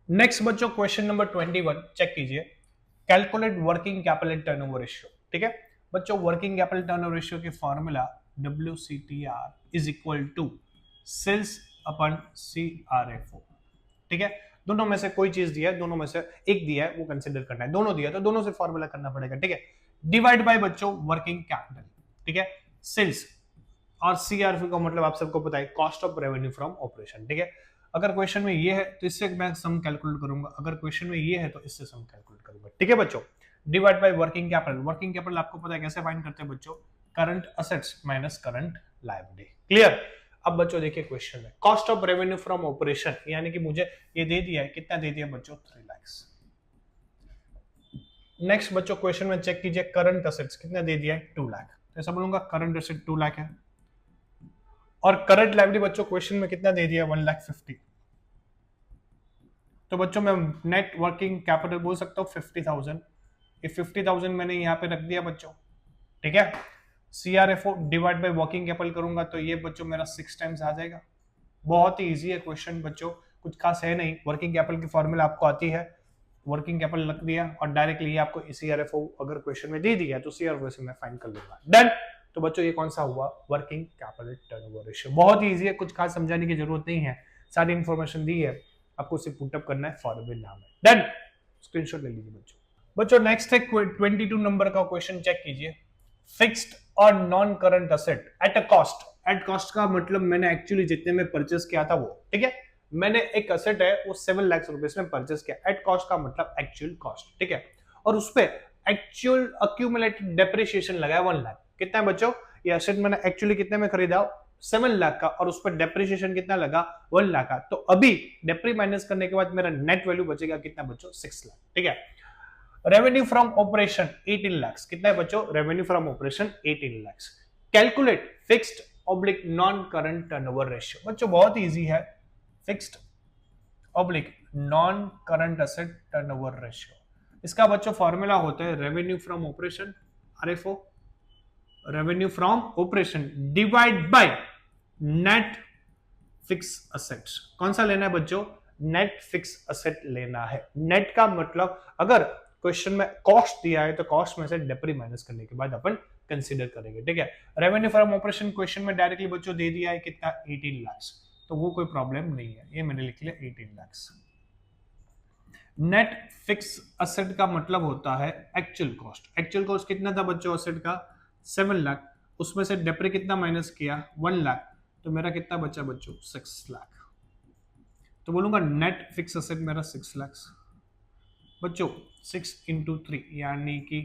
नेक्स्ट बच्चों क्वेश्चन नंबर 21 चेक कीजिए, calculate working capital turnover ratio, ठीक है बच्चों। वर्किंग कैपिटल टर्नओवर रेशियो के formula WCTR is equal to sales upon CRFO, ठीक है। दोनों में से कोई चीज दिया है, दोनों में से एक दिया है वो कंसिडर करना है, दोनों दिया तो दोनों से फॉर्मूला करना पड़ेगा, ठीक है। डिवाइड बाय बच्चों वर्किंग कैपिटल, ठीक है, सेल्स और CRFO का मतलब आप सबको पता है cost of revenue from operation, ठीक है। अगर क्वेश्चन में ये है तो इससे मैं सम कैलकुलेट करूंगा, अगर क्वेश्चन में ये है तो इससे सम कैलकुलेट करूंगा, ठीक है बच्चों। Divide by working capital, working capital आपको पता है कैसे फाइंड करते हैं बच्चों, current assets minus current liability, clear. अब बच्चों देखिए क्वेश्चन में cost of revenue from operation यानी कि मुझे ये दे दिया है, कितना दे दिया बच्चों 3 लाख। नेक्स्ट बच्चों क्वेश्चन में चेक कीजिए करंट असेट्स कितना दे दिया है 2 लाख, तो ऐसा बोलूंगा करंट असेट 2 लाख है और करंट लायबिलिटी बच्चों क्वेश्चन में कितना दे दिया 1,50,000, तो बच्चों मैं नेट वर्किंग कैपिटल बोल सकता हूँ 50,000, ये 50,000 मैंने यहाँ पे रख दिया बच्चों, ठीक है। CRFO divide by working capital करूंगा तो ये बच्चों मेरा 6 टाइम्स आ जाएगा। बहुत ही इजी है क्वेश्चन बच्चों, कुछ खास है नहीं। वर्किंग कैपिटल की फॉर्मूला आपको आती है, वर्किंग कैपिटल रख दिया और डायरेक्टली ये आपको CRFO अगर क्वेश्चन में दे दिया तो CRFO से मैं फाइंड कर लूंगा, डन। तो बच्चों ये कौन सा हुआ, वर्किंग कैपिटल टर्नओवर रेशियो। बहुत ही इजी है, कुछ खास समझाने की जरूरत नहीं है, सारी इंफॉर्मेशन दी है, आपको सिर्फ पुटअप करना है, फॉर्मूला नाम है, डन। स्क्रीनशॉट ले लीजिए बच्चों। बच्चों नेक्स्ट है 22 नंबर का क्वेश्चन चेक कीजिए, फिक्स्ड और non current asset at a cost. At cost का मतलब मैंने एक्चुअली जितने में परचेस किया था वो, ठीक है। मैंने एक असेट है वो 7 लाख रुपए में परचेस किया, एट कॉस्ट का मतलब एक्चुअल कॉस्ट, ठीक है। और उस पे एक्चुअल अक्यूमुलेटेड डेप्रिसिएशन लगाया 1 लाख। कितना है बच्चों, ये असेट मैंने एक्चुअली कितने में खरीदा 7 लाख का और उस पर डेप्रिसिएशन कितना लगा 1 लाख का। तो अभी डेप्री माइनस करने के बाद मेरा नेट वैल्यू बचेगा कितना बच्चों 6 लाख, ठीक है। रेवेन्यू फ्रॉम ऑपरेशन 18 लाख, कितना है बच्चों revenue from operation 18 lakh. Calculate fixed oblique non current turnover ratio. बच्चों बहुत इजी है, fixed oblique non current asset turnover ratio, इसका बच्चों फॉर्मूला होता है revenue from operation RFO, revenue from operation divide by net fix assets. कौन सा लेना है बच्चों, नेट फिक्स असेट लेना है। नेट का मतलब अगर क्वेश्चन में कॉस्ट दिया है तो कॉस्ट में से डेप्री माइनस करने के बाद अपन कंसीडर करेंगे, ठीक है। रेवेन्यू फ्रॉम ऑपरेशन क्वेश्चन में डायरेक्टली बच्चों दे दिया है कितना 18 लाख, तो वो कोई प्रॉब्लम नहीं है, ये मैंने लिख लिया 18 लाख। नेट फिक्स असेट का मतलब होता है एक्चुअल कॉस्ट। एक्चुअल कॉस्ट कितना था बच्चों असेट का 7 लाख, उसमें से डेप्रे कितना माइनस किया 1 लाख, तो मेरा कितना बचा बच्चों 6 लाख। तो बोलूंगा नेट फिक्स असेट मेरा 6 लाख बच्चों। 6 इंटू 3 यानी कि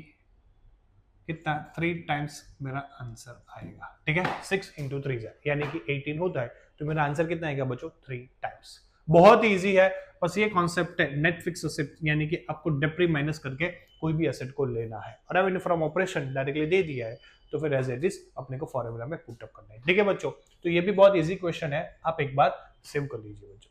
कितना 3 टाइम्स मेरा आंसर आएगा। ठीक है 6 इंटू 3 यानी कि 18 होता है, तो मेरा आंसर कितना आएगा बच्चों 3 टाइम्स। बहुत इजी है, बस ये कॉन्सेप्ट है नेट फिक्स असेट यानी कि आपको डेप्री माइनस करके कोई भी असेट को लेना है और रेवेन्यू फ्रॉम ऑपरेशन डायरेक्टली दे दिया है, तो फिर एज इट इज अपने को फॉर्मूला में पुट अप करना है। ठीक है बच्चों, तो ये भी बहुत इजी क्वेश्चन है, आप एक बार सेव कर लीजिए बच्चों।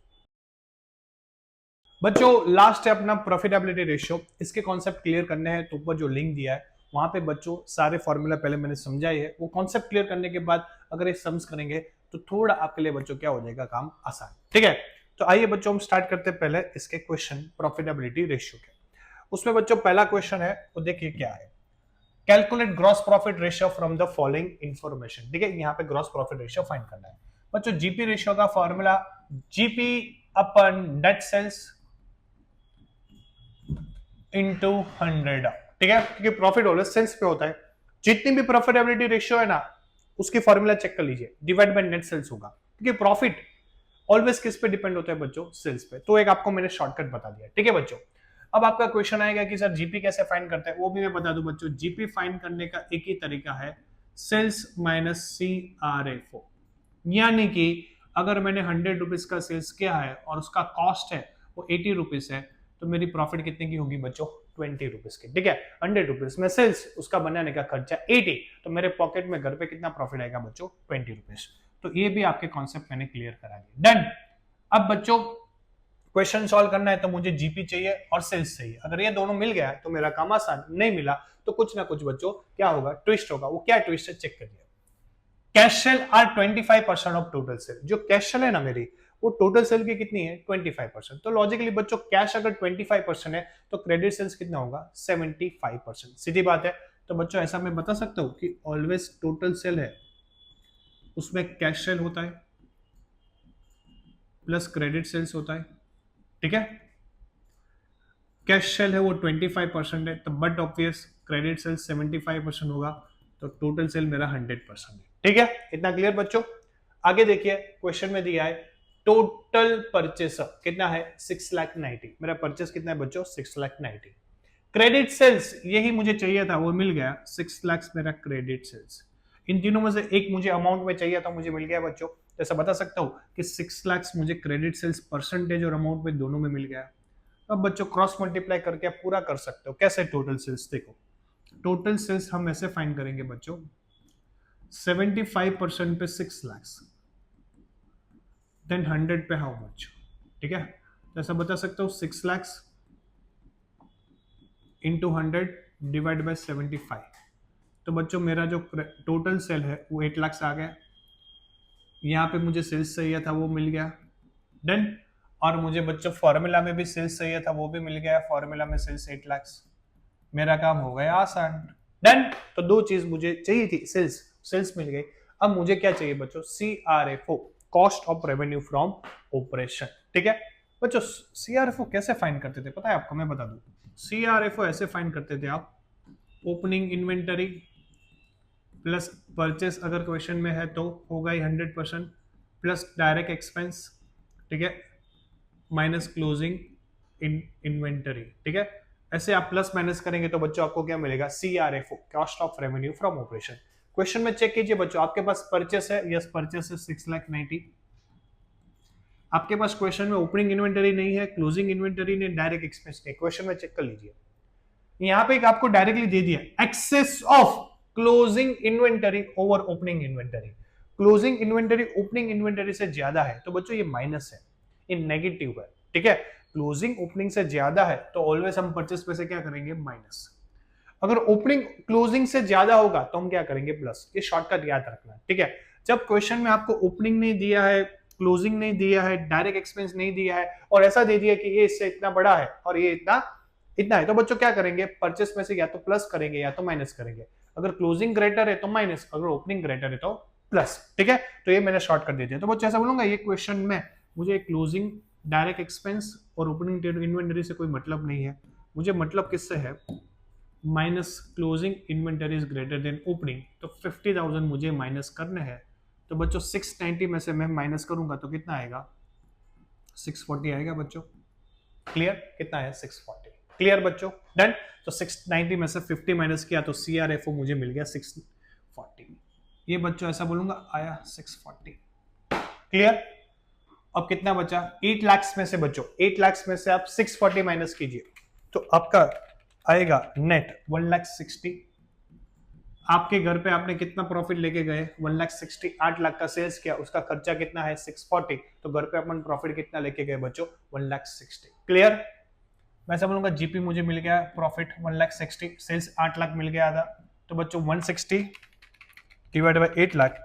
बच्चों लास्ट है अपना प्रॉफिटेबिलिटी रेशियो। इसके कॉन्सेप्ट क्लियर करने हैं तो ऊपर जो लिंक दिया है वहां पे बच्चों सारे फॉर्मूला पहले मैंने समझाई है, वो कॉन्सेप्ट क्लियर करने के बाद अगर ये सम्स करेंगे तो थोड़ा आपके लिए बच्चों क्या हो जाएगा काम आसान। ठीक है, तो आइए बच्चों हम स्टार्ट करते हैं पहले इसके क्वेश्चन प्रॉफिटेबिलिटी रेशियो के। उसमें बच्चों पहला क्वेश्चन है वो देखिए क्या है, calculate gross profit ratio from the following information. ठीक है, यहाँ पे ग्रॉस प्रॉफिट रेशियो फाइंड करना है बच्चों। जीपी रेशियो का फॉर्मूला जीपी अपन नेट सेल्स इंटू 100। ठीक है, क्योंकि प्रॉफिट ऑलवेज सेल्स पे होता है। जितनी भी प्रॉफिटेबिलिटी रेशियो है ना उसकी फॉर्मूला चेक कर लीजिए, डिवाइड बाय नेट सेल्स होगा, क्योंकि प्रॉफिट ऑलवेज किस पे डिपेंड होता है बच्चों सेल्स पे। तो एक आपको मैंने शॉर्टकट बता दिया। ठीक है बच्चों, अब आपका क्वेश्चन आएगा कि सर जीपी कैसे फाइंड करते हैं, वो भी मैं बता दूं बच्चों। जीपी फाइंड करने का एक ही तरीका है, सेल्स माइनस CRFO। यानी कि अगर मैंने 100 रुपीज का सेल्स किया है और उसका कॉस्ट है वो 80 रुपीज है, तो मेरी प्रॉफिट कितने की होगी बच्चों 20 रुपीज की। ठीक है, 100 रुपीज में सेल्स, उसका बनाने का खर्चा 80, तो मेरे पॉकेट में घर पे कितना प्रॉफिट आएगा बच्चों 20 रुपीज। तो ये भी आपके कॉन्सेप्ट मैंने क्लियर करा दिया। डन। अब बच्चों क्वेश्चन सॉल्व करना है तो मुझे जीपी चाहिए और सेल्स चाहिए। अगर ये दोनों मिल गया तो मेरा काम आसान, नहीं मिला तो कुछ ना कुछ बच्चों क्या होगा ट्विस्ट होगा। वो क्या ट्विस्ट है चेक करिए। Cash sale are 25% of total sale. जो कैश सेल है ना मेरी वो टोटल सेल की कितनी है 25%। तो लॉजिकली बच्चों कैश अगर 25% है तो क्रेडिट सेल्स कितना होगा 75%। सीधी बात है। तो बच्चों ऐसा मैं बता सकता हूं कि ऑलवेज टोटल सेल है उसमें कैश सेल होता है प्लस क्रेडिट सेल्स होता है। ठीक है, कैश सेल है वो 25% है, तो बट ऑब्वियस क्रेडिट सेल 75% होगा, तो टोटल सेल मेरा 100% है। ठीक है, इतना क्लियर बच्चों। आगे देखिए क्वेश्चन में दिया है टोटल परचेस कितना है 6,90,000। मेरा परचेस कितना है बच्चों 6,90,000। क्रेडिट सेल्स यही मुझे चाहिए था, वो मिल गया 6 लाख मेरा क्रेडिट सेल्स। इन तीनों में से एक मुझे अमाउंट में चाहिए था, मुझे मिल गया बच्चों। जैसा बता सकता हूं कि 6 लाख मुझे क्रेडिट सेल्स परसेंटेज और अमाउंट में दोनों में मिल गया। अब बच्चों क्रॉस मल्टीप्लाई करके आप पूरा कर सकते हो। कैसे टोटल सेल्स, देखो टोटल सेल्स हम ऐसे फाइंड करेंगे बच्चों 75% पे 6 लाख देन 100 पे हाउ मच। ठीक है, तो ऐसा बता सकता हूँ 6 लाख इंटू 100 डिवाइड बाय 75। तो बच्चों मेरा जो टोटल सेल है वो 8 लाख आ गया। यहाँ पे मुझे सेल्स चाहिए था वो मिल गया। डन। और मुझे बच्चों फॉर्मूला में भी सेल्स चाहिए था वो भी मिल गया, फॉर्मूला में सेल्स 8 लाख। मेरा काम हो गया आसान। डन। तो दो चीज मुझे चाहिए थी, सेल्स मिल गई। अब मुझे क्या चाहिए बच्चों CRFO, cost of revenue from operation. ठीक है बच्चों, CRFO कैसे फाइंड करते थे पता है आपको, मैं बता दूं। CRFO ऐसे फाइंड करते थे आप, ओपनिंग इन्वेंटरी प्लस परचेस अगर क्वेश्चन में है तो होगा ही 100% प्लस डायरेक्ट एक्सपेंस। ठीक है, माइनस क्लोजिंग इन्वेंटरी। ठीक है, ऐसे आप प्लस माइनस करेंगे तो बच्चों आपको क्या मिलेगा CRFO, cost of revenue from operation. Question में चेक कीजिए बच्चों, आपके पास परचेस है, यस परचेस है 6,90,000। आपके पास क्वेश्चन में ओपनिंग इन्वेंटरी नहीं है, क्लोजिंग इन्वेंटरी ने, डायरेक्ट एक्सपेंस नहीं। क्वेश्चन में चेक कर लीजिए, यहां पे एक आपको डायरेक्टली दे दिया excess of closing inventory over opening inventory. Closing inventory opening inventory से ज्यादा है तो बच्चों ये माइनस है, ये नेगेटिव है। ठीक है, क्लोजिंग ओपनिंग से ज्यादा है तो ऑलवेज हम परचेस पे से क्या करेंगे माइनस। अगर ओपनिंग क्लोजिंग से ज्यादा होगा तो हम क्या करेंगे प्लस। ये शॉर्टकट याद रखना। ठीक है, जब क्वेश्चन में आपको ओपनिंग नहीं दिया है, क्लोजिंग नहीं दिया है, डायरेक्ट एक्सपेंस नहीं दिया है और ऐसा दे दिया कि ये इससे इतना बड़ा है और ये इतना है, तो बच्चों क्या करेंगे परचेस में से या तो प्लस करेंगे या तो माइनस करेंगे। अगर क्लोजिंग ग्रेटर है तो माइनस, अगर ओपनिंग ग्रेटर है तो प्लस। ठीक है, तो ये मैंने शॉर्ट कर दे दिया। तो बच्चों ऐसा बोलूंगा ये क्वेश्चन में मुझे क्लोजिंग डायरेक्ट एक्सपेंस और ओपनिंग इन्वेंटरी से कोई मतलब नहीं है, मुझे मतलब किससे है, minus closing inventory is greater then opening, तो 50,000 मुझे माइनस करने हैं। तो बच्चों 690 में से मैं माइनस करूंगा तो कितना आएगा, 640 आएगा बच्चों। क्लियर, कितना है 640। क्लियर बच्चों, डन। तो 690 में से 50 माइनस किया तो CRFO मुझे मिल गया 640। ये बच्चों ऐसा बोलूंगा आया 640। क्लियर। अब कितना बचा, 8 लाख में से बच्चों 8 लाख में से आप 640 माइनस कीजिए तो आपका आएगा नेट 1,60,000। आपके घर पे आपने कितना प्रॉफिट लेके गए, 1,60,000। 8 लाख का सेल्स किया, उसका खर्चा कितना है 640, तो घर पे अपन प्रॉफिट कितना लेके गए बच्चों 1,60,000। क्लियर। मैं ऐसा बोलूंगा जीपी मुझे मिल गया प्रॉफिट 1,60,000, सेल्स 8 लाख मिल गया आधा, तो बच्चों 160 डिवाइड बाई 8 लाख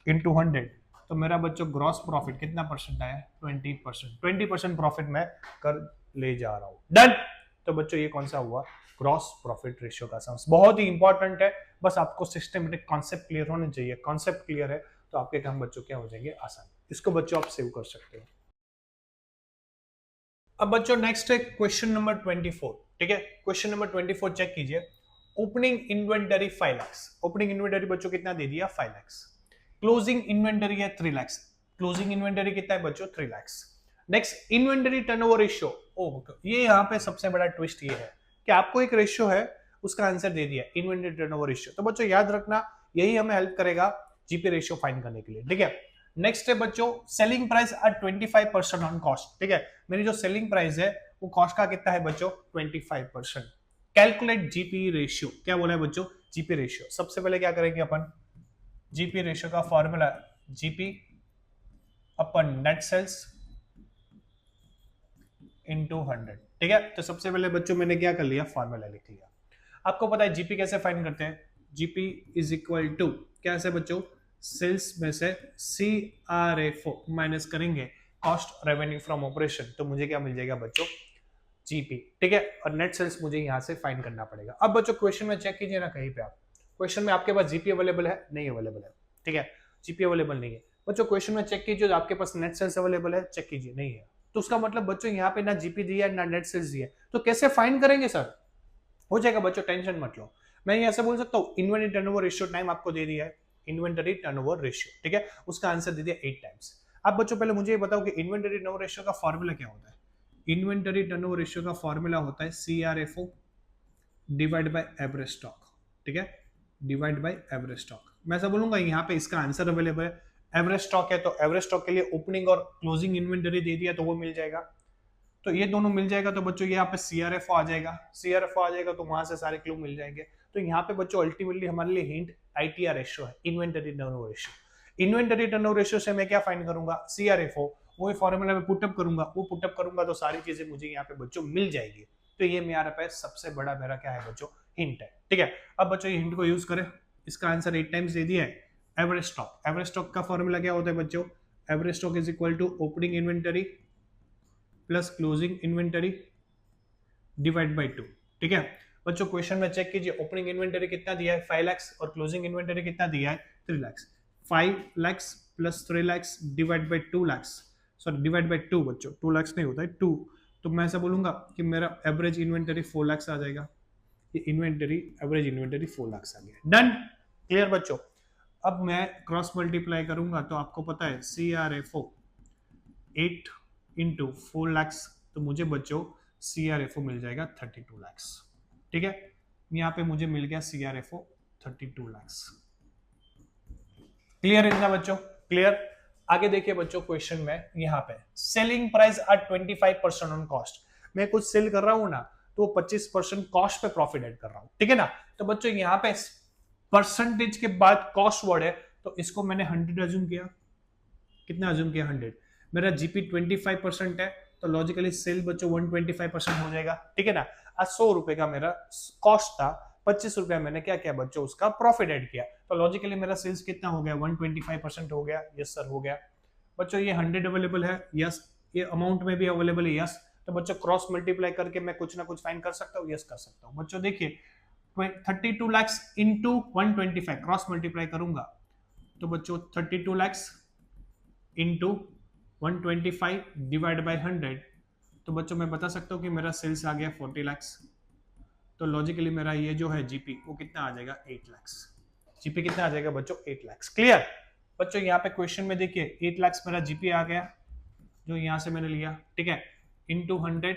इंटू 100, तो मेरा बच्चों ग्रॉस प्रॉफिट कितना परसेंट आया, 20%। 20% प्रॉफिट मैं कर ले जा रहा हूं। डन। तो बच्चों ये कौन सा हुआ, ग्रॉस प्रॉफिट रेशियो का सम्स। बहुत ही इंपॉर्टेंट है, बस आपको सिस्टमेटिक कॉन्सेप्ट क्लियर होने चाहिए। कॉन्सेप्ट क्लियर है तो आपके काम बच्चों क्या हो जाएंगे, आसान। इसको बच्चों आप सेव कर सकते हो। अब बच्चों नेक्स्ट है क्वेश्चन नंबर 24। ठीक है, क्वेश्चन नंबर 24 चेक कीजिए। Opening inventory 5 lakh, opening inventory बच्चों कितना दे दिया 5 लाख, क्लोजिंग इन्वेंटरी है 3 लाख, क्लोजिंग इन्वेंटरी कितना है बच्चों 3 lakh. Next inventory turnover ratio, ये यहाँ पे सबसे बड़ा ट्विस्ट ये है कि आपको एक रेशियो है, उसका आंसर दे दिया इन्वेंटरी टर्नओवर रेशियो। तो बच्चों याद रखना, यही हमें हेल्प करेगा जीपी रेशियो फाइंड करने के लिए। ठीक है, नेक्स्ट है बच्चों selling price at 25% on cost. ठीक है, मेरी जो सेलिंग प्राइस है वो कॉस्ट का कितना है बच्चों 25%। कैलकुलेट जीपी रेशियो, क्या बोला है बच्चों जीपी रेशियो। सबसे पहले क्या करेंगे अपन, जीपी रेशियो का फॉर्मूला जीपी अपन नेट सेल्स इनटू 100। ठीक है, तो सबसे पहले बच्चों मैंने क्या कर लिया, फॉर्मूला लिख लिया। आपको पता है जीपी कैसे फाइंड करते हैं, जीपी इज इक्वल टू क्या है बच्चों, सेल्स में से CRFO माइनस करेंगे कॉस्ट रेवेन्यू फ्रॉम ऑपरेशन, तो मुझे क्या मिल जाएगा बच्चों जीपी। ठीक है, और नेट सेल्स मुझे यहां से फाइंड करना पड़ेगा। अब बच्चों क्वेश्चन में चेक कीजिए ना, कहीं पे आप क्वेश्चन में आपके पास जीपी अवेलेबल है, नहीं अवेलेबल है। ठीक है, जीपी अवेलेबल नहीं है बच्चों, क्वेश्चन में चेक कीजिए आपके पास नेट सेल्स अवेलेबल है, चेक कीजिए नहीं है, तो उसका मतलब बच्चों यहाँ पे ना जीपी दिया है ना नेट सेल्स दिया है, तो कैसे फाइंड करेंगे सर। हो जाएगा बच्चों, टेंशन मत लो। मैं ऐसे बोल सकता हूँ इन्वेंटरी टर्नओवर रेशियो टाइम आपको दे दिया है, इन्वेंटरी टर्नओवर रेशियो। ठीक है, उसका आंसर दे दिया 8 टाइम्स। अब बच्चों पहले मुझे ये बताओ कि इन्वेंटरी टर्नओवर रेशियो का फॉर्मूला क्या होता है। इन्वेंटरी टर्नओवर रेशियो का फॉर्मूला होता है CRFO divide by average stock. ठीक है, डिवाइड बाय एवरेज स्टॉक। मैं ऐसा बोलूंगा यहाँ पे इसका आंसर अवेलेबल है, एवरेज स्टॉक है तो एवरेज स्टॉक के लिए ओपनिंग और क्लोजिंग इन्वेंटरी दे दिया तो वो मिल जाएगा, तो ये दोनों मिल जाएगा। तो बच्चों यहाँ पे CRFO आ जाएगा, CRFO आ जाएगा तो वहां से सारे क्लू मिल जाएंगे। तो यहाँ पे बच्चों अल्टीमेटली हमारे लिए हिंट ITR रेशियो है, inventory turnover ratio. Inventory turnover ratio से मैं क्या फाइंड करूंगा, CRFO, वो फॉर्मूला में पुटअप करूंगा, वो पुटअप करूंगा तो सारी चीजें मुझे यहाँ पे बच्चों मिल जाएगी। तो ये मेरा पे सबसे बड़ा मेरा क्या है बच्चों, हिंट है। ठीक है, अब बच्चों ये हिंट को यूज करें, इसका आंसर 8 टाइम्स दे दिया है। एवरेज स्टॉक, एवरेज स्टॉक का फॉर्मूला क्या होता है बच्चों, average stock is equal to opening inventory plus closing inventory divide by 2। ठीक है बच्चों, क्वेश्चन में चेक कीजिए ओपनिंग इन्वेंटरी कितना दिया है 5 लाख और क्लोजिंग इन्वेंटरी कितना दिया है 3 lakh. 5 lakh plus 3 lakh divide by 2 lakh, sorry divide by 2 बच्चों, 2 लाख नहीं होता है 2, तो मैं ऐसा बोलूंगा कि मेरा एवरेज इन्वेंटरी 4 लाख आ जाएगा। ये इन्वेंटरी एवरेज इन्वेंटरी 4 लाख आ गया। डन, क्लियर बच्चों। अब मैं क्रॉस मल्टीप्लाई करूंगा तो आपको पता है CRFO 8 इंटू 4 लाख, तो मुझे बच्चों CRFO मिल जाएगा 32 लाख। ठीक है, यहाँ पे मुझे मिल गया CRFO 32 लाख। क्लियर है ना बच्चों, क्लियर। आगे देखिए बच्चों, क्वेश्चन में यहाँ पे selling price at 25% on cost, मैं कुछ सेल कर रहा हूं ना तो 25% कॉस्ट पे प्रॉफिट ऐड कर रहा हूं। ठीक है ना, तो बच्चों यहाँ पे परसेंटेज के बाद कॉस्ट वर्ड है तो इसको मैंने 100 अज्यूम किया। कितना अज्यूम किया 100। मेरा जीपी 25% है तो लॉजिकली सेल बच्चों 125% हो जाएगा। ठीक है ना, आज 100 रुपए का मेरा कॉस्ट था, 25 रुपया मैंने क्या किया बच्चों उसका प्रॉफिट ऐड किया, तो लॉजिकली मेरा सेल्स कितना हो गया 125% हो गया। यस सर हो गया। बच्चों ये 100 अवेलेबल है, यस। ये अमाउंट में भी अवेलेबल है, यस। तो बच्चों क्रॉस मल्टीप्लाई करके मैं कुछ ना कुछ फाइंड कर सकता हूँ, यस कर सकता हूँ। बच्चों देखिए 32 लाख इंटू 125 क्रॉस मल्टीप्लाई करूंगा तो बच्चों 32 लाख इंटू 125 डिवाइड बाय 100, तो बच्चों मैं बता सकता हूँ कि मेरा सेल्स आ गया 40 लाख। तो लॉजिकली मेरा ये जो है जीपी वो कितना आ जाएगा 8 लाख। जीपी कितना आ जाएगा बच्चों 8 लाख। क्लियर बच्चों, यहाँ पे क्वेश्चन में देखिए 8 लाख मेरा जीपी आ गया जो यहाँ से मैंने लिया, ठीक है, into 100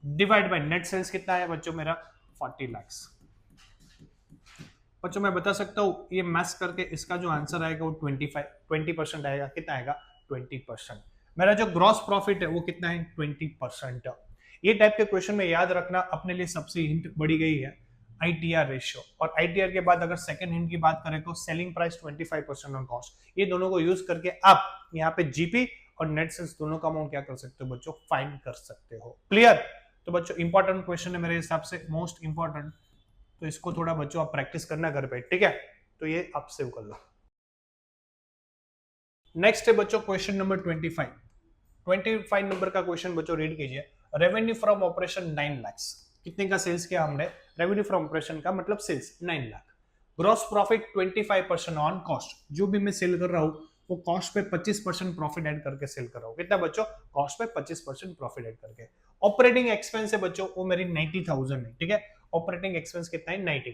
divide by net sales कितना है बच्चों मेरा 40 लाख। बच्चों मैं बता सकता हूँ ये मैथ्स करके इसका जो आंसर आएगा वो 20% आएगा। कितना आएगा 20%। मेरा जो ग्रॉस प्रॉफिट है वो कितना है 20%। ये टाइप के क्वेश्चन में याद रखना अपने लिए सबसे हिंट बढ़ी गई है आईटीआर रेशियो, और आईटीआर के बाद अगर सेकंड हिंट की बात करें तो सेलिंग प्राइस 25% ऑन कॉस्ट। ये दोनों को यूज करके आप यहाँ पे जीपी और नेट सेल्स दोनों का अमाउंट क्या कर सकते हो बच्चों फाइंड कर सकते हो। क्लियर। तो बच्चों इंपॉर्टेंट क्वेश्चन है मेरे हिसाब से, मोस्ट इंपॉर्टेंट, तो इसको थोड़ा बच्चों आप प्रैक्टिस करना घर पे, ठीक है। तो ये आप सेव कर लो। नेक्स्ट है बच्चों क्वेश्चन नंबर 25 नंबर का क्वेश्चन बच्चों रीड कीजिए। Revenue from operation 9 lakh. कितने का सेल्स किया हमने, रेवेन्यू फ्रॉम ऑपरेशन का मतलब sales 9 lakh. Gross profit 25% on cost, जो भी मैं सेल कर रहा हूं वो कॉस्ट पे 25% प्रॉफिट ऐड करके सेल कर रहा हूं। कितना बच्चों कॉस्ट पे 25% प्रॉफिट ऐड करके। ऑपरेटिंग एक्सपेंस है बच्चों वो मेरी 90,000 है, ठीक है। ऑपरेटिंग एक्सपेंस कितना है 90।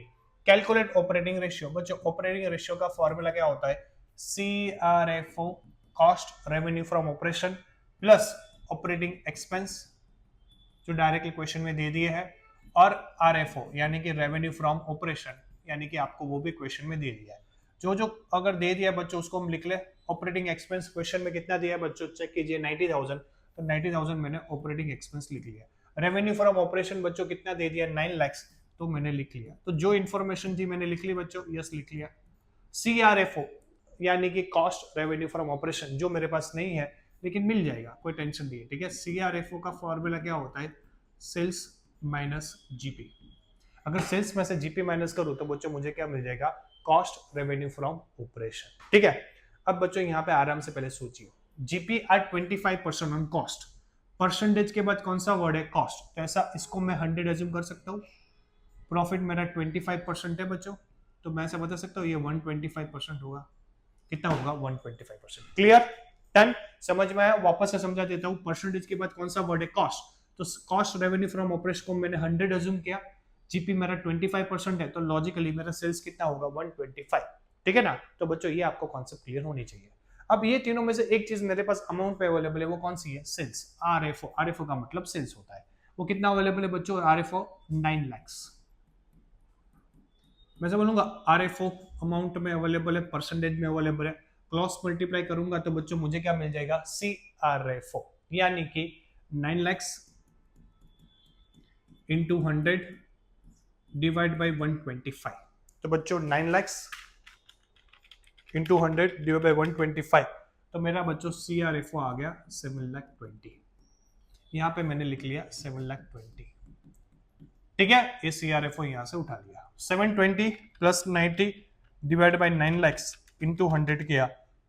Calculate operating ratio. बच्चों ऑपरेटिंग रेशियो का फॉर्मूला क्या होता है, CRFO cost revenue from operation plus operating expense जो डायरेक्टली क्वेश्चन में दे दिए है, और RFO यानी कि रेवेन्यू फ्रॉम ऑपरेशन, यानी कि आपको वो भी क्वेश्चन में दे दिया है। जो जो अगर दे दिया बच्चों उसको हम लिख ले। ऑपरेटिंग एक्सपेंस क्वेश्चन में कितना दिया है बच्चों चेक कीजिए 90,000, तो 90,000 मैंने ऑपरेटिंग एक्सपेंस लिख लिया। रेवेन्यू फ्रॉम ऑपरेशन बच्चों कितना दे दिया 9 लाख, तो मैंने लिख लिया। तो जो इन्फॉर्मेशन थी मैंने लिख ली बच्चों, यस लिख लिया। CRFO यानी कि कॉस्ट रेवेन्यू फ्रॉम ऑपरेशन जो मेरे पास नहीं है लेकिन मिल जाएगा, कोई टेंशन नहीं है, ठीक है। CRFO का फॉर्मूला क्या होता है, सेल्स माइनस जीपी। अगर सेल्स में से जीपी माइनस करूं तो बच्चों मुझे क्या मिल जाएगा, कॉस्ट रेवेन्यू फ्रॉम ऑपरेशन, ठीक है। अब बच्चों यहाँ पे आराम से पहले सोचिए, GP at 25% on cost, percentage के बाद कौन सा वर्ड है कॉस्ट, तो ऐसा इसको मैं 100 एज्यूम कर सकता हूँ। प्रॉफिट मेरा 25% है बच्चों, तो मैं ऐसा बता सकता हूँ ये 125% होगा। कितना होगा 125%। क्लियर, डन, समझ में आया। वापस से समझा देता हूँ, परसेंटेज के बाद कौन सा वर्ड है कॉस्ट, तो कॉस्ट रेवेन्यू फ्रॉम ऑपरेशन को मैंने 100 एज्यूम किया, जीपी मेरा 25% है, तो लॉजिकली मेरा सेल्स कितना होगा 125, ठीक है ना। तो बच्चों ये आपको कॉन्सेप्ट क्लियर होनी चाहिए। अब ये तीनों में से एक चीज मेरे पास अमाउंट पे अवेलेबल है, वो कौन सी है, सेल्स। RFO का मतलब सेल्स होता है, वो कितना अवेलेबल है बच्चों, RFO 9 लाख। मैं से बोलूंगा RFO अमाउंट में अवेलेबल है, परसेंटेज में अवेलेबल है, क्रॉस मल्टीप्लाई करूंगा तो बच्चों मुझे क्या मिल जाएगा, CRFO यानी कि 9 लाख इंटू 100 डिवाइड बाई 125। तो बच्चों 9 लाख इंटू 100 डिवाइड बाई 125, तो मेरा बच्चों CRFO आ गया 7,20,000। यहाँ पे मैंने लिख लिया 7,20,000, ठीक है। ये CRFO यहाँ से उठा लिया। 720 plus 90 divide by 9 lakh into 100 किया,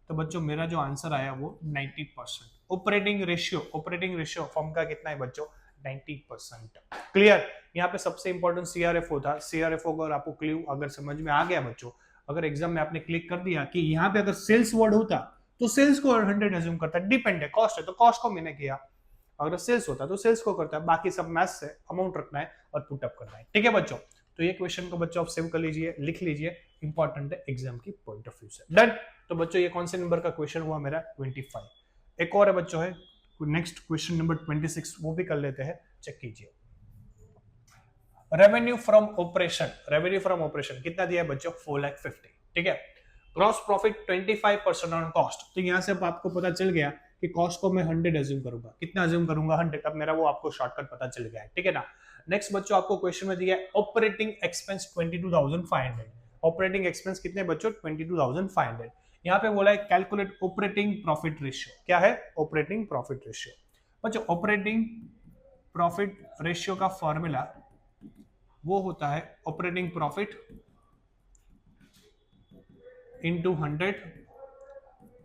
तो बच्चों मेरा जो आंसर आया वो 90%। ऑपरेटिंग रेशियो फॉर्म का कितना है बच्चों 90%। क्लियर। यहाँ पे सबसे इंपॉर्टेंट CRFO था। CRFO अगर आपको क्लू अगर समझ में आ गया बच्चों, अगर एग्जाम में आपने क्लिक कर दिया कि यहाँ पे अगर सेल्स वर्ड होता तो सेल्स को 100 एज्यूम करता, डिपेंड है, कॉस्ट है तो कॉस्ट को मैंने किया, अगर सेल्स होता तो सेल्स को करता है, बाकी सब मैथ्स से अमाउंट रखना है और पुट अप करना है, ठीक है बच्चों। तो ये क्वेश्चन को बच्चों आप सेव कर लीजिए, लिख लीजिए, इंपॉर्टेंट है एग्जाम की पॉइंट ऑफ व्यू से। डन। तो बच्चों ये कौन से नंबर का क्वेश्चन हुआ मेरा 25। एक और है बच्चों है नेक्स्ट क्वेश्चन नंबर 26, वो भी कर लेते हैं, चेक कीजिए। रेवेन्यू फ्रॉम ऑपरेशन कितना दिया है बच्चों 4,50,000, ठीक है। ग्रॉस प्रॉफिट 25% ऑन कॉस्ट, तो यहां से आपको पता चल गया कि कॉस्ट को मैं 100 एज्यूम करूंगा। कितना एज्यूम करूंगा 100, अब मेरा वो आपको शॉर्टकट पता चल गया है, ठीक है ना। नेक्स्ट बच्चों आपको क्वेश्चन में दिया है ऑपरेटिंग एक्सपेंस 22,500। ऑपरेटिंग एक्सपेंस कितने बच्चों 22,500। यहाँ पे बोला है कैलकुलेट ऑपरेटिंग प्रॉफिट रेशियो। क्या है ऑपरेटिंग प्रॉफिट रेशियो बच्चों, ऑपरेटिंग प्रॉफिट रेशियो का फॉर्मूला वो होता है operating profit into 100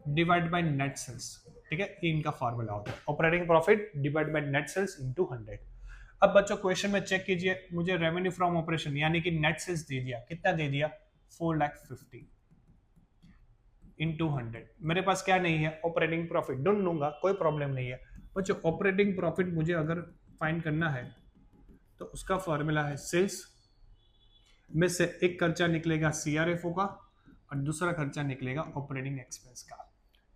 divide by net sales, ठीक है। ये इनका फॉर्मूला होता है operating profit divide by net sales into 100। अब बच्चों क्वेश्चन में चेक कीजिए, मुझे रेवेन्यू फ्रॉम ऑपरेशन यानी कि नेट सेल्स दे दिया, कितना दे दिया 4,50,000। इंटू 100। मेरे पास क्या नहीं है, ऑपरेटिंग प्रॉफिट, ढूंढ लूंगा, कोई प्रॉब्लम नहीं है बच्चों। ऑपरेटिंग प्रॉफिट मुझे अगर फाइंड करना है तो उसका फॉर्मूला है सेल्स में से एक खर्चा निकलेगा सीआरएफओ का और दूसरा खर्चा निकलेगा ऑपरेटिंग एक्सपेंस का।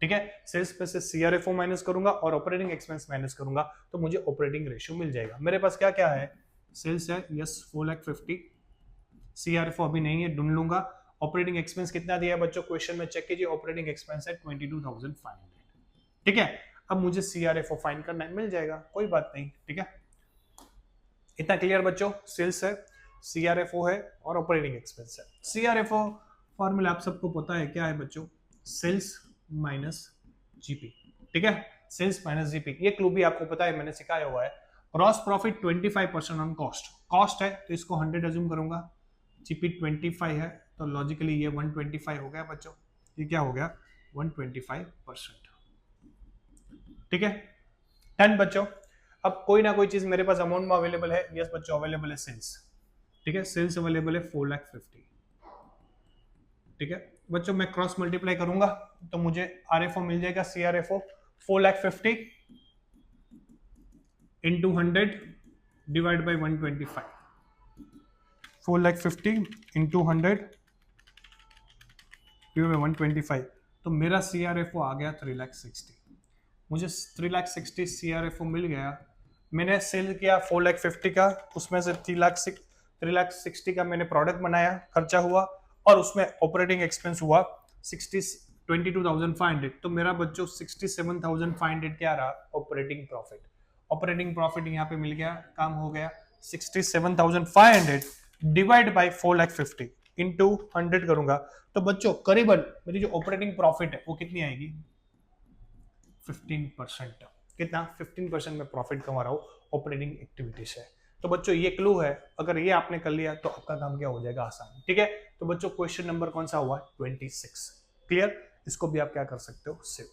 ठीक है, सेल्स पे से सीआरएफओ माइनस करूंगा और ऑपरेटिंग एक्सपेंस माइनस करूंगा तो मुझे ऑपरेटिंग रेशियो मिल जाएगा। मेरे पास क्या क्या है, सेल्स है यस 4,50,000, सीआरएफओ अभी नहीं है, ढूंढ लूंगा। ऑपरेटिंग एक्सपेंस कितना दिया है बच्चों, क्वेश्चन में चेक कीजिए, ऑपरेटिंग एक्सपेंस है 22,500। ठीक है, अब मुझे सीआरएफओ फाइंड करना है, मिल जाएगा, कोई बात नहीं। ठीक है, इतना क्लियर बच्चों। सेल्स है, सीआरएफओ है और ऑपरेटिंग एक्सपेंस है। सीआरएफओ फॉर्मूला आप सबको पता है क्या है बच्चों, सेल्स माइनस जीपी। ठीक है, सेल्स माइनस जीपी, ये क्लू भी आपको पता है, मैंने सिखाया हुआ है। Gross profit 25% on cost, cost है तो इसको 100 अज्यूम करूंगा, जीपी 25 है तो लॉजिकली ये 125 हो गया बच्चों। ये क्या हो गया, 125%। ठीक है, डन बच्चों। अब कोई ना कोई चीज मेरे पास अमाउंट में अवेलेबल है, यस बच्चों अवेलेबल है सेल्स। ठीक है, सेल्स अवेलेबल है 4,50,000। ठीक है बच्चों, मैं क्रॉस मल्टीप्लाई करूंगा तो मुझे आरएफओ मिल जाएगा, सीआरएफओ 4,50,000 into 100 divide by 125। 4,50,000 into 100 divide by 125, तो मेरा सीआरएफओ आ गया 3,60,000। मुझे 3,60,000 सीआरएफओ मिल गया। मैंने सेल किया 4,50,000 का, उसमें से 3,60,000 का मैंने प्रोडक्ट बनाया, खर्चा हुआ, और उसमें ऑपरेटिंग एक्सपेंस हुआ 22,500। तो मेरा बच्चों 67,500 क्या रहा, ऑपरेटिंग प्रॉफिट। ऑपरेटिंग प्रॉफिट यहाँ पे मिल गया, काम हो गया। 67,500 डिवाइड बाई 4,50,000 इंटू 100 करूंगा तो बच्चों करीबन मेरी जो ऑपरेटिंग प्रॉफिट है वो कितनी आएगी, 15%। कितना, 15% में प्रॉफिट कमा रहा हूं ऑपरेटिंग एक्टिविटी से। तो बच्चों ये क्लू है, अगर ये आपने कर लिया तो आपका काम क्या हो जाएगा, आसान। ठीक है, तो बच्चों क्वेश्चन नंबर कौन सा हुआ, 26। क्लियर, इसको भी आप क्या कर सकते हो, सेव।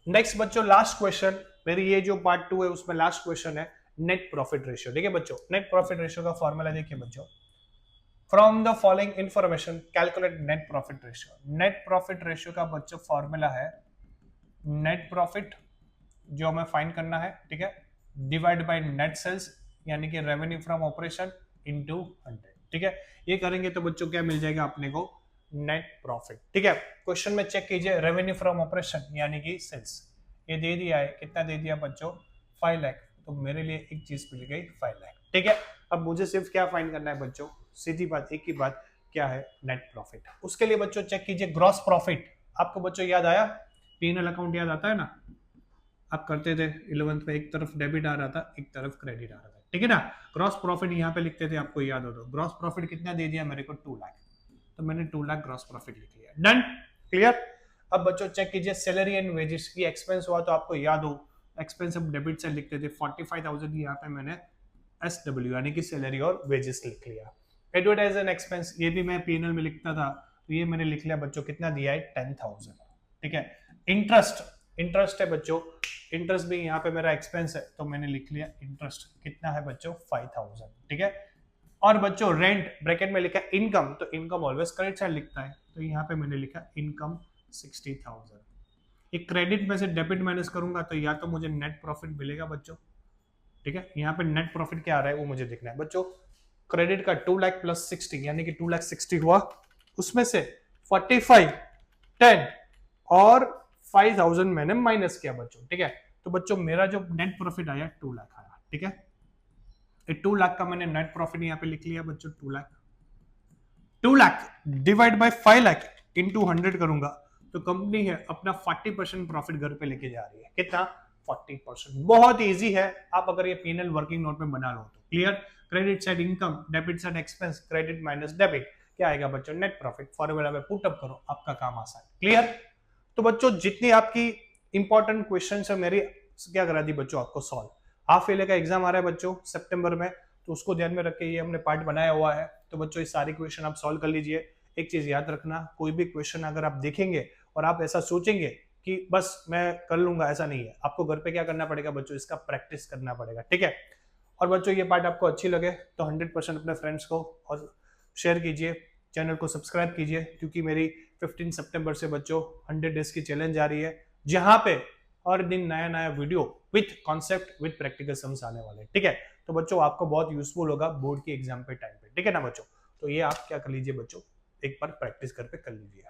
नेक्स्ट बच्चों लास्ट क्वेश्चन, मेरी ये जो पार्ट 2 है उसमें लास्ट क्वेश्चन है नेट प्रॉफिट रेशियो। देखिए बच्चों, नेट प्रॉफिट रेशियो का फॉर्मूला देखिए बच्चों, from the following information calculate net profit ratio. Net profit ratio का बच्चों फॉर्मूला है नेट प्रॉफिट जो हमें फाइंड करना है, ठीक है, डिवाइड बाय नेट सेल्स यानी कि रेवेन्यू फ्रॉम ऑपरेशन इनटू 100। ठीक है, ये करेंगे तो बच्चों क्या मिल जाएगा अपने को, नेट प्रॉफिट। ठीक है, क्वेश्चन में चेक कीजिए, रेवेन्यू फ्रॉम ऑपरेशन यानी कि सेल्स, ये दे दिया है, कितना दे दिया बच्चों, 5 लाख। तो मेरे लिए एक चीज मिल गई 5 लाख। ठीक है, अब मुझे सिर्फ क्या फाइंड करना है बच्चों, सीधी बात, एक ही बात, क्या है, नेट प्रॉफिट। उसके लिए बच्चों चेक कीजिए ग्रॉस प्रॉफिट। आपको बच्चों याद आया, P&L अकाउंट याद आता है ना, आप करते थे 11th में, एक तरफ डेबिट आ रहा था, एक तरफ क्रेडिट आ रहा था, ठीक है ना। ग्रॉस प्रॉफिट यहाँ पे लिखते थे, आपको याद हो तो। ग्रॉस प्रॉफिट कितना दे दिया मेरे को, 2 लाख, तो मैंने 2 लाख ग्रॉस प्रॉफिट लिख लिया, डन, क्लियर। अब बच्चों चेक कीजिए सैलरी एंड वेजेस की एक्सपेंस हुआ, तो आपको याद हो एक्सपेंस हम डेबिट से लिखते थे, 45,000 यहाँ पे मैंने SW यानी कि सैलरी और वेजेस लिख लिया। एडवर्टाइजमेंट एक्सपेंस ये भी मैं P&L में लिखता था, तो ये मैंने लिख लिया बच्चों, कितना दिया है, 10,000। ठीक है, इंटरेस्ट है बच्चों, इंटरेस्ट भी यहाँ पे मेरा एक्सपेंस है, तो मैंने लिख लिया इंटरेस्ट, कितना है बच्चों, 5,000। ठीक है, और बच्चों रेंट ब्रैकेट में लिखा इनकम, तो इनकम ऑलवेज क्रेडिट साइड लिखता है, तो यहाँ पे मैंने लिखा इनकम 60,000। ये क्रेडिट में से डेबिट माइनस करूंगा तो या तो मुझे नेट प्रॉफिट मिलेगा बच्चों। ठीक है, यहाँ पे नेट प्रॉफिट क्या आ रहा है वो मुझे देखना है बच्चों। क्रेडिट का 2 लाख प्लस 60 यानी कि 2,60,000 हुआ, उसमें से 45, 10 और 5,000 मैंने माइनस किया बच्चों। ठीक है, तो बच्चों मेरा जो नेट प्रॉफिट आया 2 लाख आया। ठीक है, 2 लाख का मैंने नेट प्रॉफिट यहाँ पे लिख लिया बच्चों, 2 lakh divide by 5 lakh into 100 करूंगा तो कंपनी है अपना 40% प्रॉफिट घर पे लेके जा रही है। कितना, 40%। बहुत इजी है, आप अगर ये P&L वर्किंग नोट में बना लो तो। Clear, credit side income, debit side expense, credit minus debit, क्या आएगा बच्चों, नेट प्रॉफिट। फॉर्मूला में पुट अप करो, आपका काम आसान। क्लियर, तो बच्चों जितनी आपकी इंपॉर्टेंट क्वेश्चन है मेरी क्या करा दी बच्चों आपको सॉल्व। हाफ ईयर का एग्जाम आ रहा है बच्चों सितंबर में, तो उसको ध्यान में रख के ये हमने पार्ट बनाया हुआ है। तो बच्चों ये सारी क्वेश्चन आप सॉल्व कर लीजिए। एक चीज याद रखना, कोई भी क्वेश्चन अगर आप देखेंगे और आप ऐसा सोचेंगे कि बस मैं कर लूंगा, ऐसा नहीं है। आपको घर पे क्या करना पड़ेगा बच्चों, इसका प्रैक्टिस करना पड़ेगा। ठीक है, और बच्चों ये पार्ट आपको अच्छी लगे तो 100% अपने फ्रेंड्स को और शेयर कीजिए। चैनल को सब्सक्राइब कीजिए, क्योंकि मेरी 15 सितंबर से बच्चों 100 डेज की चैलेंज आ रही है, जहां पे हर दिन नया नया video with concept with practical sums आने वाले हैं। ठीक है, तो बच्चों आपको बहुत यूजफुल होगा बोर्ड की एग्जाम पे टाइम पे। ठीक है ना बच्चों, तो ये आप क्या कर लीजिए बच्चों, एक बार प्रैक्टिस कर लीजिए।